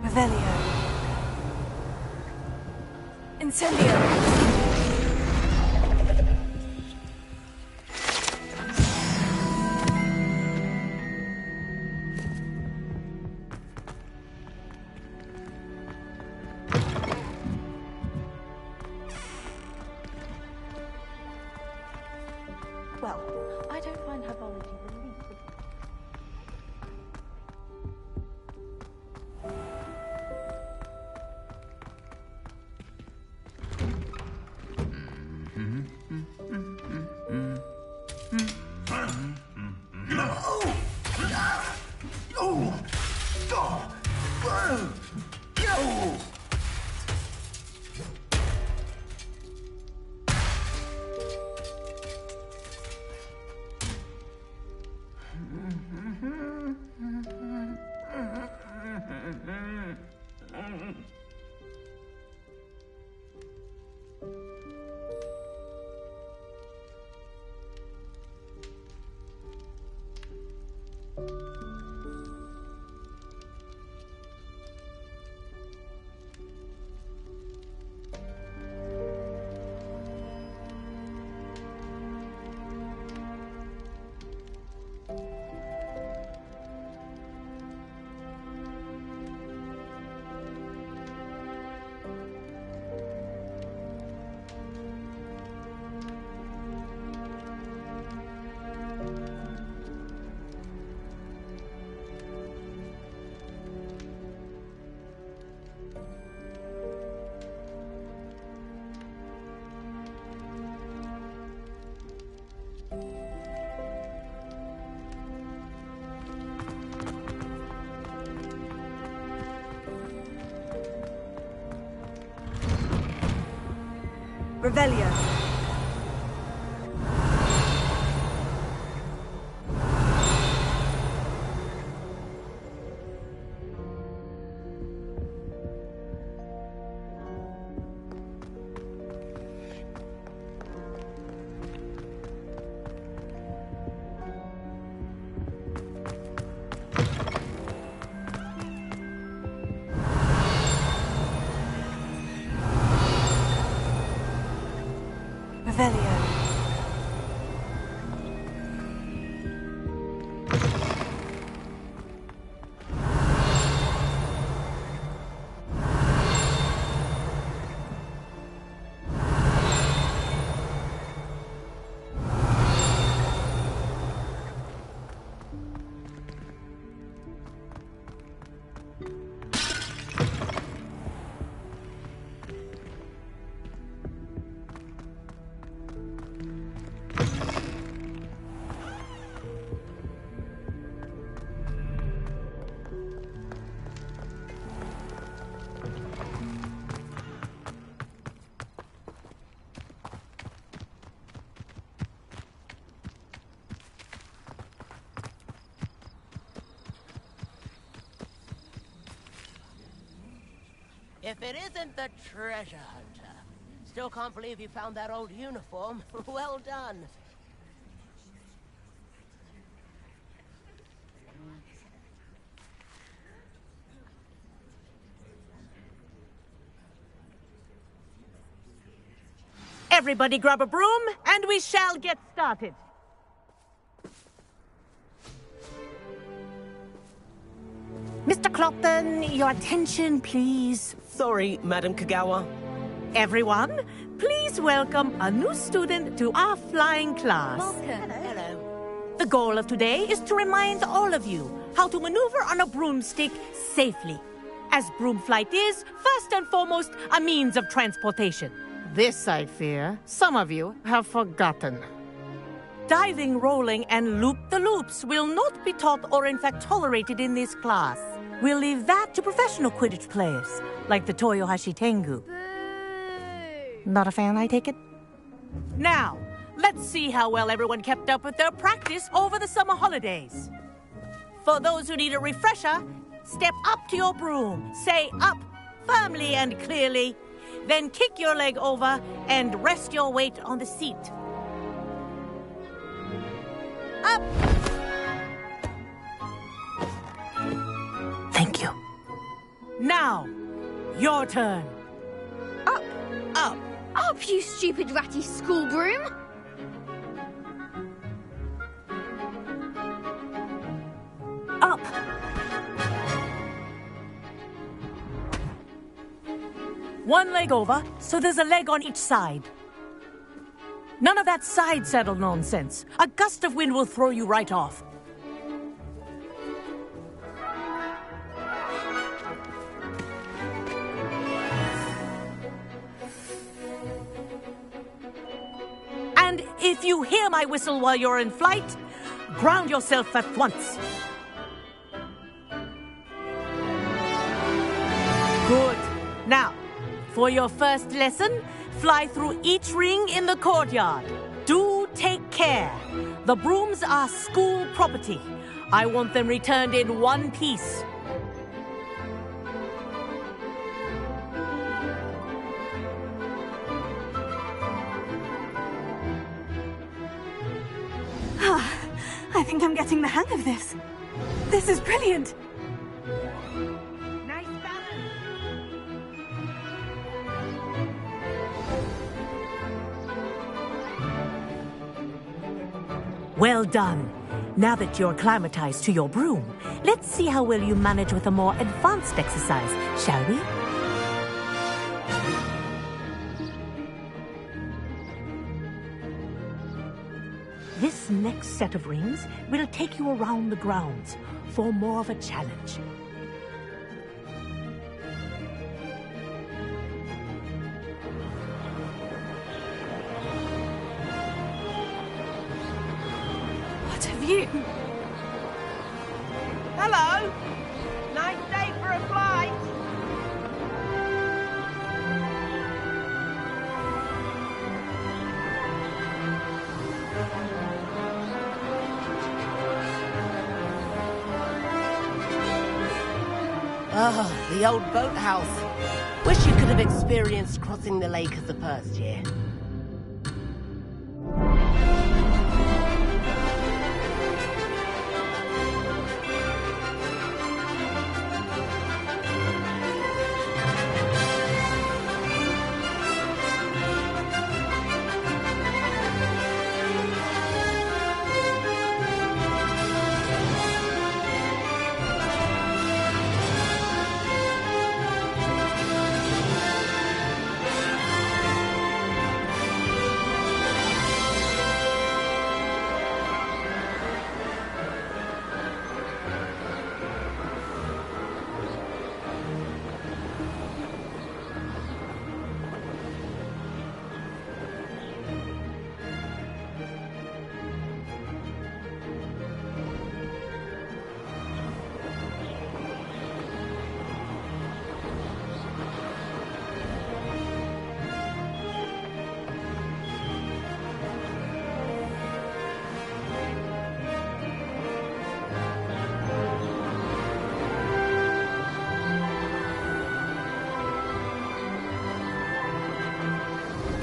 Revelio. Incendio. Well, I don't find herbology the least bit. Revelio. If it isn't the treasure hunter. Still can't believe you found that old uniform. Well done. Everybody grab a broom, and we shall get started. Mr. Clopton, your attention, please. Sorry, Madam Kagawa. Everyone, please welcome a new student to our flying class. Welcome. Hello. The goal of today is to remind all of you how to maneuver on a broomstick safely, as broom flight is, first and foremost, a means of transportation. This, I fear, some of you have forgotten. Diving, rolling, and loop-the-loops will not be taught or in fact tolerated in this class. We'll leave that to professional Quidditch players, like the Toyohashi Tengu. Not a fan, I take it? Now, let's see how well everyone kept up with their practice over the summer holidays. For those who need a refresher, step up to your broom, say up firmly and clearly, then kick your leg over and rest your weight on the seat. Up! Thank you. Now, your turn. Up! Up! Up, you stupid ratty school broom! Up! One leg over, so there's a leg on each side. None of that side saddle nonsense. A gust of wind will throw you right off. And if you hear my whistle while you're in flight, ground yourself at once. Good. Now, for your first lesson, fly through each ring in the courtyard. Do take care. The brooms are school property. I want them returned in one piece. I think I'm getting the hang of this. This is brilliant. Nice balance. Well done. Now that you're acclimatized to your broom, let's see how well you manage with a more advanced exercise, shall we? This next set of rings will take you around the grounds for more of a challenge. What a view! Hello! Nice day for a flight! Oh, the old boathouse. Wish you could have experienced crossing the lake as a first year.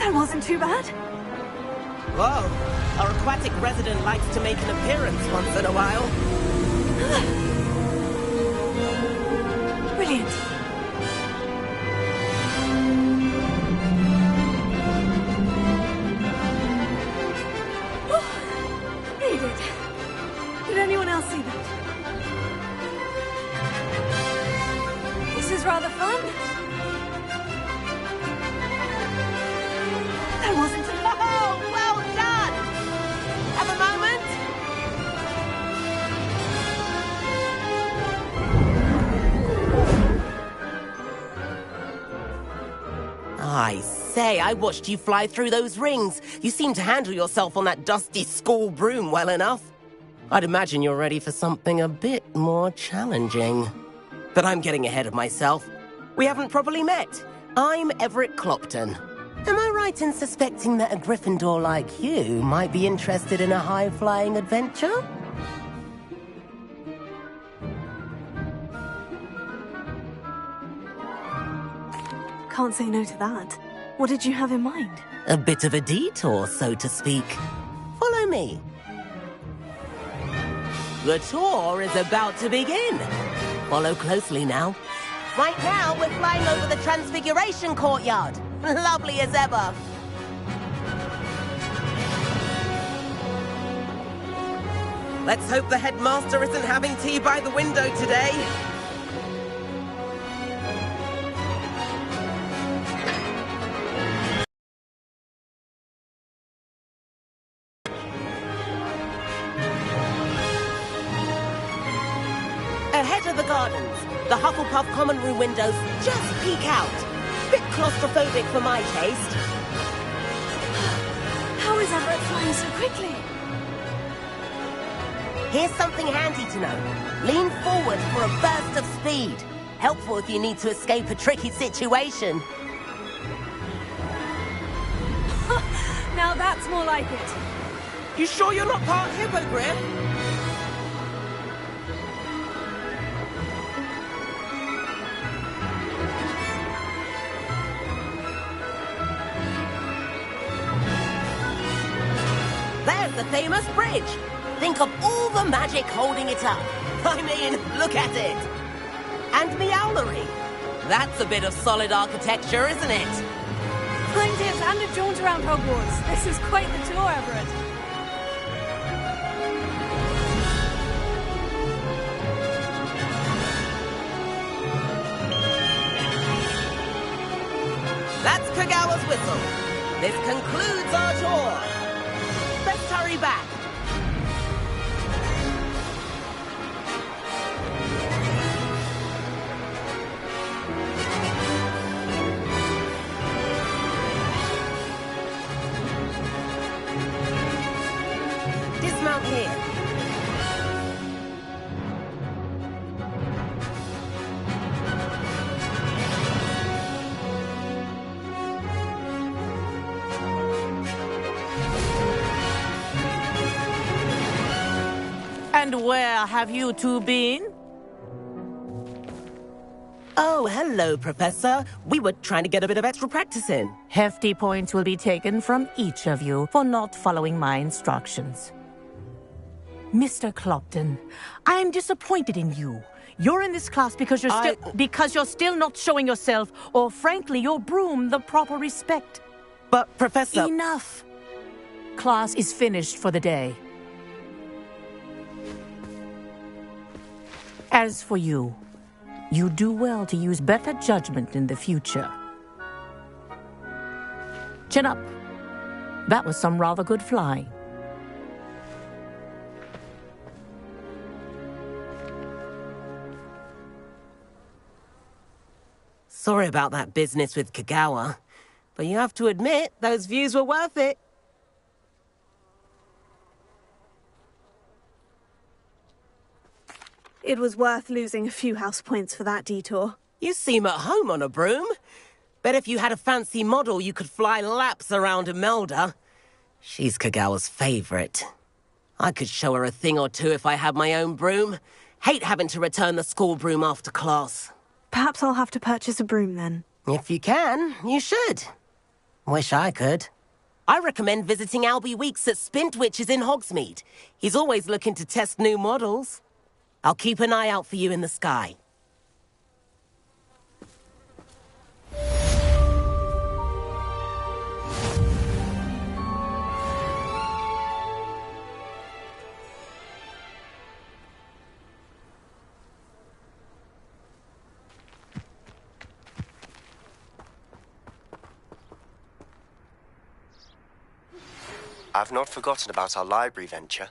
That wasn't too bad. Whoa, our aquatic resident likes to make an appearance once in a while. Brilliant. He did. Did anyone else see that? This is rather fun. That wasn't... Oh, well done! Have a moment? I say, I watched you fly through those rings. You seem to handle yourself on that dusty school broom well enough. I'd imagine you're ready for something a bit more challenging. But I'm getting ahead of myself. We haven't properly met. I'm Everett Clopton. Am I right in suspecting that a Gryffindor like you might be interested in a high-flying adventure? Can't say no to that. What did you have in mind? A bit of a detour, so to speak. Follow me. The tour is about to begin. Follow closely now. Right now, we're flying over the Transfiguration Courtyard. Lovely as ever. Let's hope the headmaster isn't having tea by the window today. Ahead of the gardens, the Hufflepuff common room windows just peek out. Bit claustrophobic for my taste. How is Everett flying so quickly? Here's something handy to know. Lean forward for a burst of speed. Helpful if you need to escape a tricky situation. Now that's more like it. You sure you're not part hippogriff? There's the famous bridge. Think of all the magic holding it up. I mean, look at it. And Meowlery. That's a bit of solid architecture, isn't it? Find it and a jaunt around Hogwarts. This is quite the tour, Everett. That's Kagawa's whistle. This concludes our tour. Let's hurry back. Dismount here. And where have you two been? Oh, hello, Professor. We were trying to get a bit of extra practice in. Hefty points will be taken from each of you for not following my instructions. Mr. Clopton, I'm disappointed in you. You're in this class because you're still not showing yourself, or frankly, your broom, the proper respect. But, Professor... Enough. Class is finished for the day. As for you, you do well to use better judgment in the future. Chin up. That was some rather good flying. Sorry about that business with Kagawa, but you have to admit, those views were worth it. It was worth losing a few house points for that detour. You seem at home on a broom. Bet if you had a fancy model, you could fly laps around Imelda. She's Kagawa's favorite. I could show her a thing or two if I had my own broom. Hate having to return the school broom after class. Perhaps I'll have to purchase a broom then. If you can, you should. Wish I could. I recommend visiting Albie Weeks at Spintwitches in Hogsmeade. He's always looking to test new models. I'll keep an eye out for you in the sky. I've not forgotten about our library venture.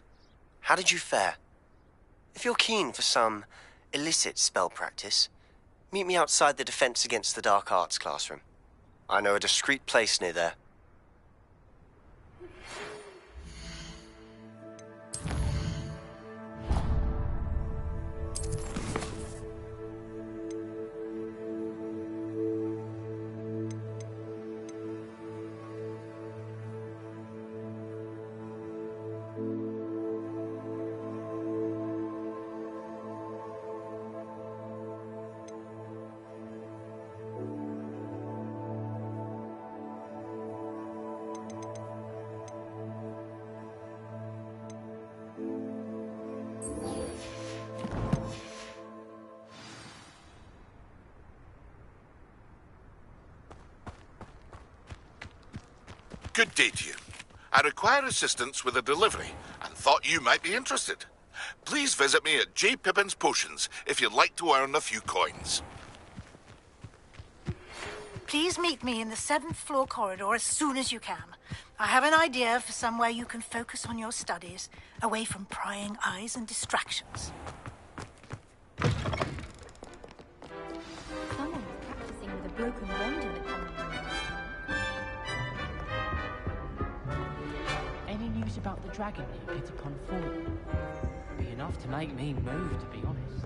How did you fare? If you're keen for some illicit spell practice, meet me outside the Defense Against the Dark Arts classroom. I know a discreet place near there. Good day to you. I require assistance with a delivery and thought you might be interested. Please visit me at J. Pippin's Potions if you'd like to earn a few coins. Please meet me in the 7th floor corridor as soon as you can. I have an idea for somewhere you can focus on your studies, away from prying eyes and distractions. Someone was practicing with a broken wand in the common room. Any news about the dragon near Pittipon Fall? Be enough to make me move, to be honest.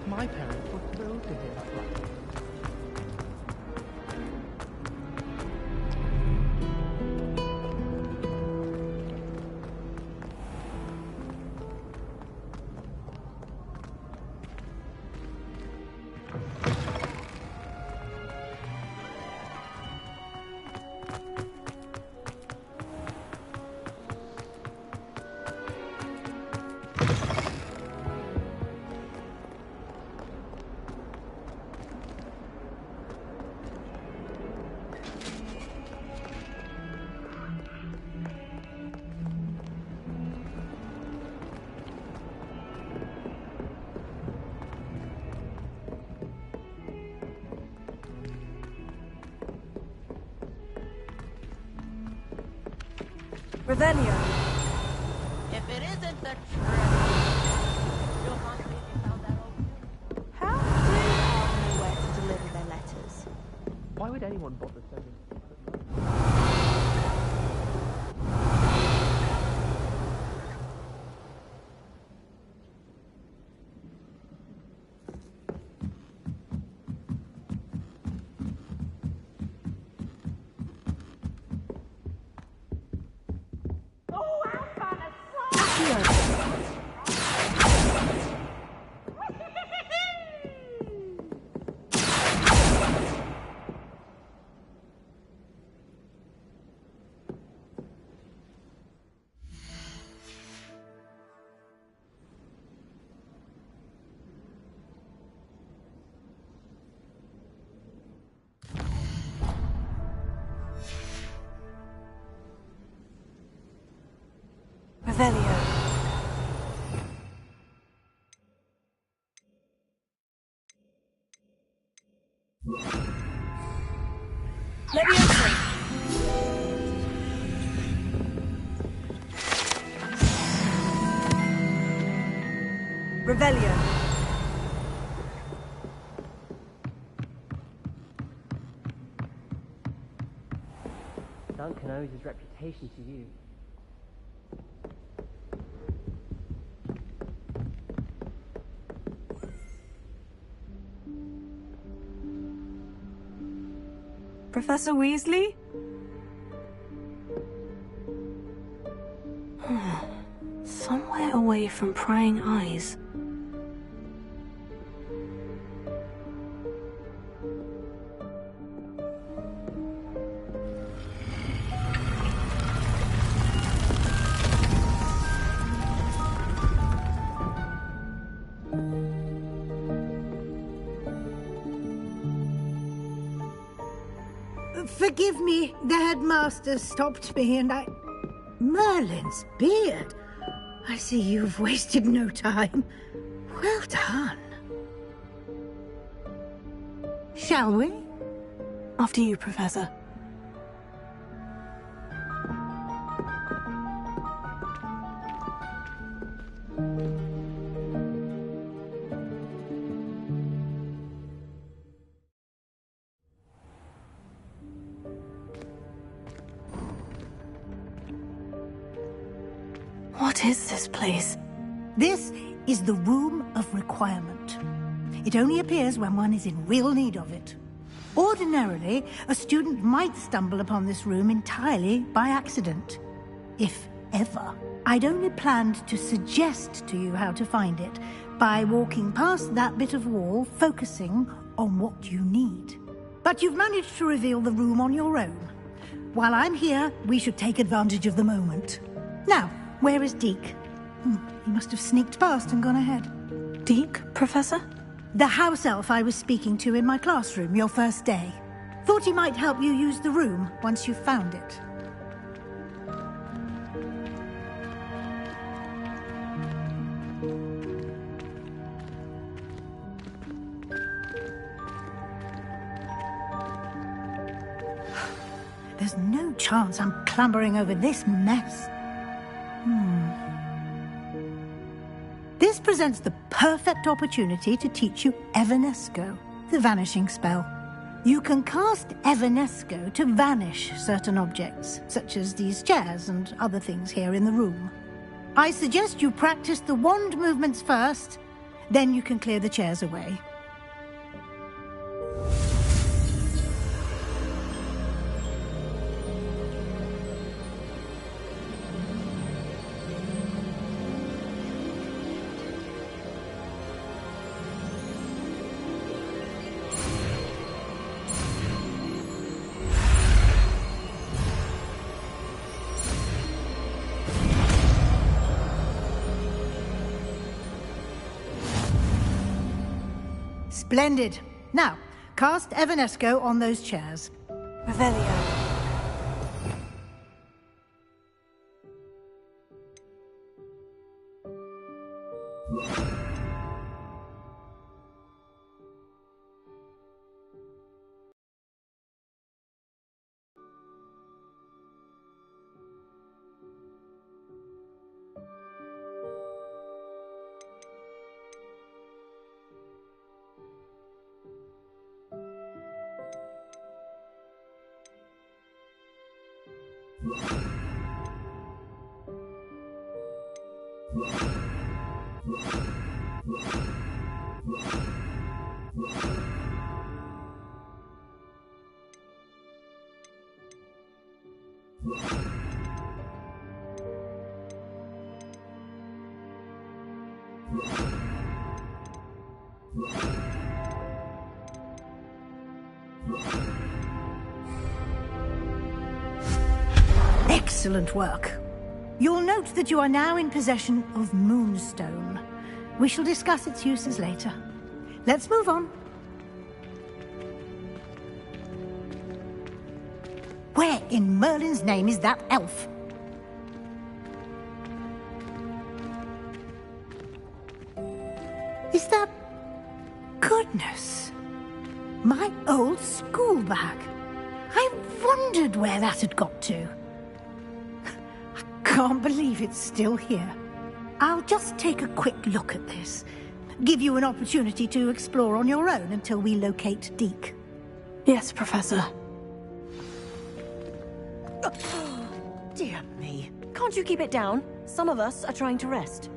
My parents were thrilled to hear that laugh. Revelio. If it isn't the trick, you'll not be found that old. How do they know where to deliver their letters? Why would anyone bother sending? Revelio. Leviosa. Revelio. Duncan owes his reputation to you. Professor Weasley? Somewhere away from prying eyes. Forgive me, the headmaster stopped me and I... Merlin's beard. I see you've wasted no time. Well done. Shall we? After you, Professor. What is this place? This is the Room of Requirement. It only appears when one is in real need of it. Ordinarily, a student might stumble upon this room entirely by accident. If ever. I'd only planned to suggest to you how to find it by walking past that bit of wall, focusing on what you need. But you've managed to reveal the room on your own. While I'm here, we should take advantage of the moment. Now, where is Deke? He must have sneaked past and gone ahead. Deke, Professor? The house elf I was speaking to in my classroom your first day. Thought he might help you use the room once you've found it. There's no chance I'm clambering over this mess. This presents the perfect opportunity to teach you Evanesco, the vanishing spell. You can cast Evanesco to vanish certain objects, such as these chairs and other things here in the room. I suggest you practice the wand movements first, then you can clear the chairs away. Splendid. Now, cast Evanesco on those chairs. Revelio. Excellent work. You'll note that you are now in possession of Moonstone. We shall discuss its uses later. Let's move on. Where in Merlin's name is that elf? Is that... Goodness. My old school bag. I wondered where that had got to. Can't believe it's still here. I'll just take a quick look at this. Give you an opportunity to explore on your own until we locate Deke. Yes, Professor. Dear me. Can't you keep it down? Some of us are trying to rest.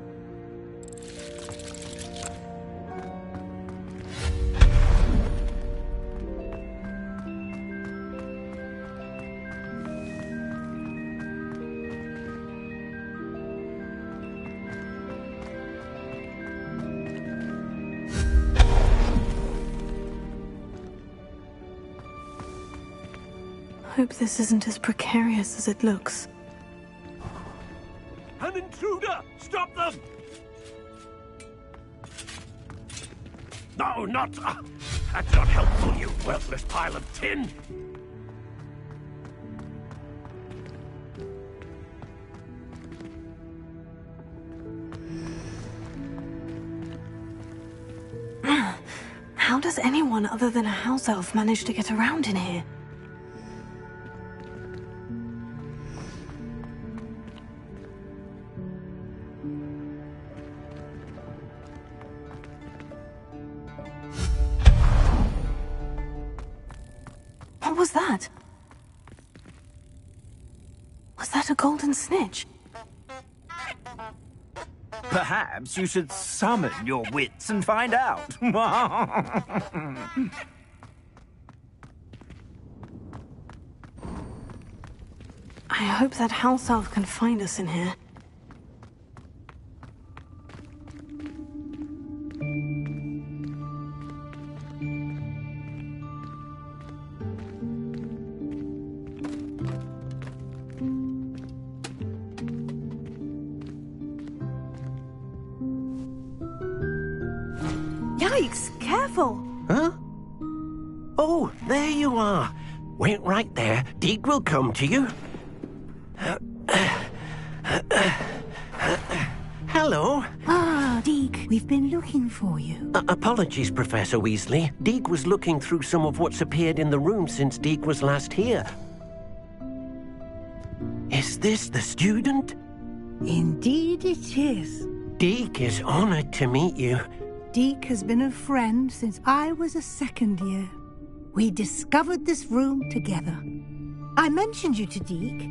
Hope this isn't as precarious as it looks. An intruder! Stop them! No, not... that's not helpful, you worthless pile of tin! How does anyone other than a house elf manage to get around in here? What was that? Was that a golden snitch? Perhaps you should summon your wits and find out. I hope that house elf can find us in here. Yikes, careful! Huh? Oh, there you are. Wait right there. Deke will come to you. Hello. Ah, Deke, we've been looking for you. Apologies, Professor Weasley. Deke was looking through some of what's appeared in the room since Deke was last here. Is this the student? Indeed it is. Deke is honored to meet you. Deke has been a friend since I was a second year. We discovered this room together. I mentioned you to Deke.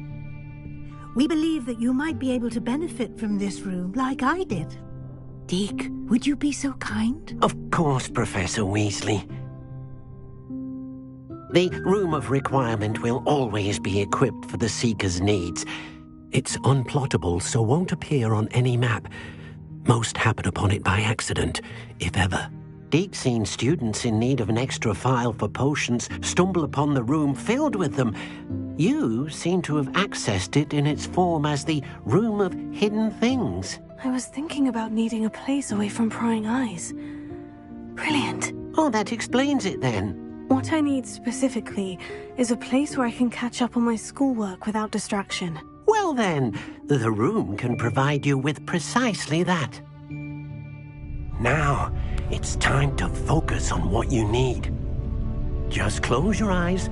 We believe that you might be able to benefit from this room like I did. Deke, would you be so kind? Of course, Professor Weasley. The Room of Requirement will always be equipped for the Seeker's needs. It's unplottable, so won't appear on any map. Most happen upon it by accident, if ever. Deke's seen students in need of an extra file for potions stumble upon the room filled with them. You seem to have accessed it in its form as the Room of Hidden Things. I was thinking about needing a place away from prying eyes. Brilliant. Oh, that explains it then. What I need specifically is a place where I can catch up on my schoolwork without distraction. Well then, the room can provide you with precisely that. Now, it's time to focus on what you need. Just close your eyes.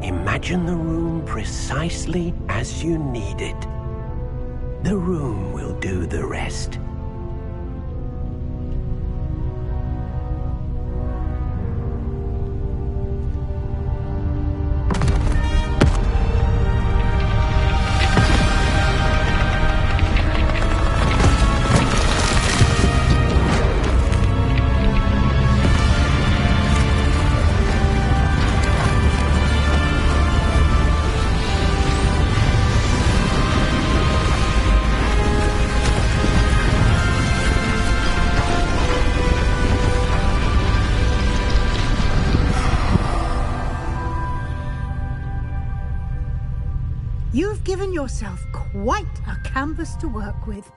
Imagine the room precisely as you need it. The room will do the rest. You've given yourself quite a canvas to work with.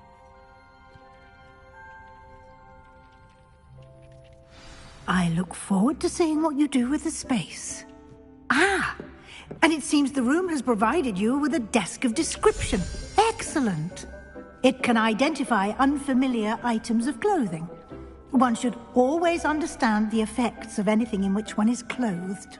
I look forward to seeing what you do with the space. Ah, and it seems the room has provided you with a desk of description. Excellent. It can identify unfamiliar items of clothing. One should always understand the effects of anything in which one is clothed.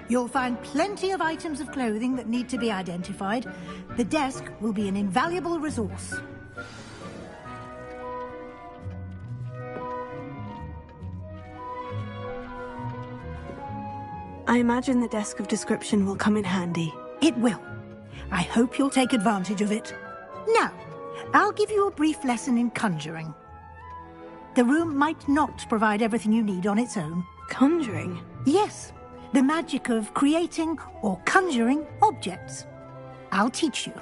You'll find plenty of items of clothing that need to be identified. The desk will be an invaluable resource. I imagine the desk of description will come in handy. It will. I hope you'll take advantage of it. Now, I'll give you a brief lesson in conjuring. The room might not provide everything you need on its own. Conjuring? Yes, the magic of creating or conjuring objects. I'll teach you.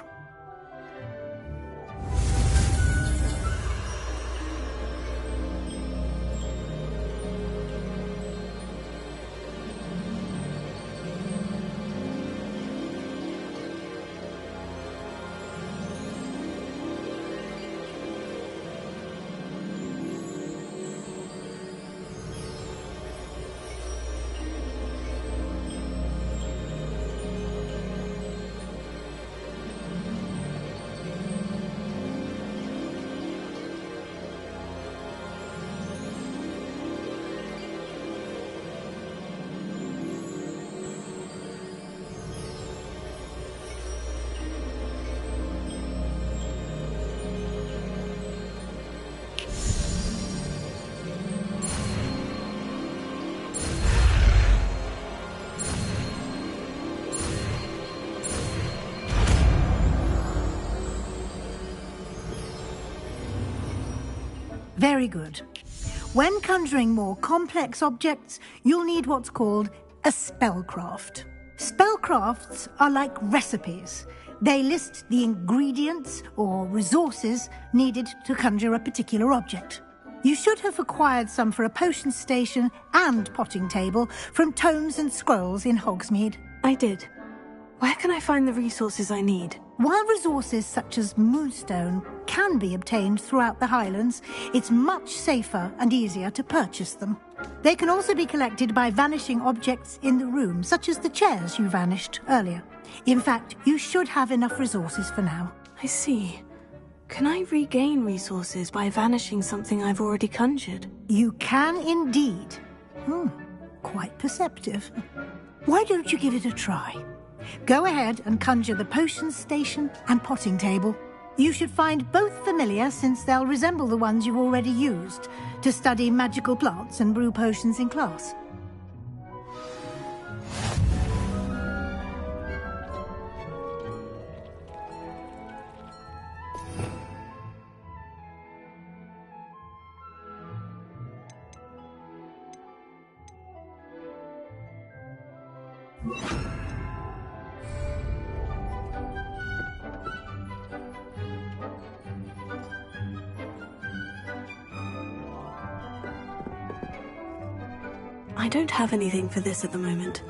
Very good. When conjuring more complex objects, you'll need what's called a spellcraft. Spellcrafts are like recipes. They list the ingredients or resources needed to conjure a particular object. You should have acquired some for a potion station and potting table from tomes and scrolls in Hogsmeade. I did. Where can I find the resources I need? While resources such as moonstone can be obtained throughout the Highlands, it's much safer and easier to purchase them. They can also be collected by vanishing objects in the room, such as the chairs you vanished earlier. In fact, you should have enough resources for now. I see. Can I regain resources by vanishing something I've already conjured? You can indeed. Quite perceptive. Why don't you give it a try? Go ahead and conjure the potion station and potting table. You should find both familiar, since they'll resemble the ones you've already used to study magical plants and brew potions in class. I don't have anything for this at the moment.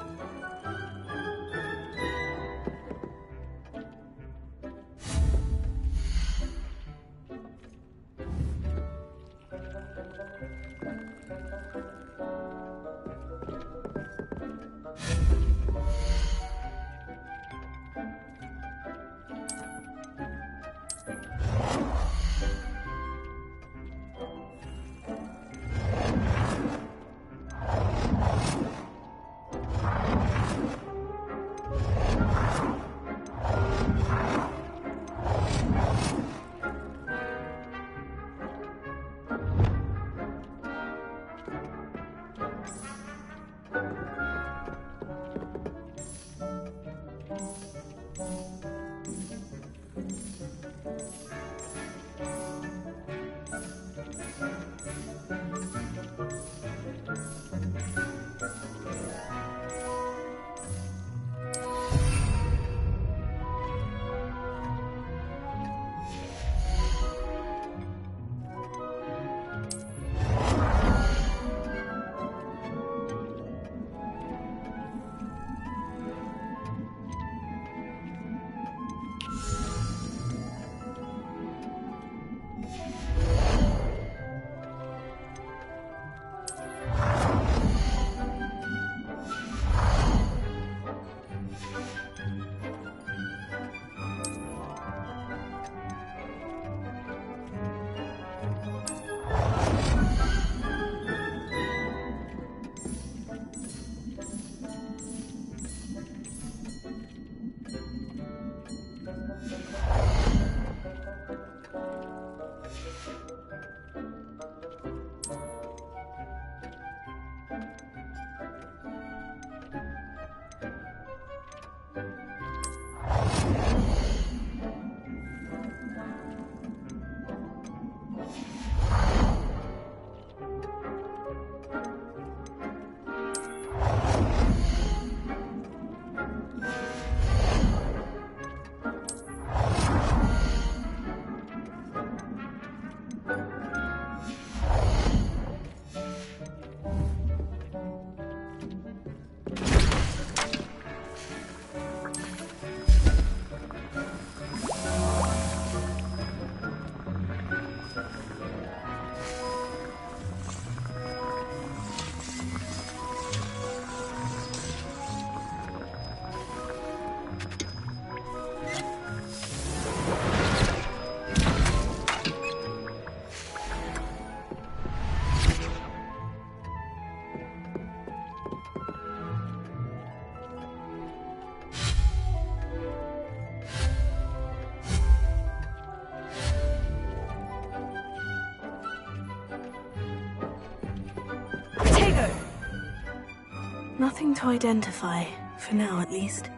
Nothing to identify, for now at least.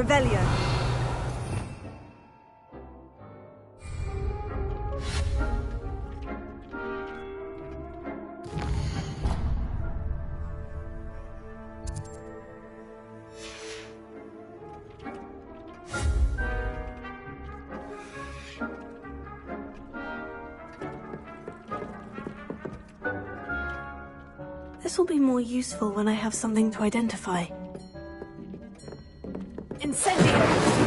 Revelio. This will be more useful when I have something to identify. Incendio!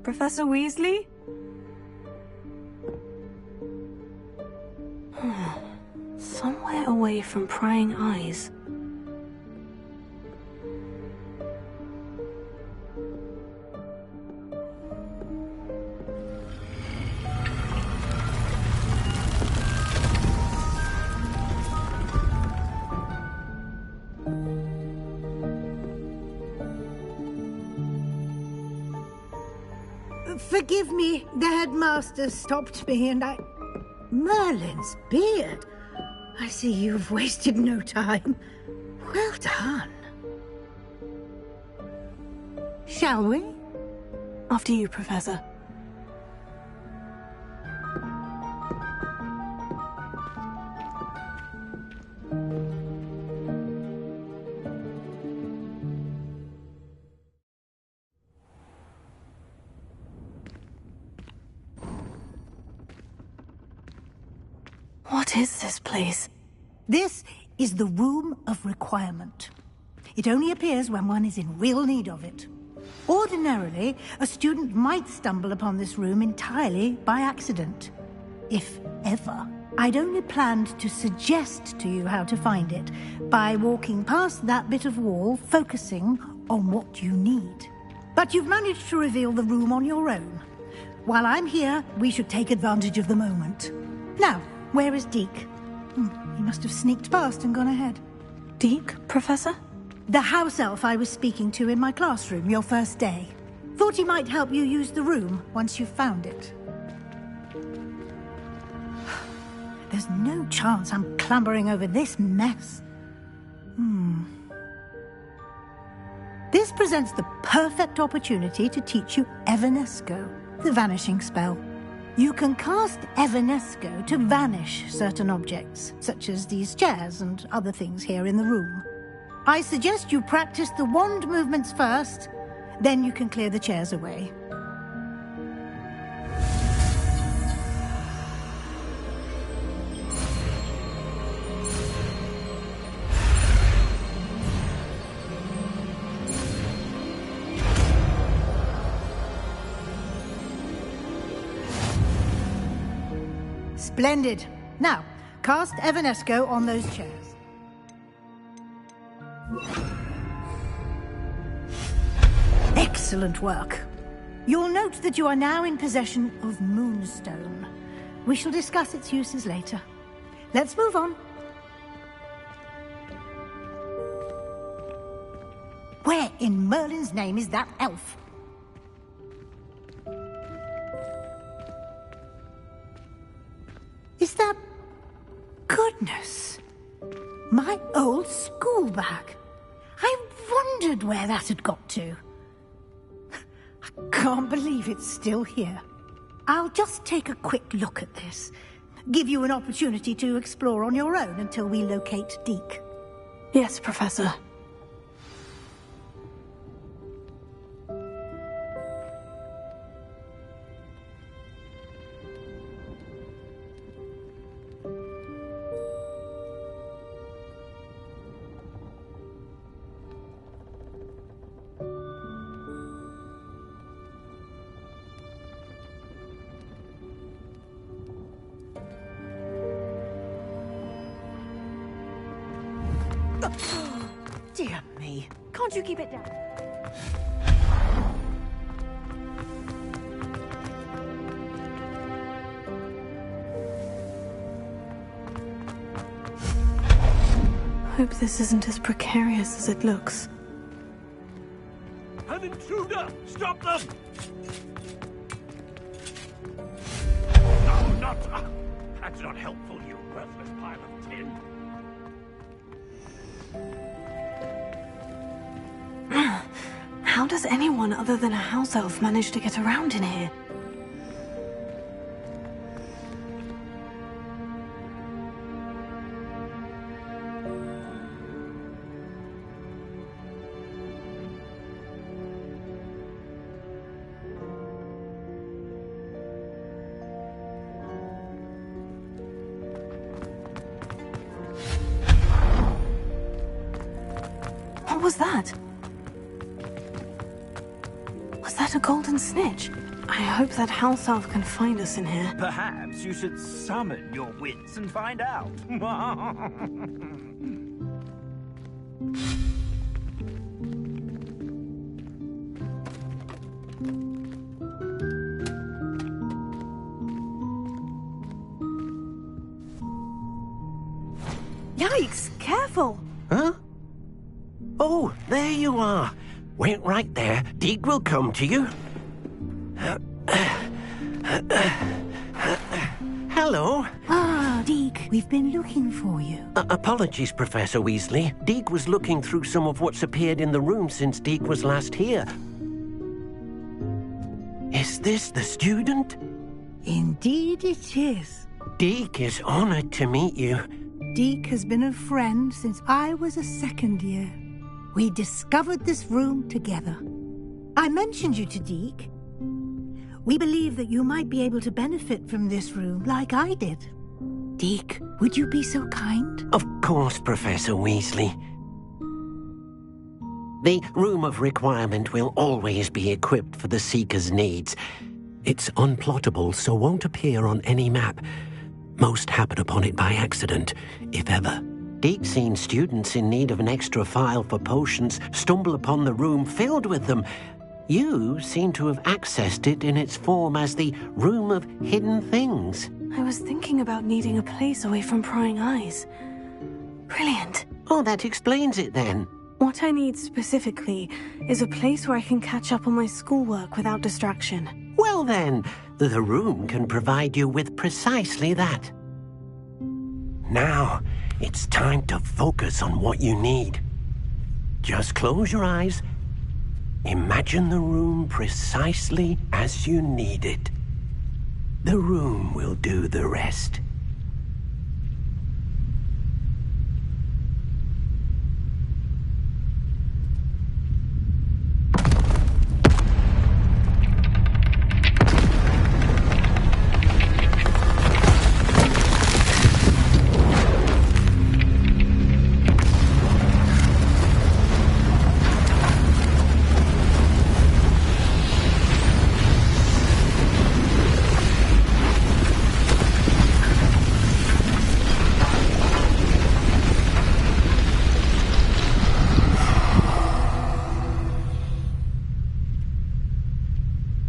Professor Weasley? Somewhere away from prying eyes. Forgive me, the headmaster stopped me and I... Merlin's beard. I see you've wasted no time. Well done. Shall we? After you, Professor. What is this place? This is the Room of Requirement. It only appears when one is in real need of it. Ordinarily, a student might stumble upon this room entirely by accident. If ever. I'd only planned to suggest to you how to find it by walking past that bit of wall, focusing on what you need. But you've managed to reveal the room on your own. While I'm here, we should take advantage of the moment. Now, where is Deke? He must have sneaked past and gone ahead. Deke, Professor? The house elf I was speaking to in my classroom your first day. Thought he might help you use the room once you've found it. There's no chance I'm clambering over this mess. This presents the perfect opportunity to teach you Evanesco, the vanishing spell. You can cast Evanesco to vanish certain objects, such as these chairs and other things here in the room. I suggest you practice the wand movements first, then you can clear the chairs away. Splendid. Now, cast Evanesco on those chairs. Excellent work. You'll note that you are now in possession of Moonstone. We shall discuss its uses later. Let's move on. Where in Merlin's name is that elf? Is that... Goodness! My old school bag. I wondered where that had got to. I can't believe it's still here. I'll just take a quick look at this. Give you an opportunity to explore on your own until we locate Deke. Yes, Professor. Dear me. Can't you keep it down? Hope this isn't as precarious as it looks. An intruder! Stop them! No, not... that's not helpful, you worthless pile of tin. How does anyone other than a house elf manage to get around in here? What was that? Was that a golden snitch? I hope that house elf can find us in here. Perhaps you should summon your wits and find out. Yikes! Careful! Huh? Oh, there you are. Wait right there. Deke will come to you. Hello. Ah, Deke, we've been looking for you. Apologies, Professor Weasley. Deke was looking through some of what's appeared in the room since Deke was last here. Is this the student? Indeed it is. Deke is honored to meet you. Deke has been a friend since I was a second year. We discovered this room together. I mentioned you to Deke. We believe that you might be able to benefit from this room like I did. Deke, would you be so kind? Of course, Professor Weasley. The Room of Requirement will always be equipped for the Seeker's needs. It's unplottable, so won't appear on any map. Most happen upon it by accident, if ever. Deke's seen students in need of an extra file for potions stumble upon the room filled with them. You seem to have accessed it in its form as the Room of Hidden Things. I was thinking about needing a place away from prying eyes. Brilliant. Oh, that explains it then. What I need specifically is a place where I can catch up on my schoolwork without distraction. Well then, the room can provide you with precisely that. Now, it's time to focus on what you need. Just close your eyes. Imagine the room precisely as you need it. The room will do the rest.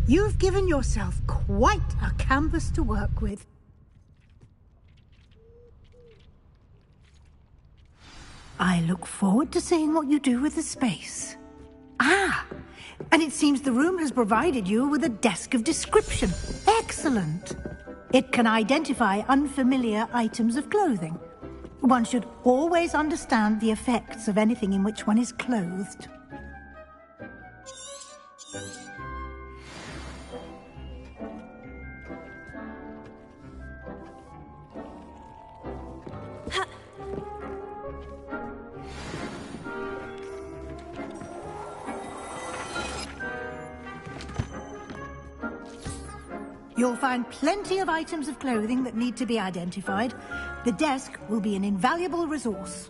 You've given yourself quite a canvas to work with. I look forward to seeing what you do with the space. Ah, and it seems the room has provided you with a desk of description. Excellent. It can identify unfamiliar items of clothing. One should always understand the effects of anything in which one is clothed. You'll find plenty of items of clothing that need to be identified. The desk will be an invaluable resource.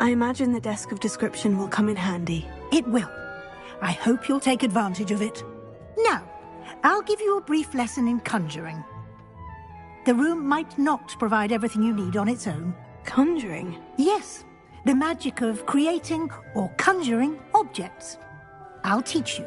I imagine the desk of description will come in handy. It will. I hope you'll take advantage of it. Now, I'll give you a brief lesson in conjuring. The room might not provide everything you need on its own. Conjuring? Yes, the magic of creating or conjuring objects. I'll teach you.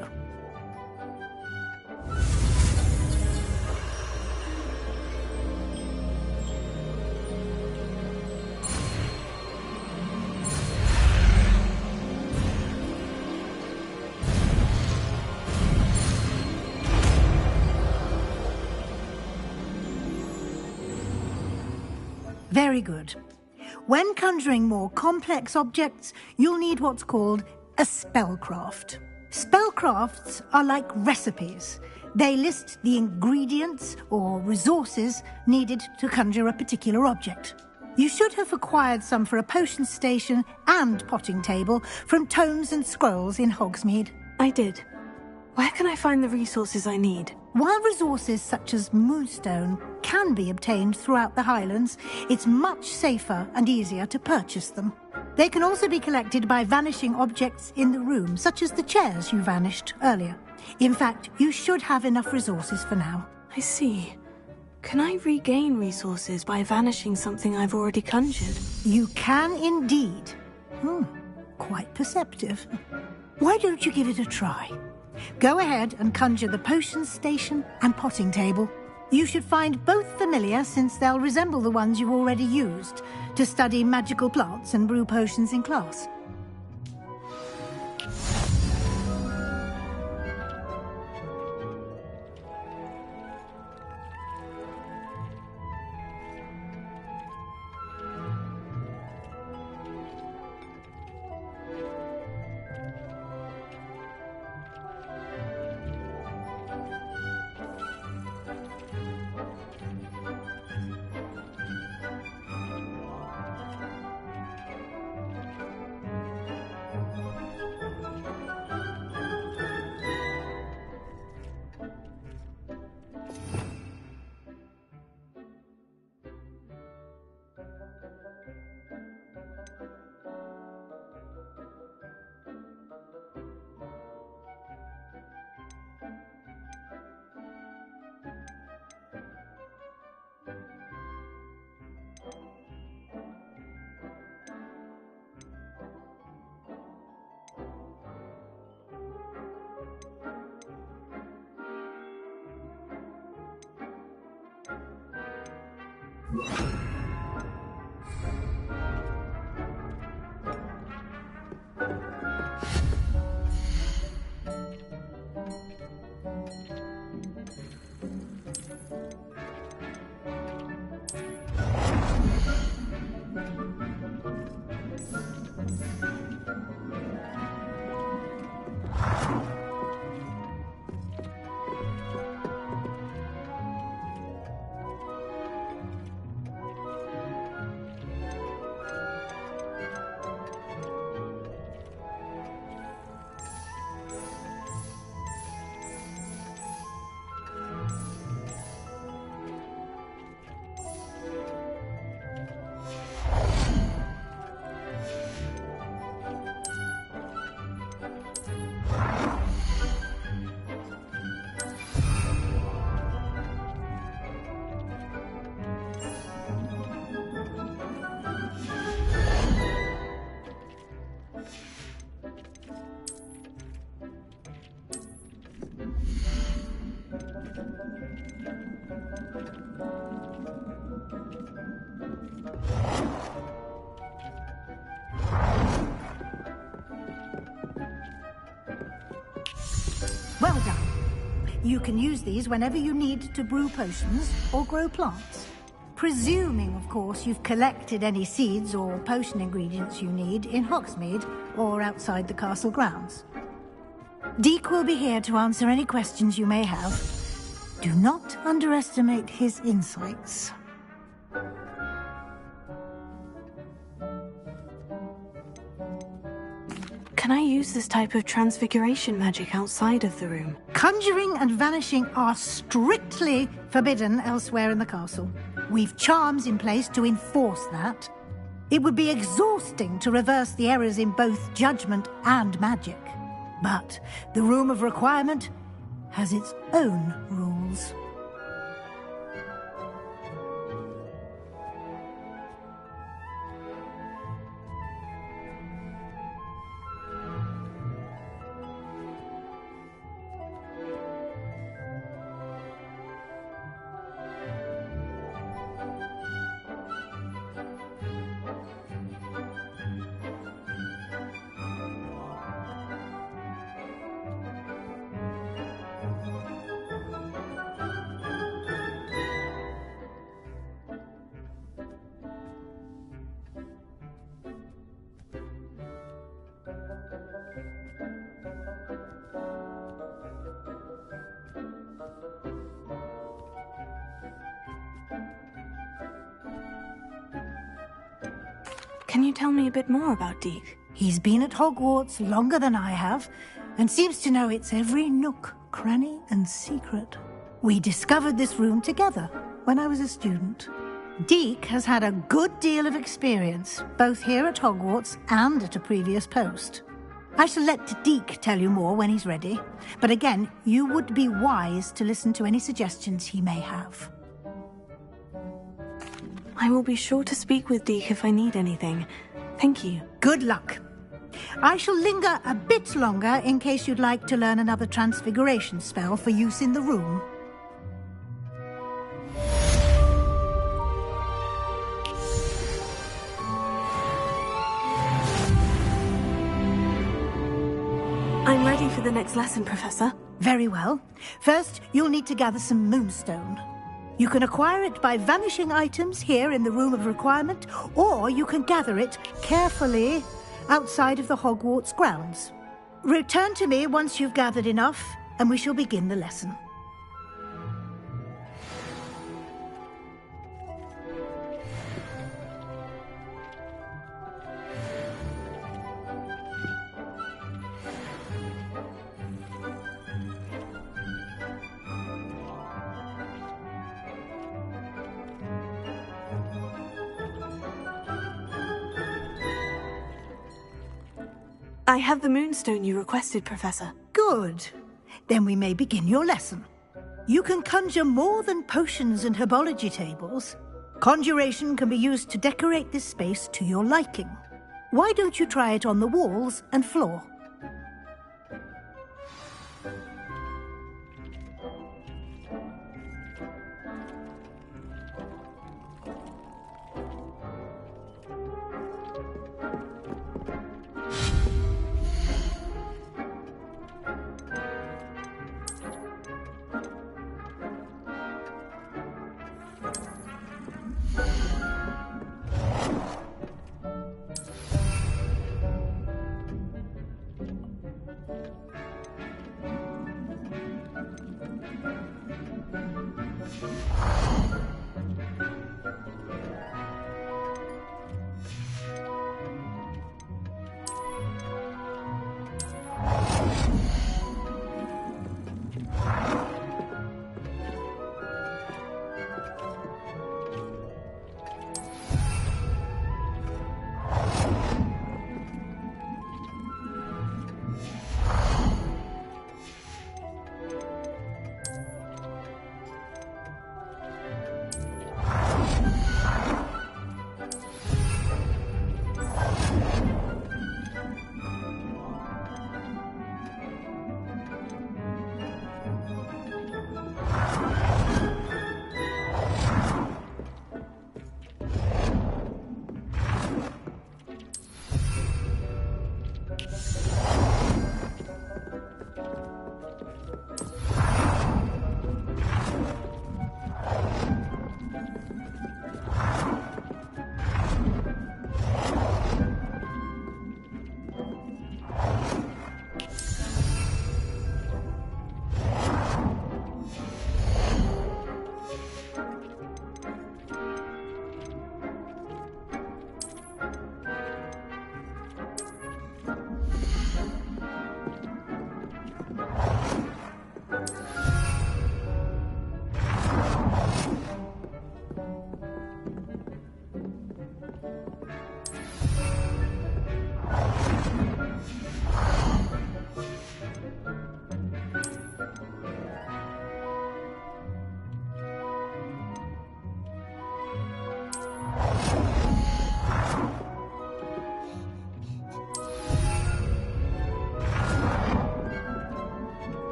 Very good. When conjuring more complex objects, you'll need what's called a spellcraft. Spellcrafts are like recipes. They list the ingredients or resources needed to conjure a particular object. You should have acquired some for a potion station and potting table from Tomes and Scrolls in Hogsmeade. I did. Where can I find the resources I need? While resources such as Moonstone can be obtained throughout the Highlands, it's much safer and easier to purchase them. They can also be collected by vanishing objects in the room, such as the chairs you vanished earlier. In fact, you should have enough resources for now. I see. Can I regain resources by vanishing something I've already conjured? You can indeed. Quite perceptive. Why don't you give it a try? Go ahead and conjure the potion station and potting table. You should find both familiar, since they'll resemble the ones you've already used to study magical plants and brew potions in class. Well done. You can use these whenever you need to brew potions or grow plants. Presuming, of course, you've collected any seeds or potion ingredients you need in Hogsmeade or outside the castle grounds. Deke will be here to answer any questions you may have. Do not underestimate his insights. Can I use this type of transfiguration magic outside of the room? Conjuring and vanishing are strictly forbidden elsewhere in the castle. We've charms in place to enforce that. It would be exhausting to reverse the errors in both judgment and magic. But the Room of Requirement has its own rules. Can you tell me a bit more about Deke? He's been at Hogwarts longer than I have, and seems to know its every nook, cranny, and secret. We discovered this room together when I was a student. Deke has had a good deal of experience, both here at Hogwarts and at a previous post. I shall let Deke tell you more when he's ready, but again, you would be wise to listen to any suggestions he may have. I will be sure to speak with Deke if I need anything. Thank you. Good luck. I shall linger a bit longer in case you'd like to learn another transfiguration spell for use in the room. I'm ready for the next lesson, Professor. Very well. First, you'll need to gather some moonstone. You can acquire it by vanishing items here in the Room of Requirement, or you can gather it carefully outside of the Hogwarts grounds. Return to me once you've gathered enough, and we shall begin the lesson. I have the moonstone you requested, Professor. Good. Then we may begin your lesson. You can conjure more than potions and herbology tables. Conjuration can be used to decorate this space to your liking. Why don't you try it on the walls and floor?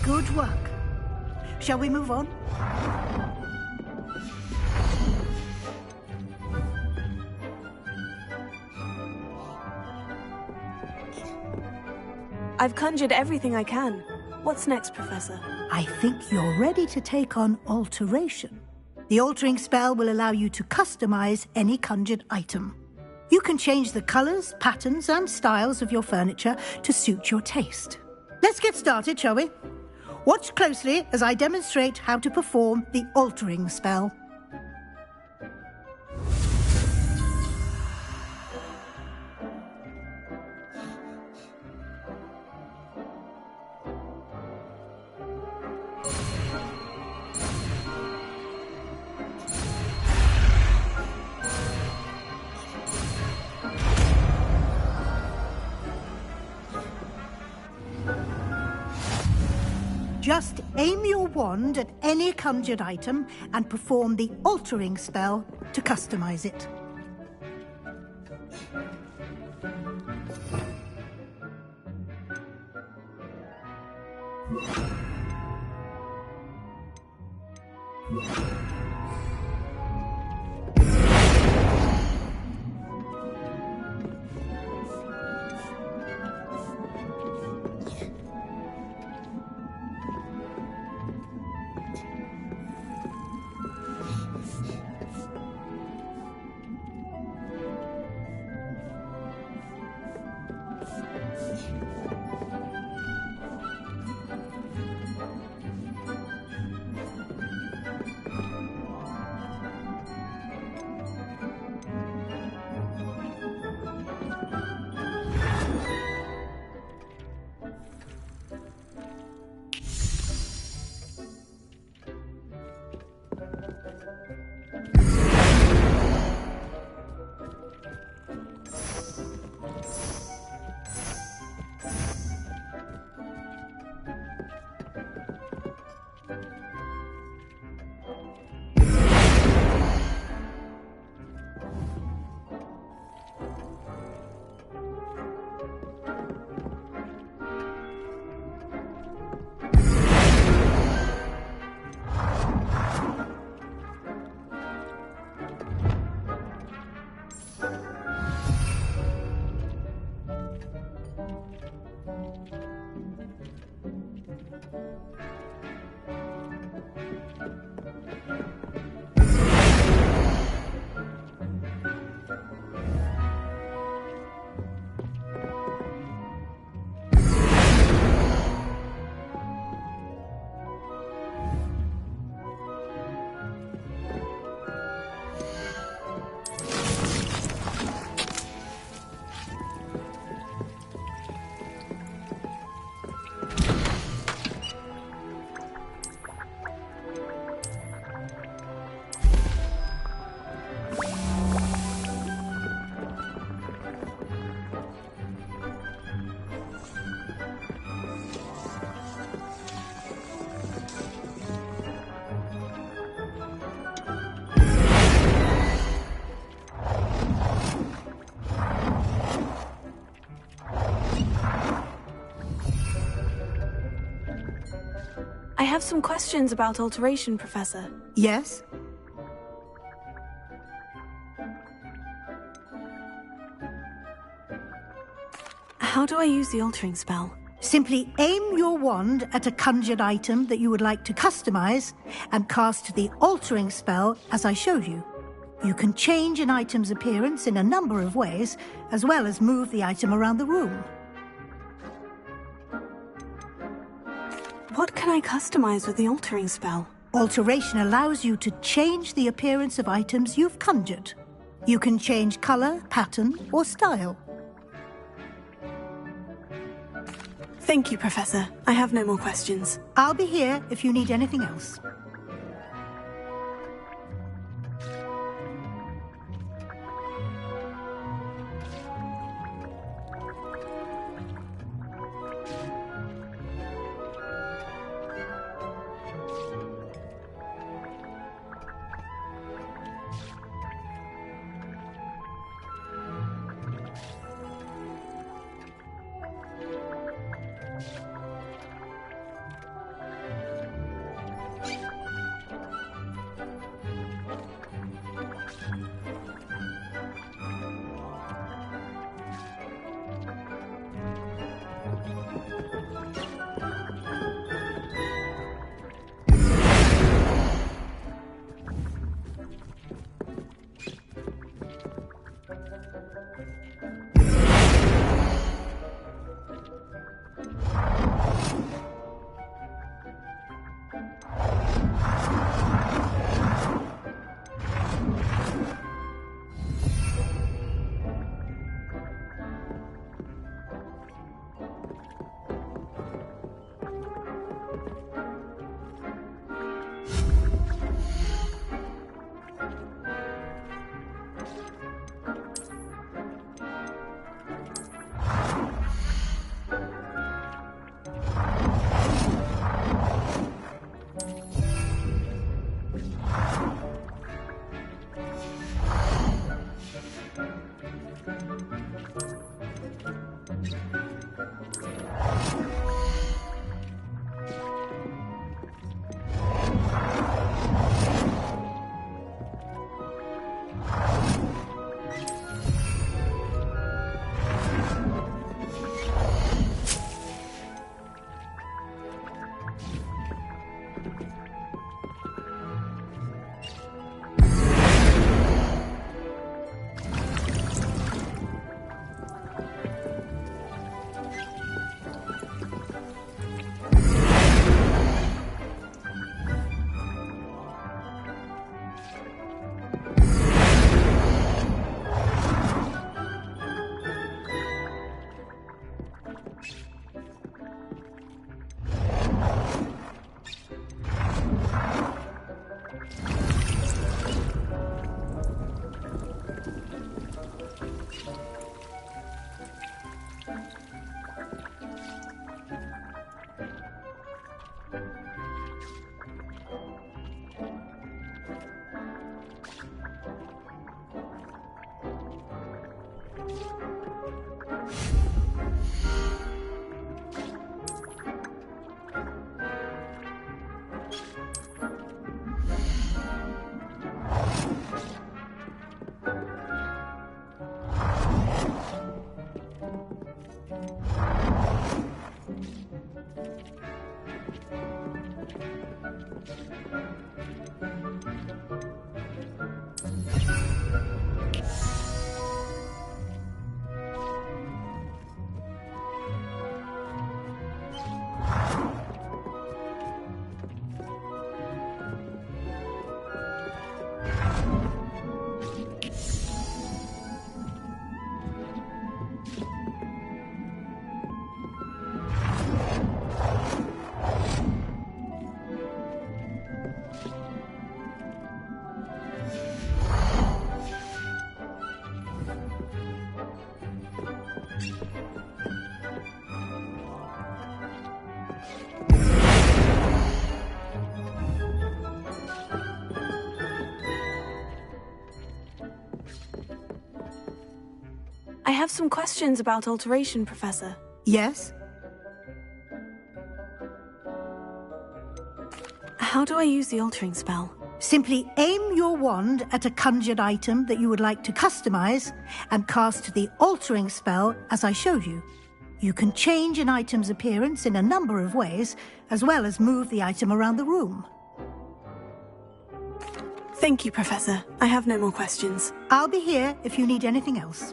Good work. Shall we move on? I've conjured everything I can. What's next, Professor? I think you're ready to take on alteration. The altering spell will allow you to customize any conjured item. You can change the colours, patterns and styles of your furniture to suit your taste. Let's get started, shall we? Watch closely as I demonstrate how to perform the altering spell. Just aim your wand at any conjured item and perform the altering spell to customize it. I have some questions about alteration, Professor. Yes? How do I use the altering spell? Simply aim your wand at a conjured item that you would like to customize and cast the altering spell as I showed you. You can change an item's appearance in a number of ways, as well as move the item around the room. What can I customize with the altering spell? Alteration allows you to change the appearance of items you've conjured. You can change color, pattern, or style. Thank you, Professor. I have no more questions. I'll be here if you need anything else. I have some questions about alteration, Professor. Yes? How do I use the altering spell? Simply aim your wand at a conjured item that you would like to customize and cast the altering spell as I showed you. You can change an item's appearance in a number of ways, as well as move the item around the room. Thank you, Professor. I have no more questions. I'll be here if you need anything else.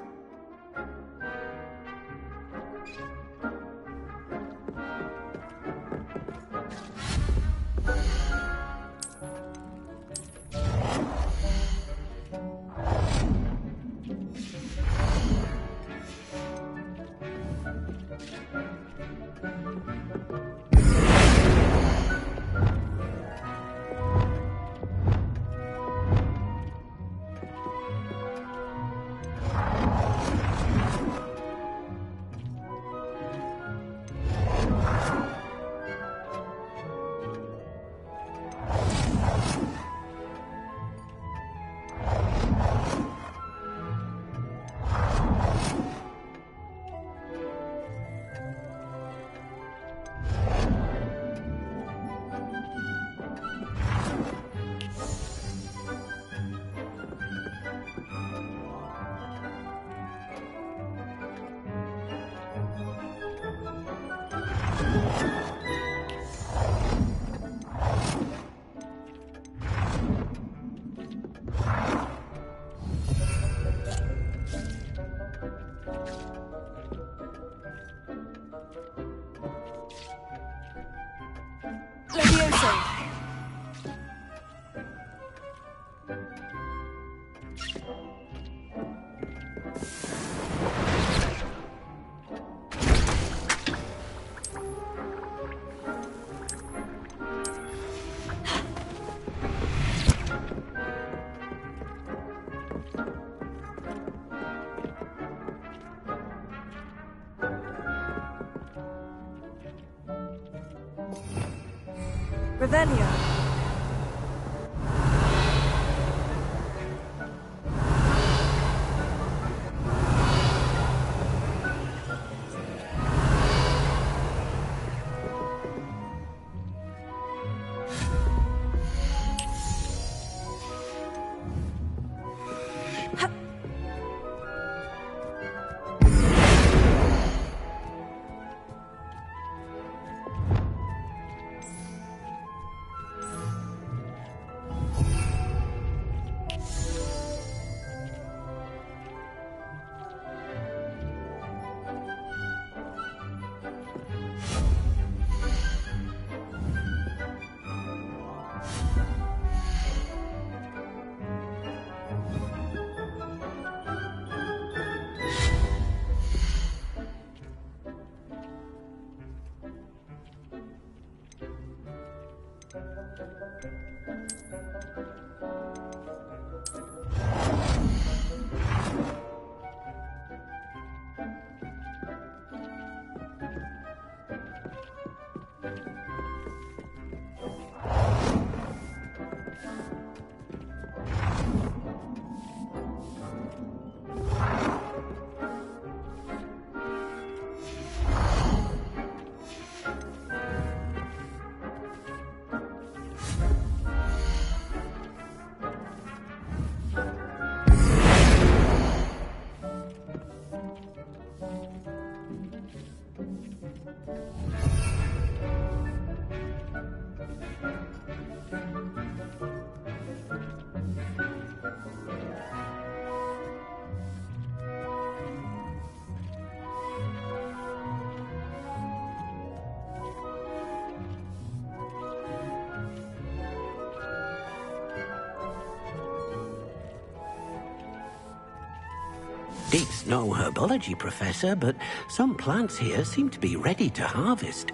Revelio. Deep's no herbology professor, but some plants here seem to be ready to harvest.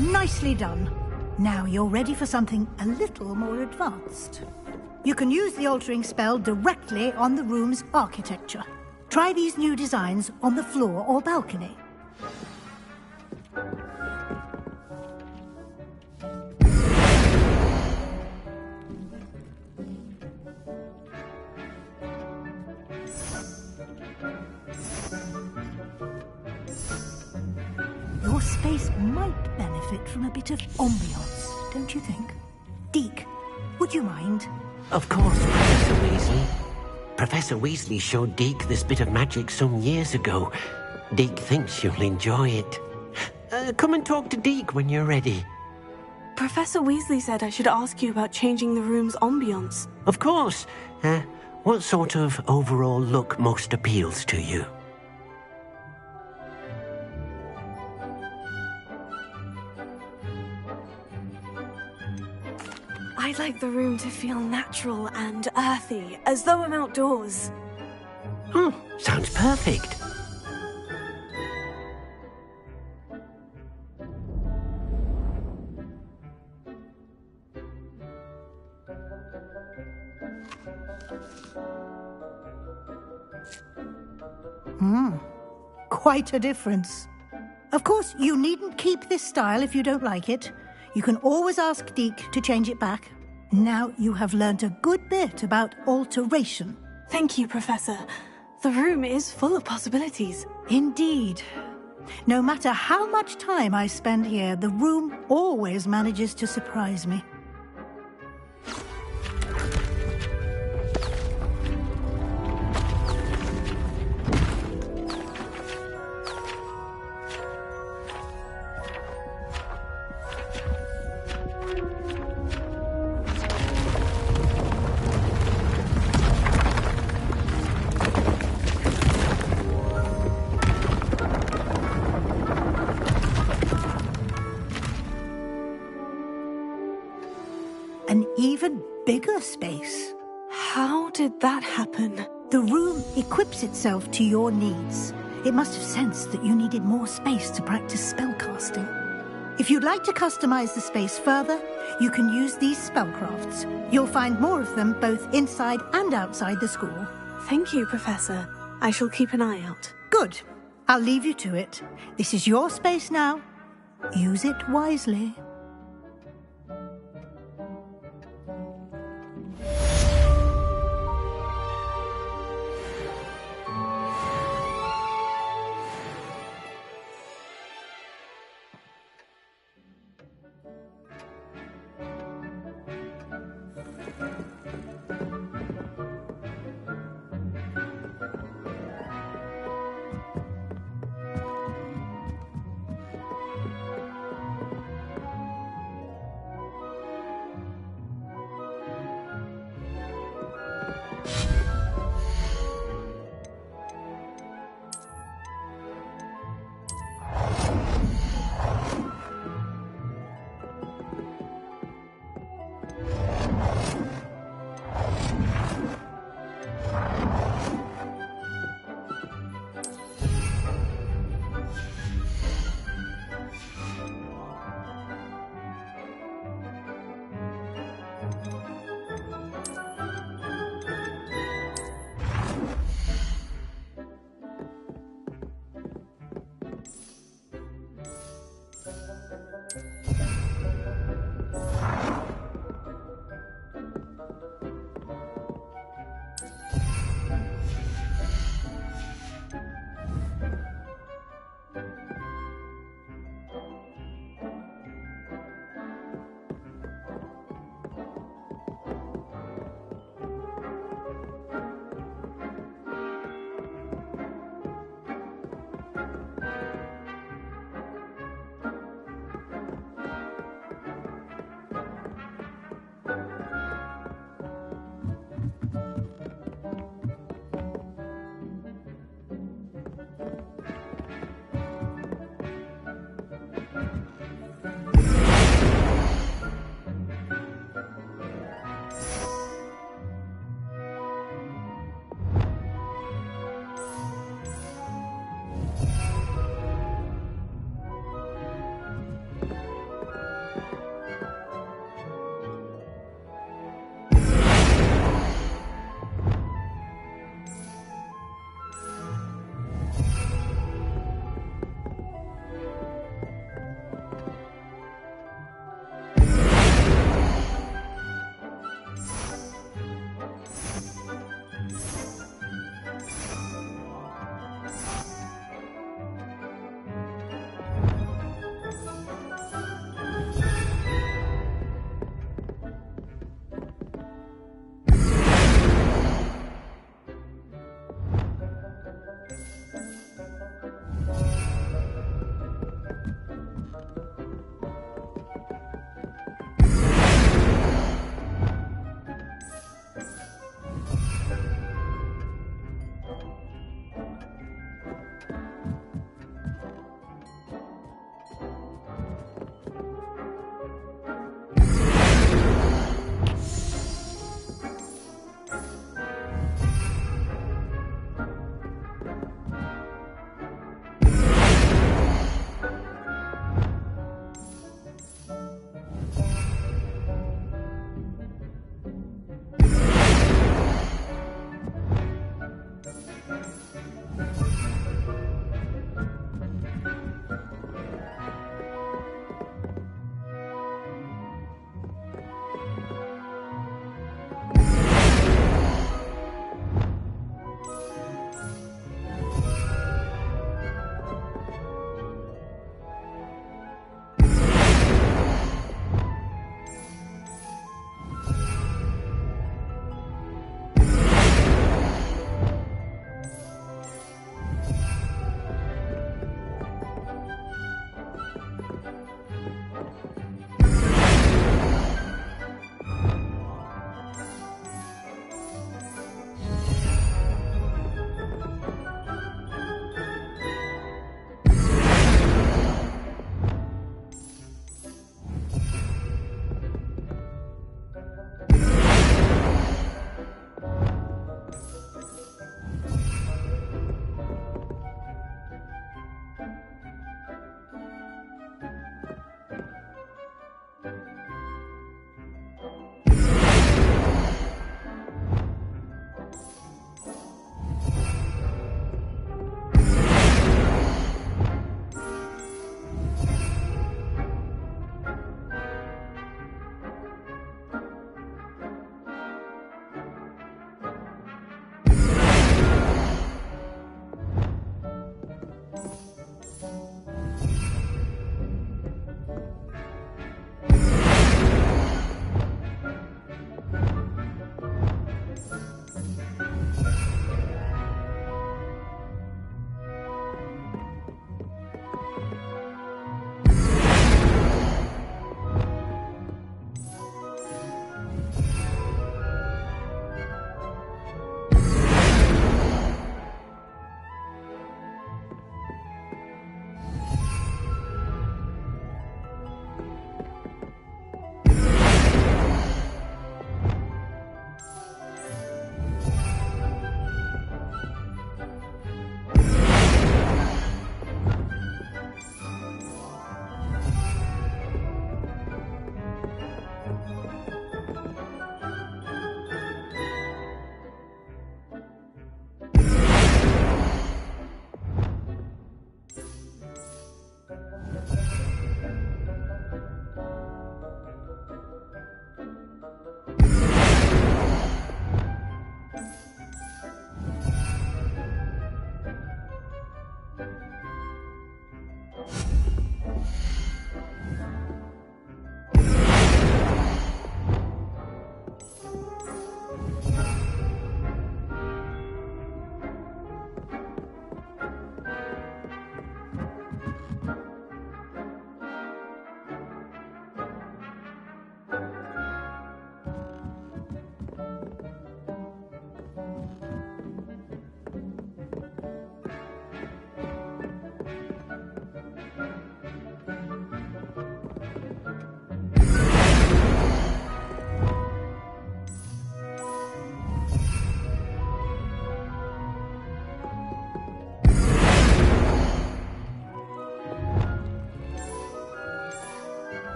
Nicely done. Now you're ready for something a little more advanced. You can use the altering spell directly on the room's architecture. Try these new designs on the floor or balcony. Your space might benefit from a bit of ambiance, don't you think? Deke, would you mind? Of course, Professor Weasley. Professor Weasley showed Deke this bit of magic some years ago. Deke thinks you'll enjoy it. Come and talk to Deke when you're ready. Professor Weasley said I should ask you about changing the room's ambiance. Of course. What sort of overall look most appeals to you? I'd like the room to feel natural and earthy, as though I'm outdoors. Oh, sounds perfect. Quite a difference. Of course, you needn't keep this style if you don't like it. You can always ask Deke to change it back. Now you have learnt a good bit about alteration. Thank you, Professor. The room is full of possibilities. Indeed. No matter how much time I spend here, the room always manages to surprise me. An even bigger space. How did that happen? The room equips itself to your needs. It must have sensed that you needed more space to practice spellcasting. If you'd like to customize the space further, you can use these spellcrafts. You'll find more of them both inside and outside the school. Thank you, Professor. I shall keep an eye out. Good. I'll leave you to it. This is your space now. Use it wisely.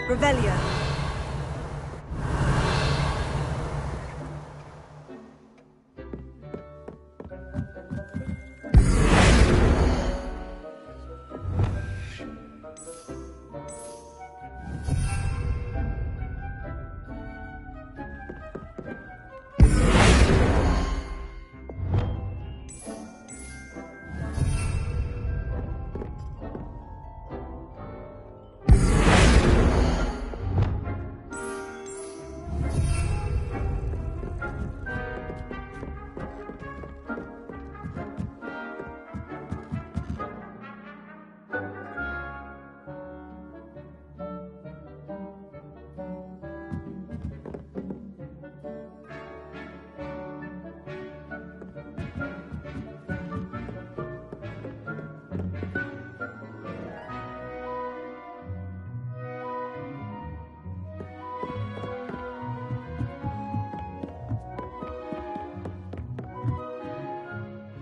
Revelio.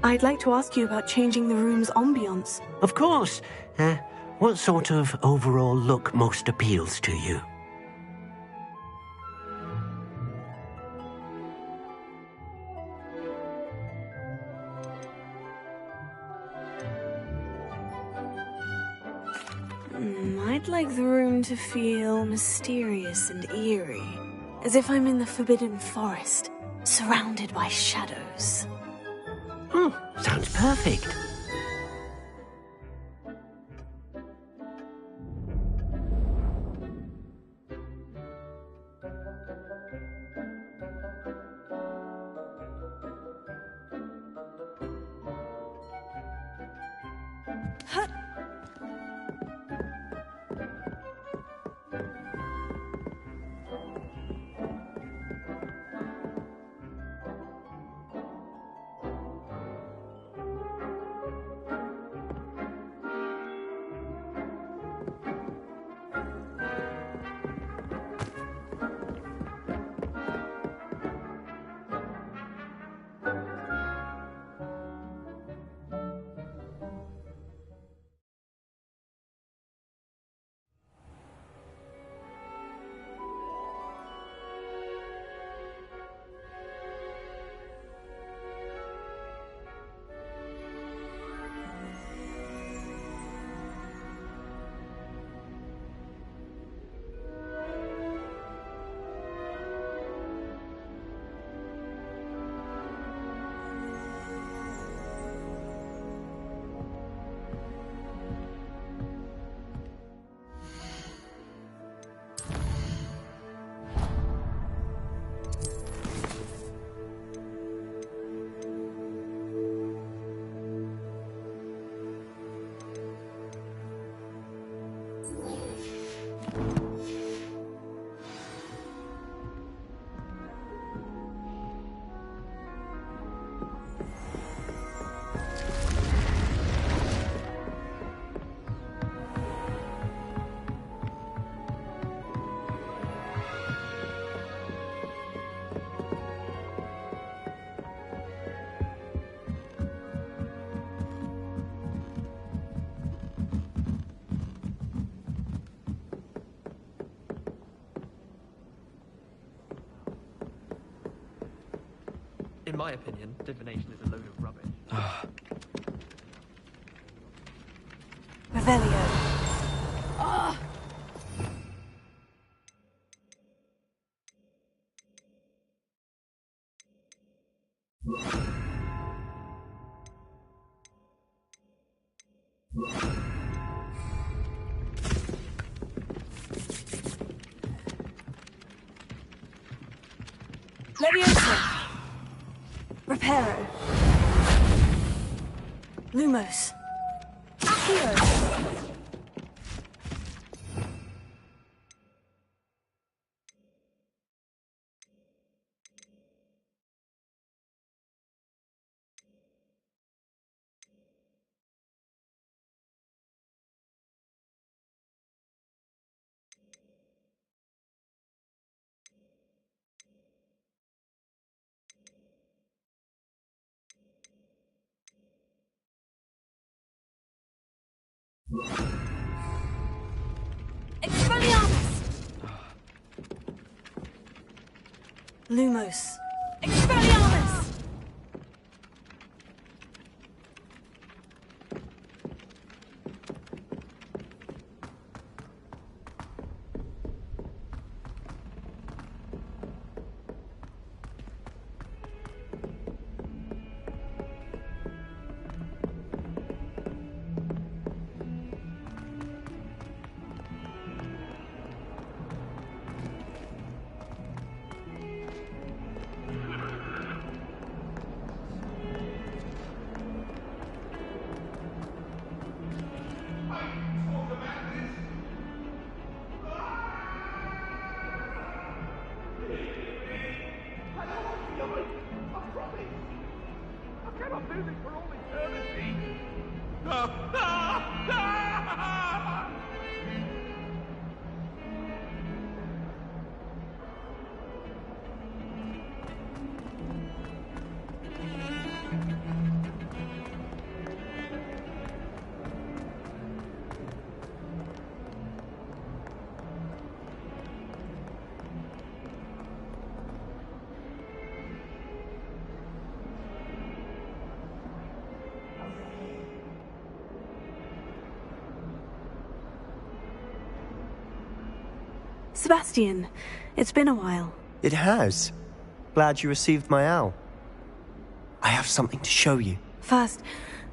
I'd like to ask you about changing the room's ambience. Of course. What sort of overall look most appeals to you? I'd like the room to feel mysterious and eerie, as if I'm in the Forbidden Forest, surrounded by shadows. Oh, sounds perfect. In my opinion, divination is a load of rubbish. Revelio. Leviosa. Reparo. Lumos. Accio. Expelliarmus! Lumos. Expelliarmus! Sebastian, it's been a while. It has. Glad you received my owl. I have something to show you. First,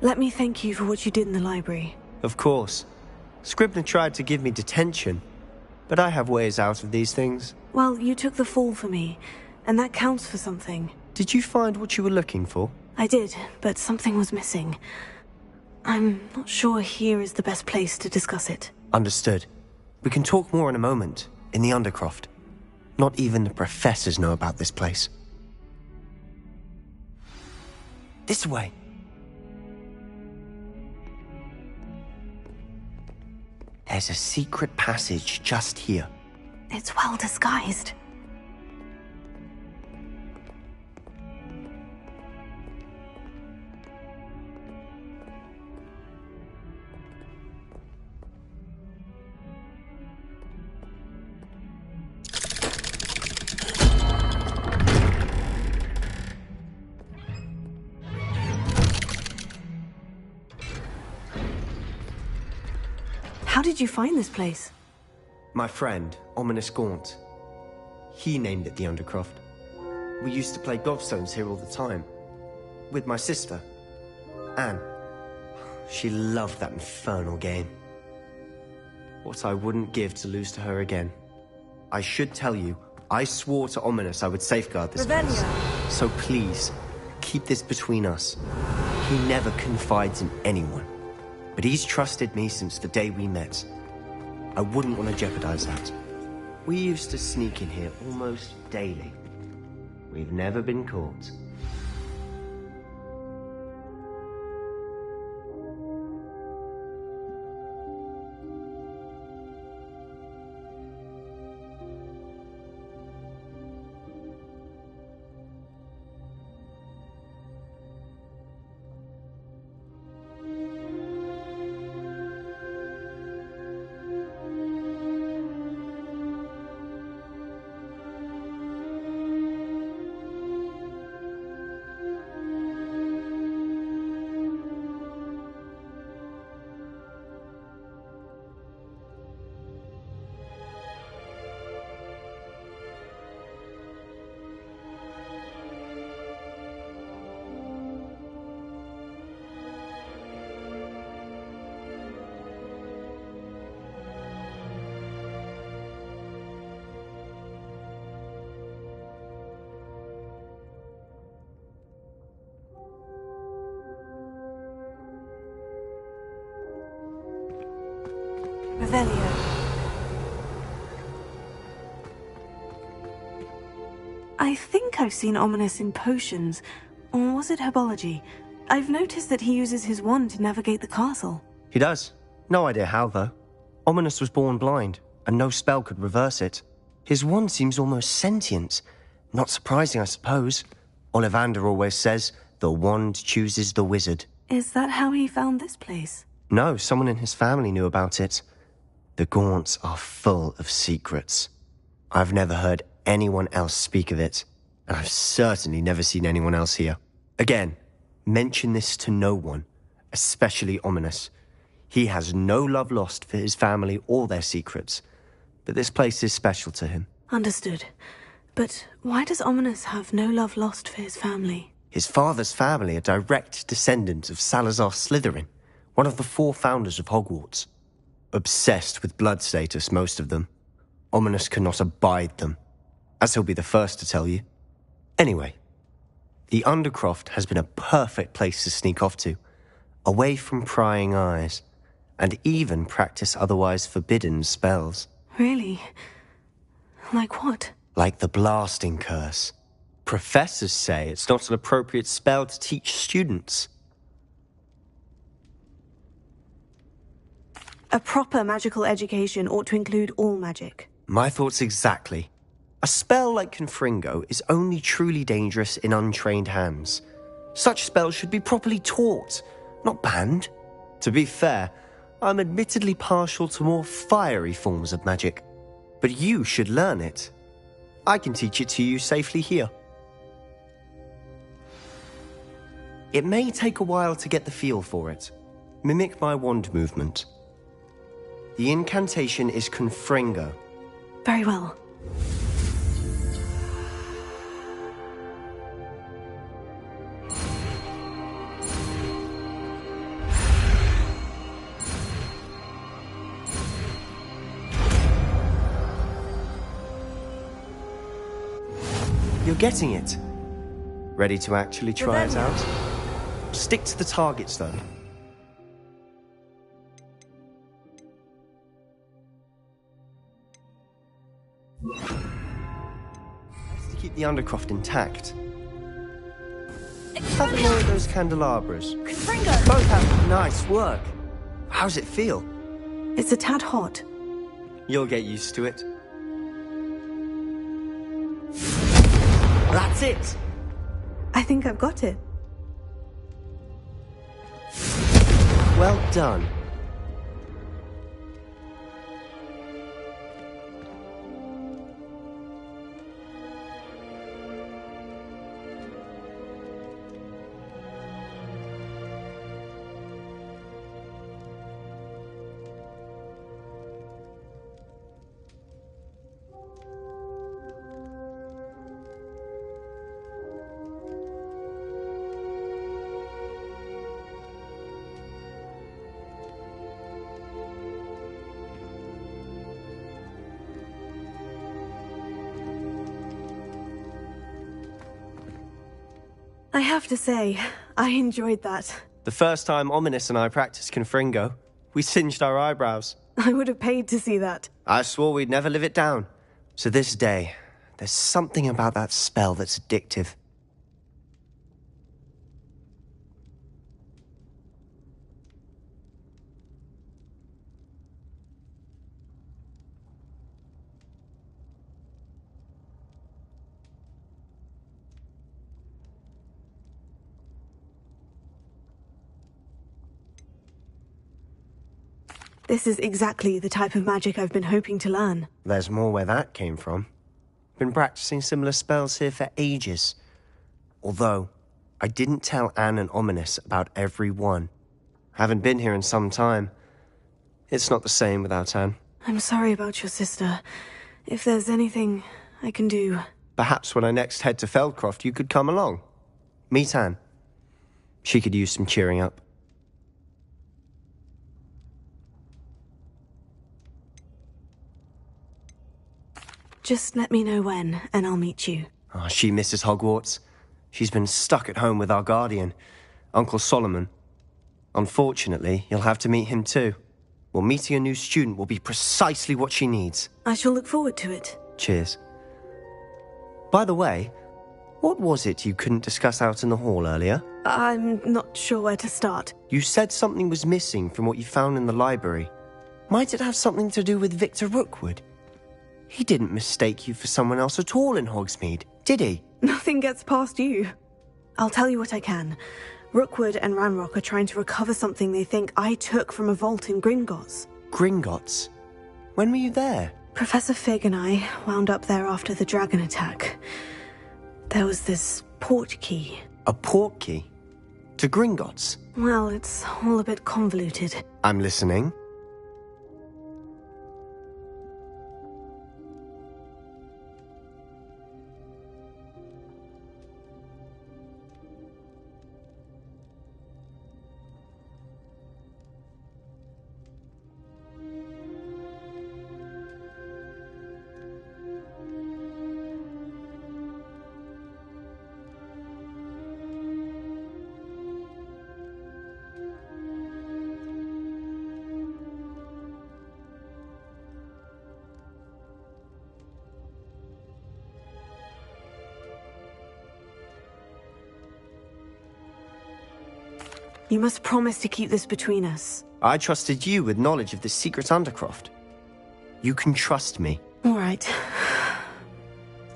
let me thank you for what you did in the library. Of course. Scribner tried to give me detention, but I have ways out of these things. Well, you took the fall for me, and that counts for something. Did you find what you were looking for? I did, but something was missing. I'm not sure here is the best place to discuss it. Understood. We can talk more in a moment, in the Undercroft. Not even the professors know about this place. This way. There's a secret passage just here. It's well disguised. How did you find this place? My friend, Ominous Gaunt. He named it the Undercroft. We used to play gobstones here all the time. With my sister, Anne. She loved that infernal game. What I wouldn't give to lose to her again. I should tell you, I swore to Ominous I would safeguard this place. So please, keep this between us. He never confides in anyone. But he's trusted me since the day we met. I wouldn't want to jeopardize that. We used to sneak in here almost daily. We've never been caught. Revelio. I think I've seen Ominous in potions, or was it herbology? I've noticed that he uses his wand to navigate the castle. He does. No idea how, though. Ominous was born blind, and no spell could reverse it. His wand seems almost sentient. Not surprising, I suppose. Ollivander always says, the wand chooses the wizard. Is that how he found this place? No, someone in his family knew about it. The Gaunts are full of secrets. I've never heard anyone else speak of it. I've certainly never seen anyone else here. Again, mention this to no one, especially Ominous. He has no love lost for his family or their secrets, but this place is special to him. Understood. But why does Ominous have no love lost for his family? His father's family are direct descendants of Salazar Slytherin, one of the 4 founders of Hogwarts. Obsessed with blood status, most of them. Ominous cannot abide them, as he'll be the first to tell you. Anyway, the Undercroft has been a perfect place to sneak off to, away from prying eyes, and even practice otherwise forbidden spells. Really? Like what? Like the blasting curse. Professors say it's not an appropriate spell to teach students. A proper magical education ought to include all magic. My thoughts exactly. A spell like Confringo is only truly dangerous in untrained hands. Such spells should be properly taught, not banned. To be fair, I'm admittedly partial to more fiery forms of magic. But you should learn it. I can teach it to you safely here. It may take a while to get the feel for it. Mimic my wand movement. The incantation is Confringo. Very well. You're getting it. Ready to actually try it out? Stick to the targets, though. Best to keep the Undercroft intact. Have more of those candelabras. Both have nice work. How's it feel? It's a tad hot. You'll get used to it. That's it! I think I've got it. Well done. I have to say, I enjoyed that. The first time Ominous and I practiced Confringo, we singed our eyebrows. I would have paid to see that. I swore we'd never live it down. So this day, there's something about that spell that's addictive. This is exactly the type of magic I've been hoping to learn. There's more where that came from. Been practicing similar spells here for ages. Although, I didn't tell Anne and Ominous about every one. Haven't been here in some time. It's not the same without Anne. I'm sorry about your sister. If there's anything I can do... Perhaps when I next head to Feldcroft, you could come along. Meet Anne. She could use some cheering up. Just let me know when, and I'll meet you. Oh, she misses Hogwarts. She's been stuck at home with our guardian, Uncle Solomon. Unfortunately, you'll have to meet him too. Well, meeting a new student will be precisely what she needs. I shall look forward to it. Cheers. By the way, what was it you couldn't discuss out in the hall earlier? I'm not sure where to start. You said something was missing from what you found in the library. Might it have something to do with Victor Rookwood? He didn't mistake you for someone else at all in Hogsmeade, did he? Nothing gets past you. I'll tell you what I can. Rookwood and Ranrock are trying to recover something they think I took from a vault in Gringotts. Gringotts? When were you there? Professor Fig and I wound up there after the dragon attack. there was this port key. A port key? To Gringotts? Well, it's all a bit convoluted. I'm listening. You must promise to keep this between us. I trusted you with knowledge of the secret Undercroft. You can trust me. All right.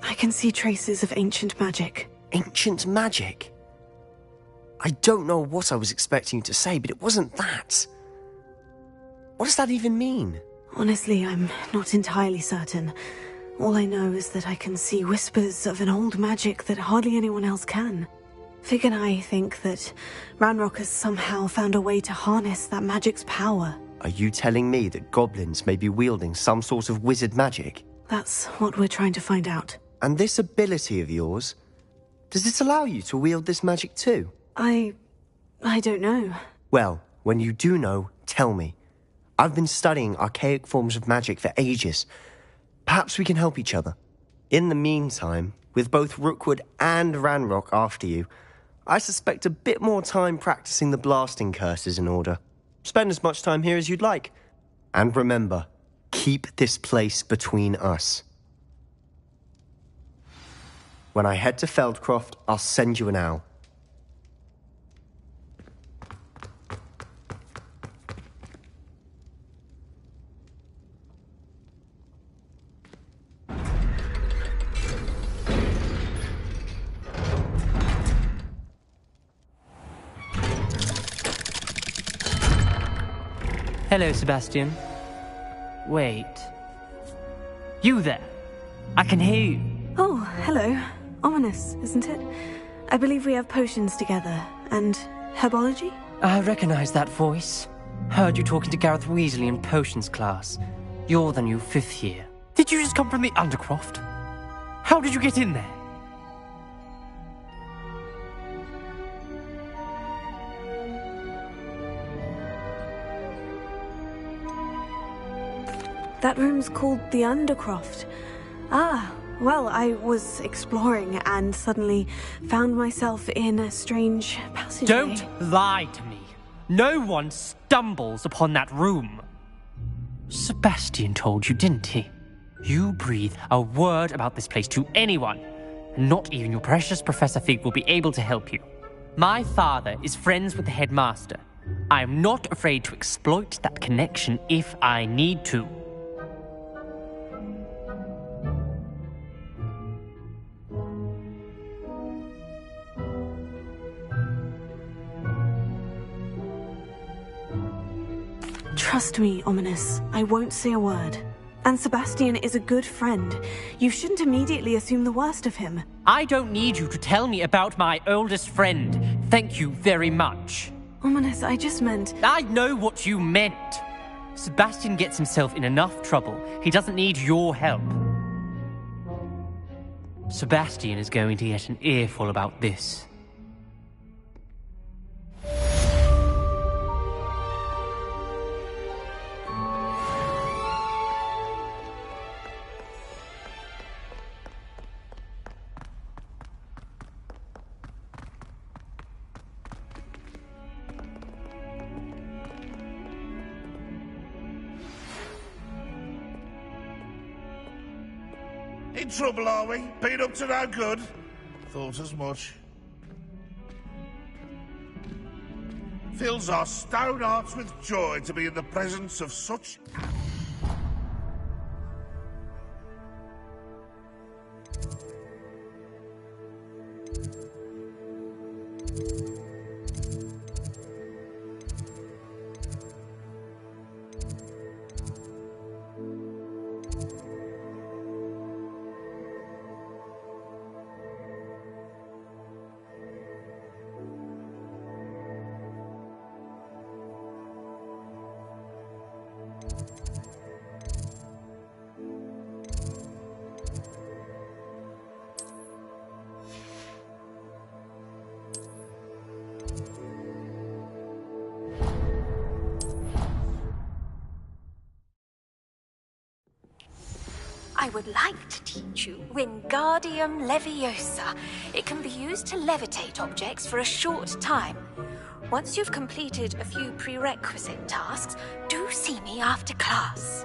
I can see traces of ancient magic. Ancient magic? I don't know what I was expecting you to say, but it wasn't that. What does that even mean? Honestly, I'm not entirely certain. All I know is that I can see whispers of an old magic that hardly anyone else can. Fig and I think that Ranrock has somehow found a way to harness that magic's power. Are you telling me that goblins may be wielding some sort of wizard magic? That's what we're trying to find out. And this ability of yours, does it allow you to wield this magic too? I don't know. Well, when you do know, tell me. I've been studying archaic forms of magic for ages. Perhaps we can help each other. In the meantime, with both Rookwood and Ranrock after you, I suspect a bit more time practicing the blasting curse is in order. Spend as much time here as you'd like. And remember, keep this place between us. When I head to Feldcroft, I'll send you an owl. Hello, Sebastian. Wait. You there? I can hear you. Oh, hello. Ominous, isn't it? I believe we have potions together. And herbology? I recognize that voice. Heard you talking to Gareth Weasley in potions class. You're the new 5th year. Did you just come from the Undercroft? How did you get in there? That room's called the Undercroft. Ah, well, I was exploring and suddenly found myself in a strange passageway. Don't lie to me. No one stumbles upon that room. Sebastian told you, didn't he? You breathe a word about this place to anyone, and not even your precious Professor Fig will be able to help you. My father is friends with the headmaster. I am not afraid to exploit that connection if I need to. Trust me, Ominous. I won't say a word. And Sebastian is a good friend. You shouldn't immediately assume the worst of him. I don't need you to tell me about my oldest friend. Thank you very much. Ominous, I just meant... I know what you meant. Sebastian gets himself in enough trouble. He doesn't need your help. Sebastian is going to get an earful about this. In trouble, are we? Been up to no good? Thought as much. Fills our stone hearts with joy to be in the presence of such... I would like to teach you Wingardium Leviosa. It can be used to levitate objects for a short time. Once you've completed a few prerequisite tasks, do see me after class.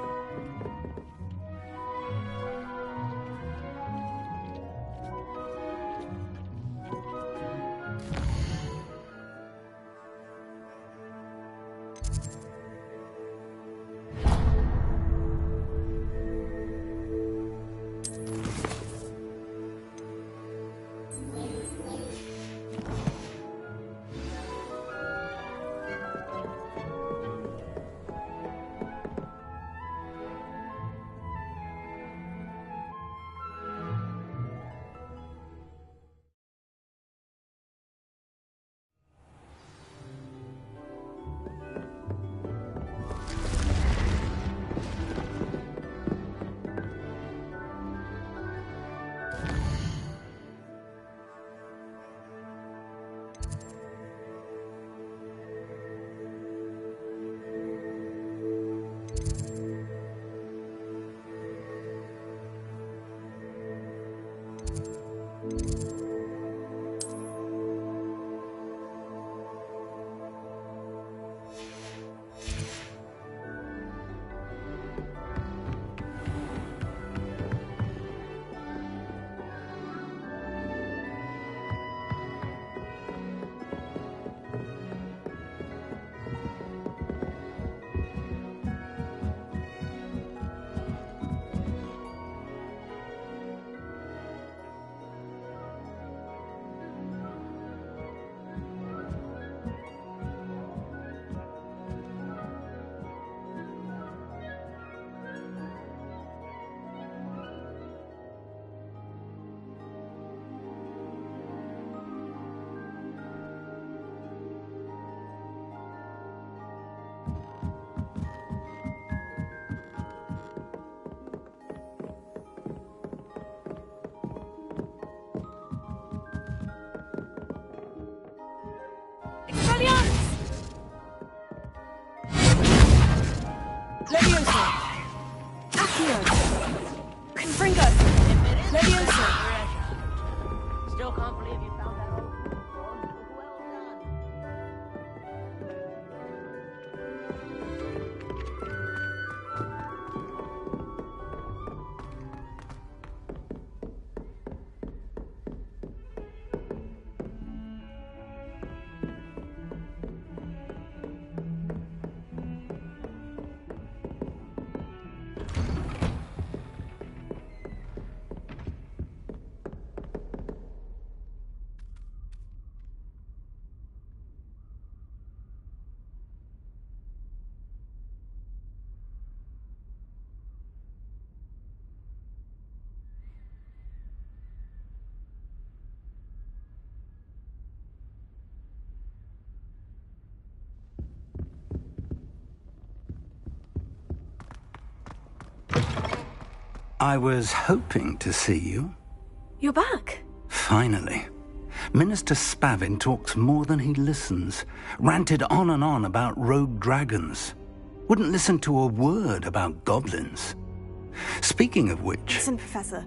Leviosa! Accio! Confringo! Leviosa! Still can't believe you found that. I was hoping to see you. You're back. Finally. Minister Spavin talks more than he listens. Ranted on and on about rogue dragons. Wouldn't listen to a word about goblins. Speaking of which... Listen, Professor.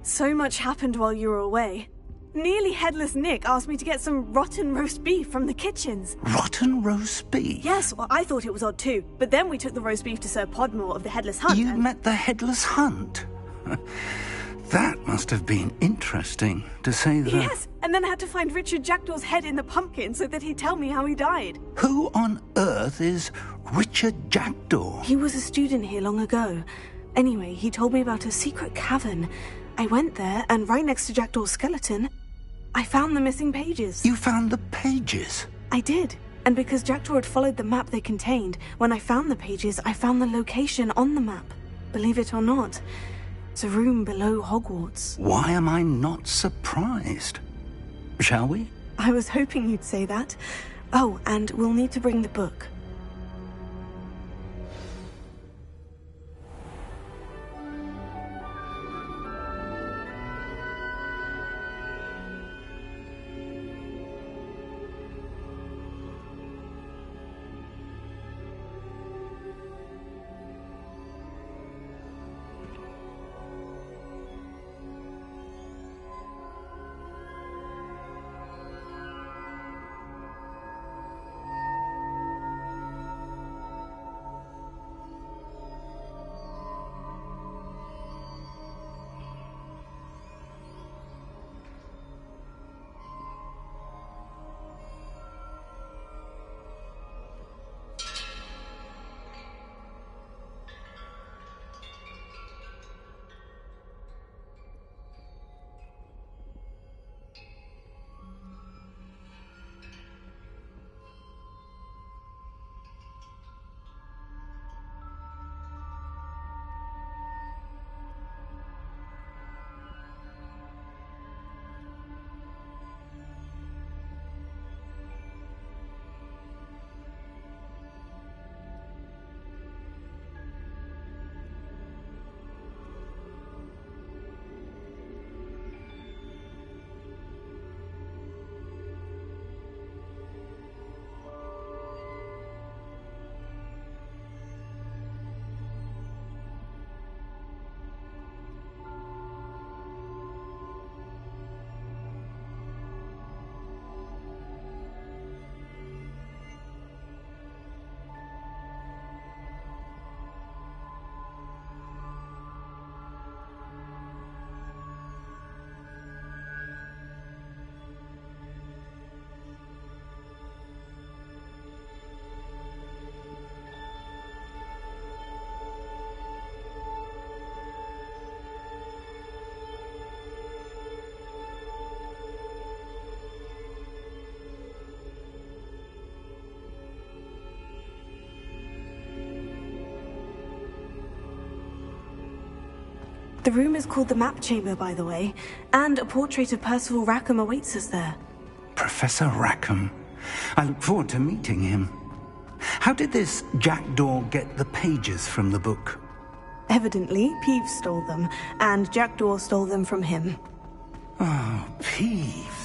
So much happened while you were away. Nearly Headless Nick asked me to get some rotten roast beef from the kitchens. Rotten roast beef? Yes, well, I thought it was odd too. But then we took the roast beef to Sir Podmore of the Headless Hunt. You met the Headless Hunt? That must have been interesting, to say the... Yes, and then I had to find Richard Jackdaw's head in the pumpkin so that he'd tell me how he died. Who on earth is Richard Jackdaw? He was a student here long ago. Anyway, he told me about a secret cavern. I went there, and right next to Jackdaw's skeleton, I found the missing pages. You found the pages? I did. And because Jackdaw had followed the map they contained, when I found the pages, I found the location on the map. Believe it or not, it's a room below Hogwarts. Why am I not surprised? Shall we? I was hoping you'd say that. Oh, and we'll need to bring the book. The room is called the Map Chamber, by the way, and a portrait of Percival Rackham awaits us there. Professor Rackham. I look forward to meeting him. How did this jackdaw get the pages from the book? Evidently, Peeves stole them, and Jackdaw stole them from him. Oh, Peeves.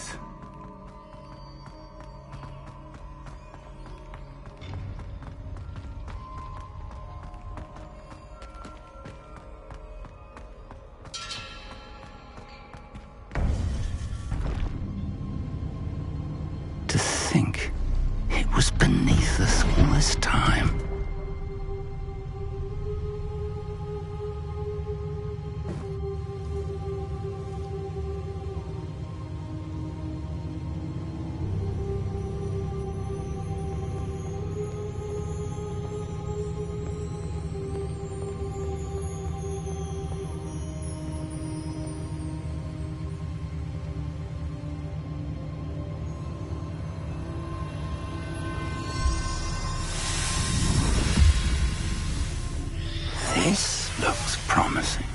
To think it was beneath us all this time. This looks promising.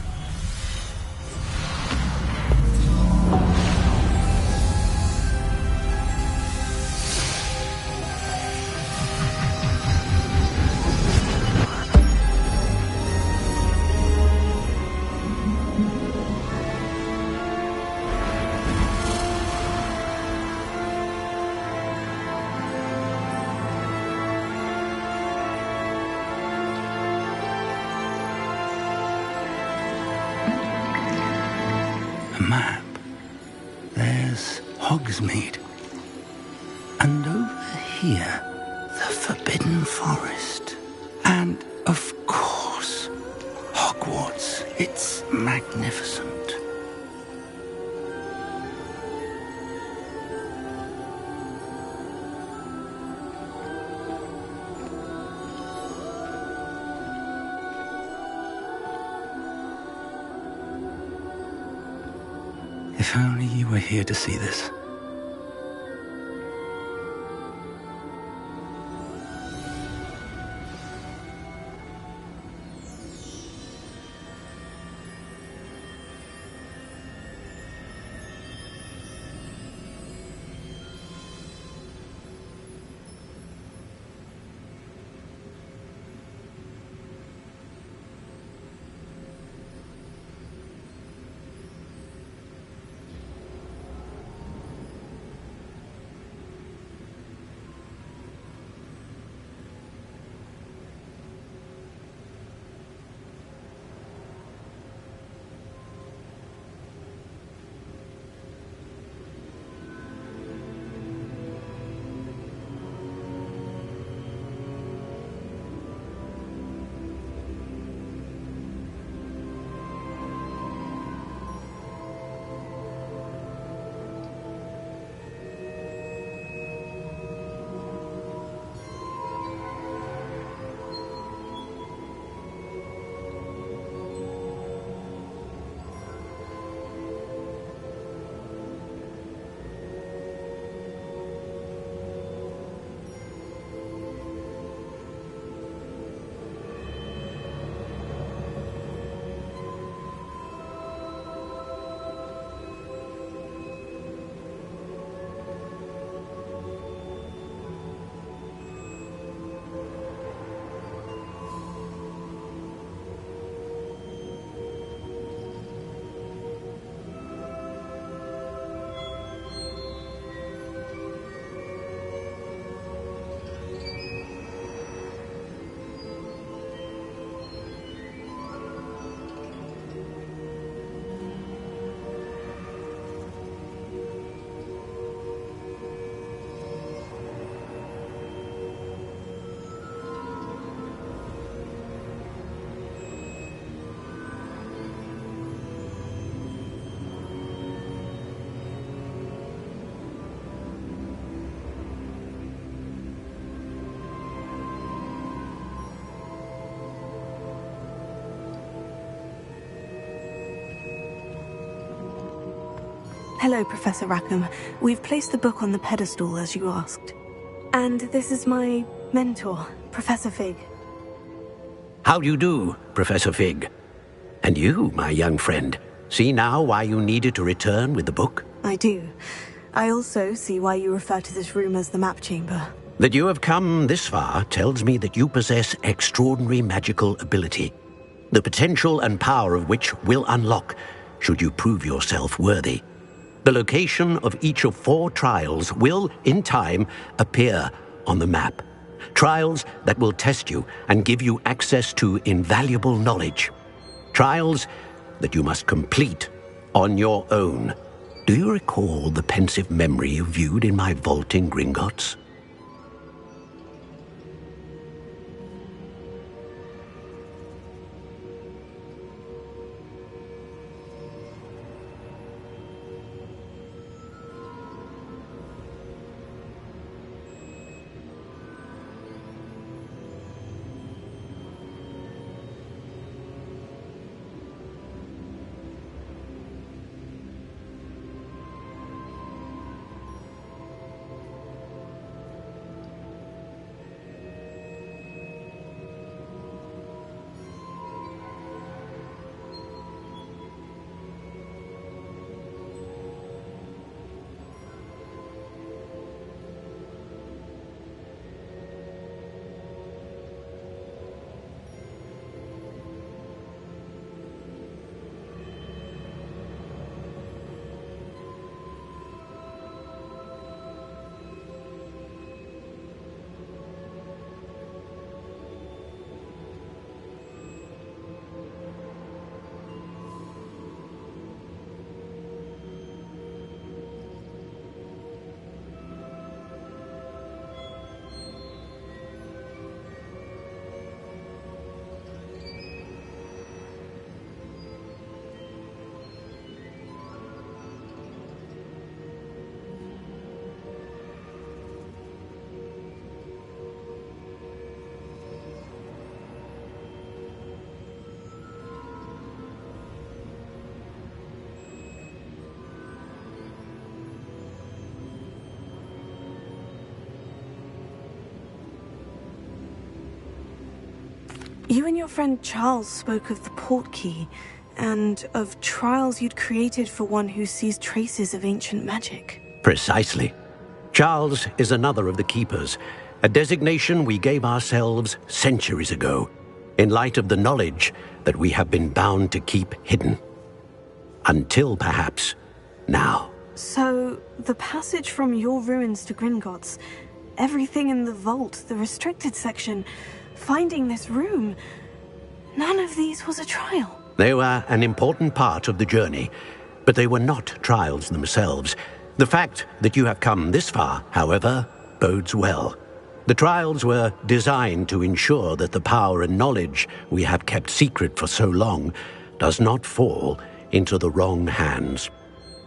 A map. There's Hogsmeade. And over here, the Forbidden Forest. And, of course, Hogwarts. It's magnificent. If only you were here to see this. Hello, Professor Rackham. We've placed the book on the pedestal, as you asked. And this is my mentor, Professor Fig. How do you do, Professor Fig? And you, my young friend, see now why you needed to return with the book? I do. I also see why you refer to this room as the map chamber. That you have come this far tells me that you possess extraordinary magical ability, the potential and power of which will unlock should you prove yourself worthy. The location of each of 4 trials will, in time, appear on the map. Trials that will test you and give you access to invaluable knowledge. Trials that you must complete on your own. Do you recall the pensive memory you viewed in my vault in Gringotts? You and your friend Charles spoke of the port key, and of trials you'd created for one who sees traces of ancient magic. Precisely. Charles is another of the Keepers, a designation we gave ourselves centuries ago, in light of the knowledge that we have been bound to keep hidden. Until, perhaps, now. So, the passage from your ruins to Gringotts, everything in the vault, the restricted section, finding this room, none of these was a trial. They were an important part of the journey, but they were not trials themselves. The fact that you have come this far, however, bodes well. The trials were designed to ensure that the power and knowledge we have kept secret for so long does not fall into the wrong hands.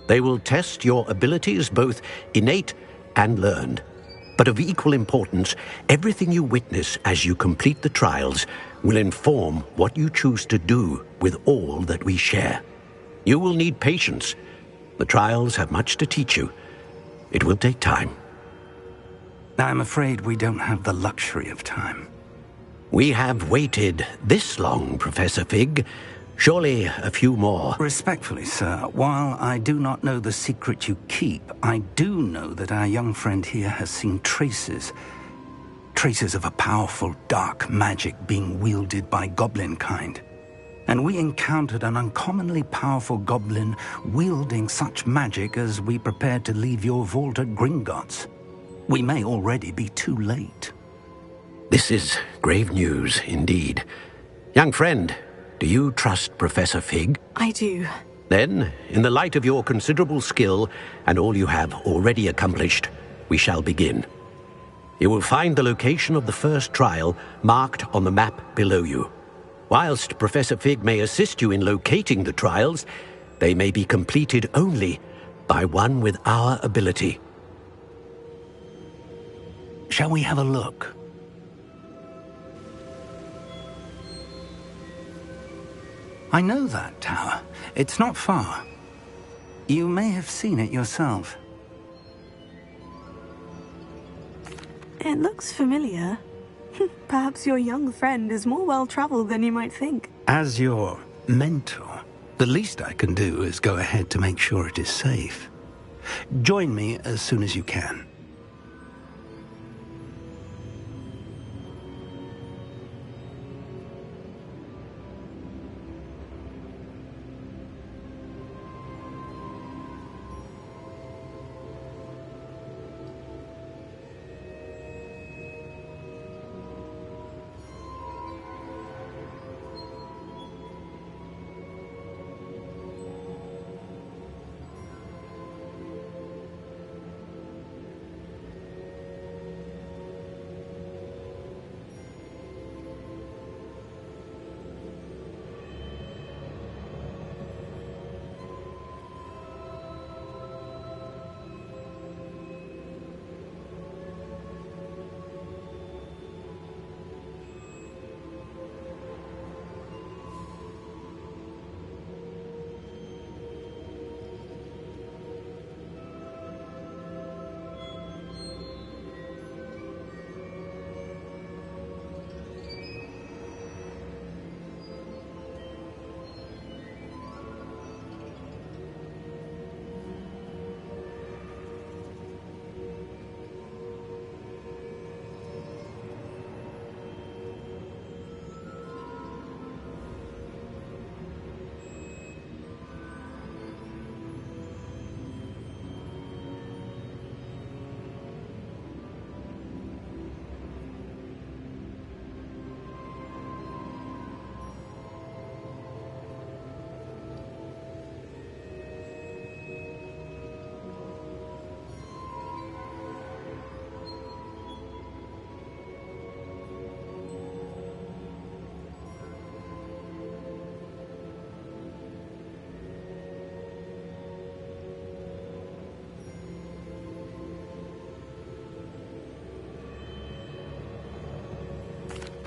They will test your abilities, both innate and learned. But of equal importance, everything you witness as you complete the trials will inform what you choose to do with all that we share. You will need patience. The trials have much to teach you. It will take time. I'm afraid we don't have the luxury of time. We have waited this long, Professor Fig. Surely a few more. Respectfully, sir, while I do not know the secret you keep, I do know that our young friend here has seen traces of a powerful dark magic being wielded by goblin kind. And we encountered an uncommonly powerful goblin wielding such magic as we prepared to leave your vault at Gringotts. We may already be too late. This is grave news indeed. Young friend, do you trust Professor Fig? I do. Then, in the light of your considerable skill and all you have already accomplished, we shall begin. You will find the location of the first trial marked on the map below you. Whilst Professor Fig may assist you in locating the trials, they may be completed only by one with our ability. Shall we have a look? I know that tower. It's not far. You may have seen it yourself. It looks familiar. Perhaps your young friend is more well-traveled than you might think. As your mentor. The least I can do is go ahead to make sure it is safe. Join me as soon as you can.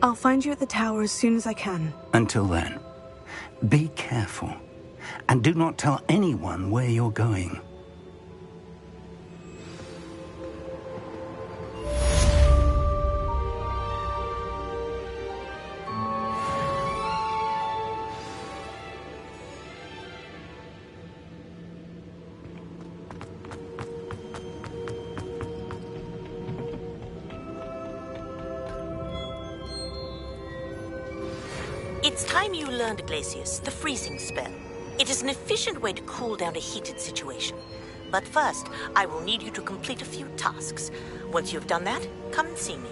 I'll find you at the tower as soon as I can. Until then, be careful, and do not tell anyone where you're going. It's time you learned, Glacius, the freezing spell. It is an efficient way to cool down a heated situation. But first, I will need you to complete a few tasks. Once you've done that, come and see me.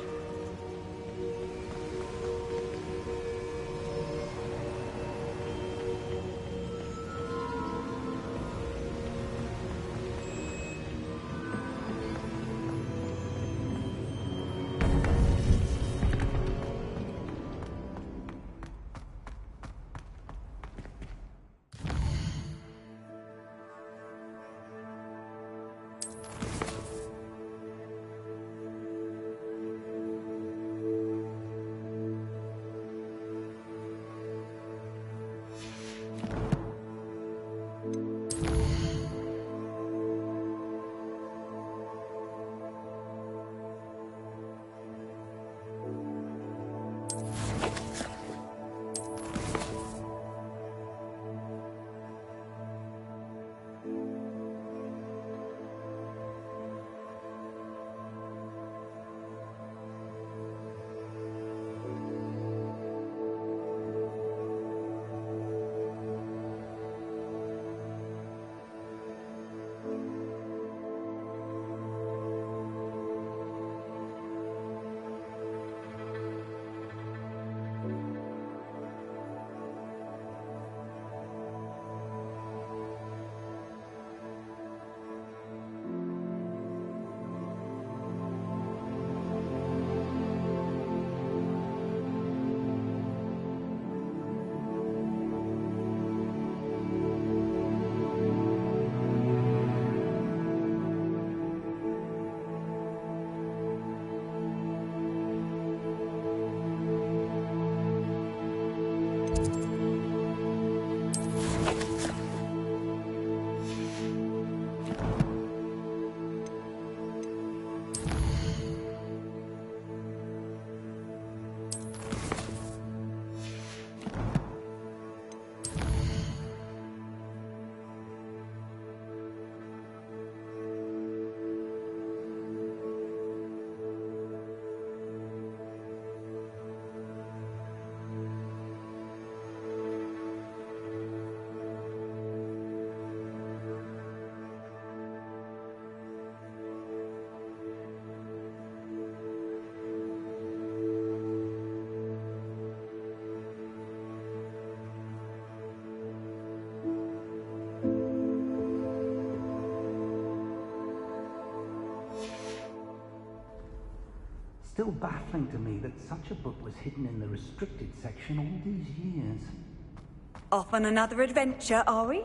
still baffling to me that such a book was hidden in the restricted section all these years. Off on another adventure, are we?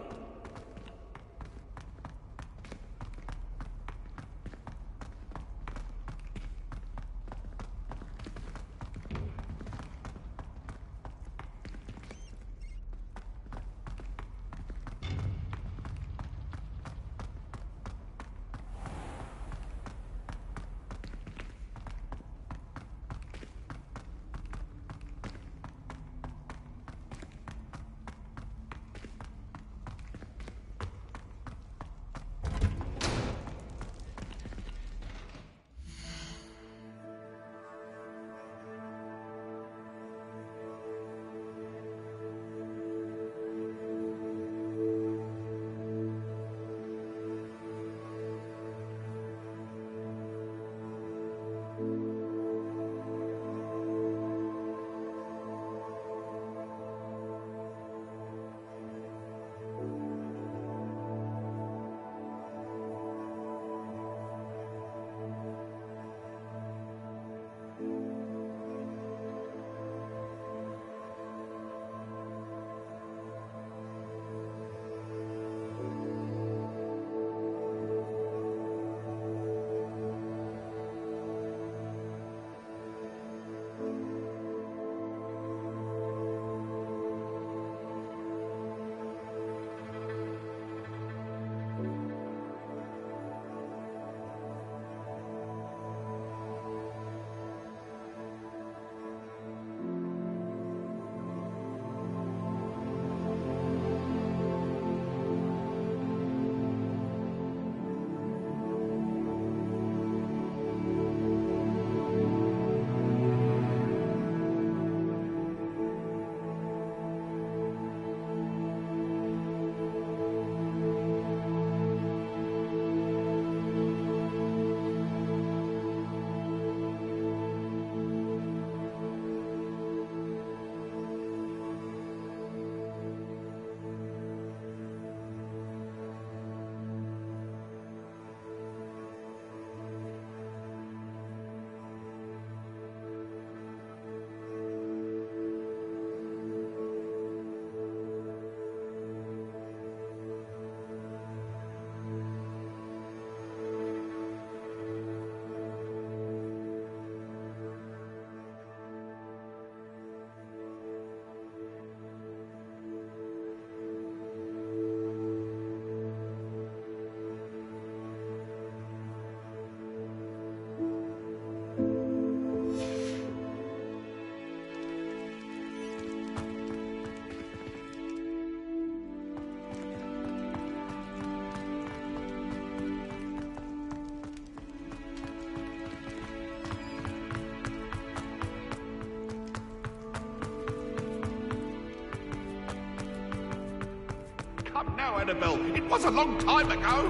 Come now, Annabelle. It was a long time ago.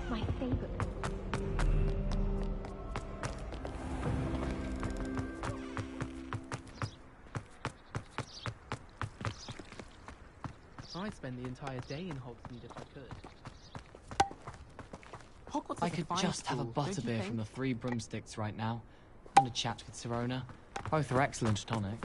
My favorite. I'd spend the entire day in Hogsmeade if I could. Hogwarts I is a could fine just have a school, don't you butterbeer think? from the Three Broomsticks right now, and a chat with Sirona. Both are excellent tonic.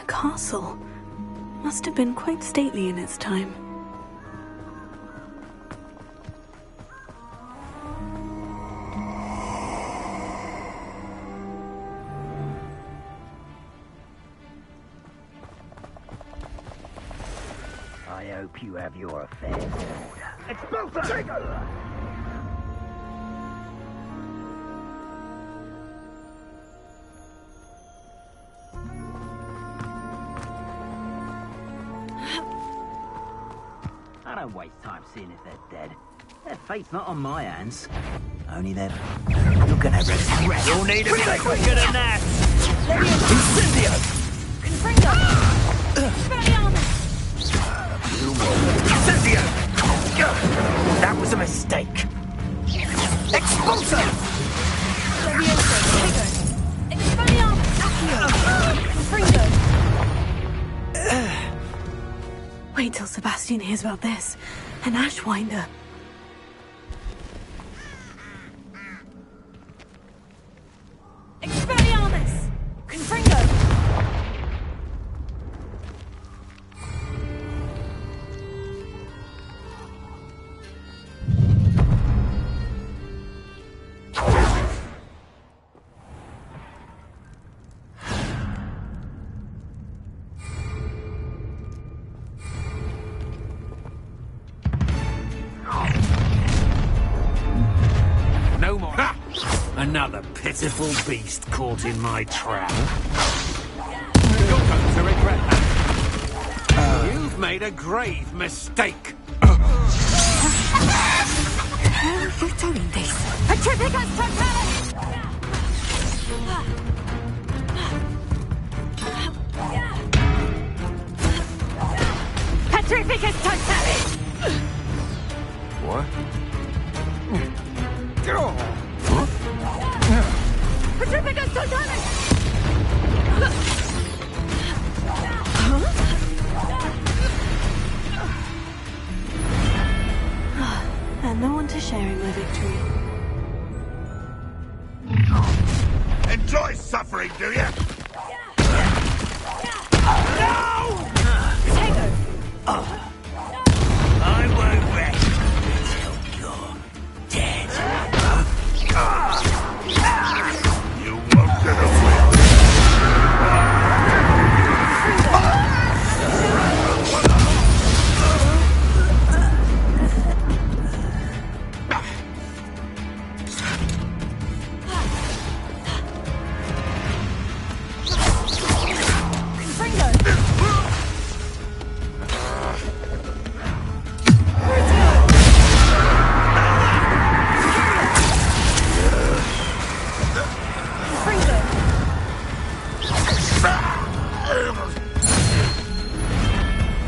Castle must have been quite stately in its time. I hope you have your affairs in order. Expulso! I don't waste time seeing if they're dead. Their fate's not on my hands. Only they're... You're gonna regret. You'll need a bit quicker than that! Incendio! Confringo! You won't. Incendio! That was a mistake. Expulso! Wait till Sebastian hears about this. An Ashwinder. Expelliarmus! Confringo! No more. Ha! Another pitiful beast caught in my trap. You're going to regret that. You've made a grave mistake. How are you doing this? Petrificus totalis! Petrificus totalis! What? Petrificus totalis! And no one to share in my victory. Enjoy suffering, do you? I won't rest until you're dead. You won't get away.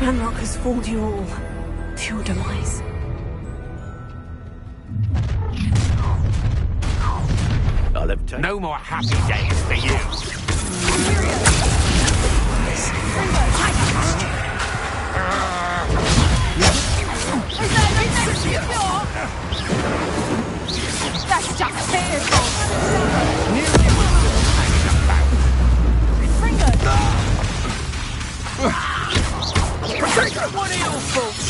Ranrock has fooled you all to your demise. I'll have taken no more happy days for you. That's just fearful! What are your faults?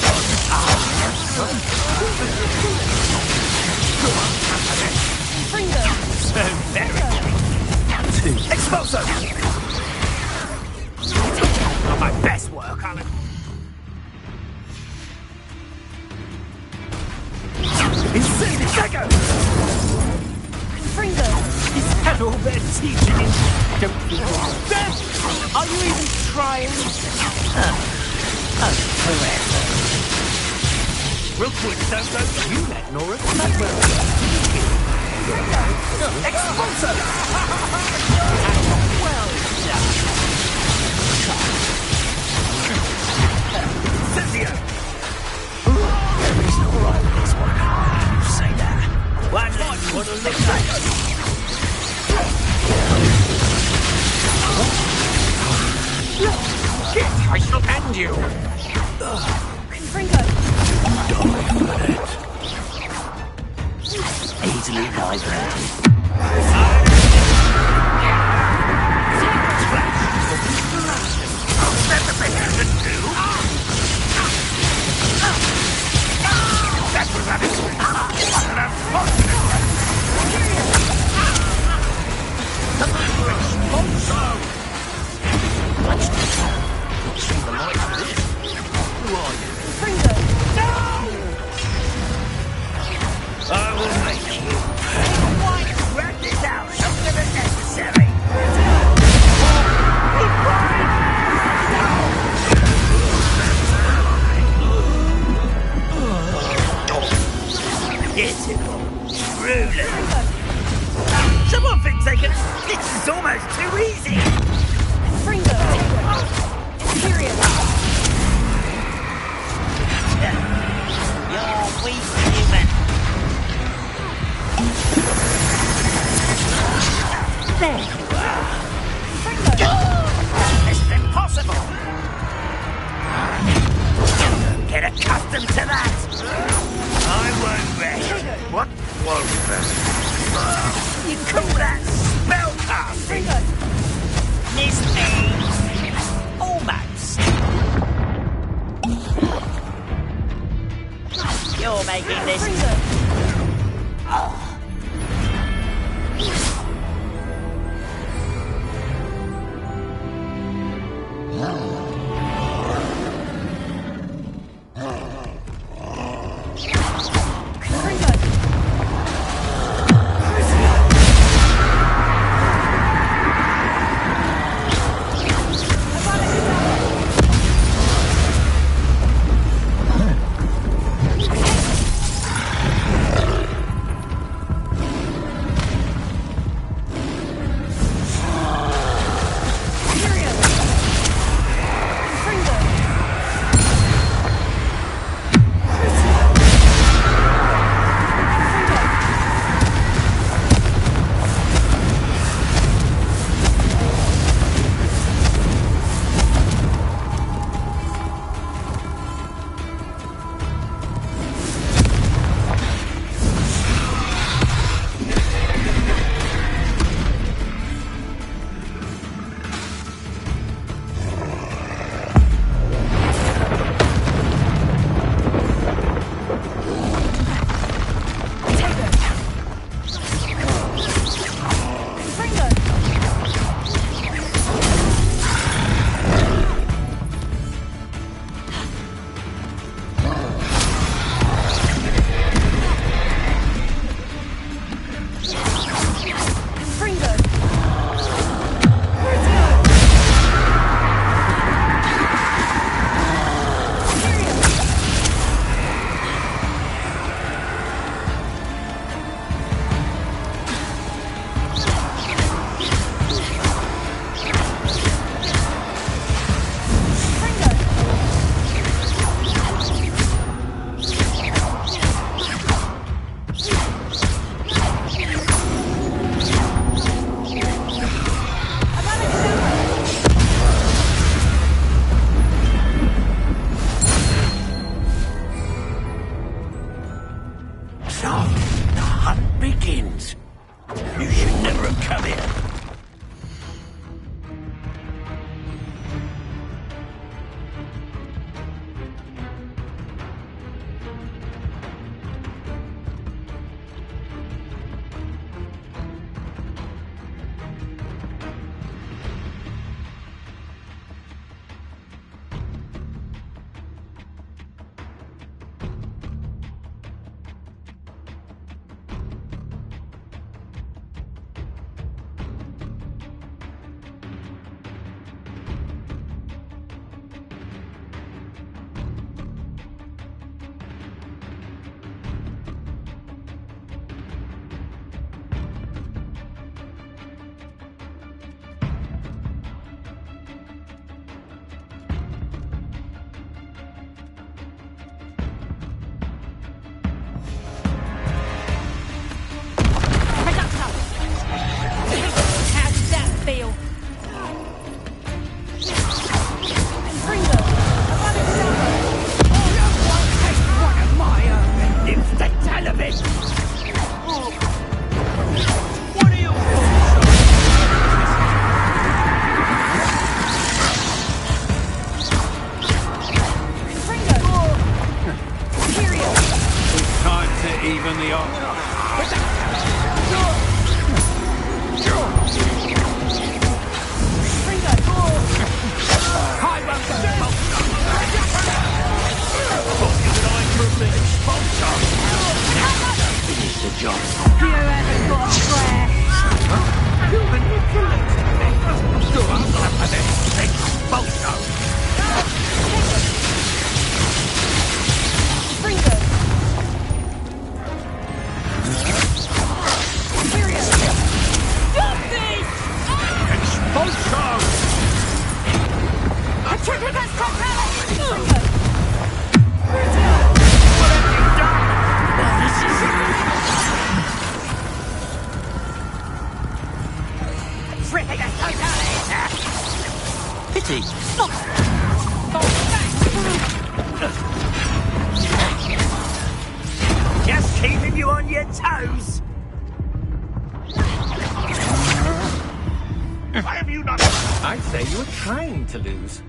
So very. Expulso! My best work, Alan. Incendiago! Fringo! Is that all they're teaching in? Don't be wrong. Ben! Are you even trying? Forever. Real quick, don't go. You met Nora. Expulsor! Well done. Cynthia! He's not right with this one. You say that. One left, what a look like. I shall end you. Confringo! Easily diverted. That's the best you can do. That was unexpected. What an unfortunate. See the light of this. Who are you? Fringo! No! I will make you. Drag this out longer than necessary. Pitiful. Ruler. Someone thinks they can. This is almost too easy. Fringo! Imperial! You're weak, human. There you are. This is impossible. Get accustomed to that. I won't rest. What was that? You call that spellcasting? Miss me. Almost. You're making this. tripping us totally! Pity. Just keeping you on your toes! Why have you not... I'd say you were trying to lose.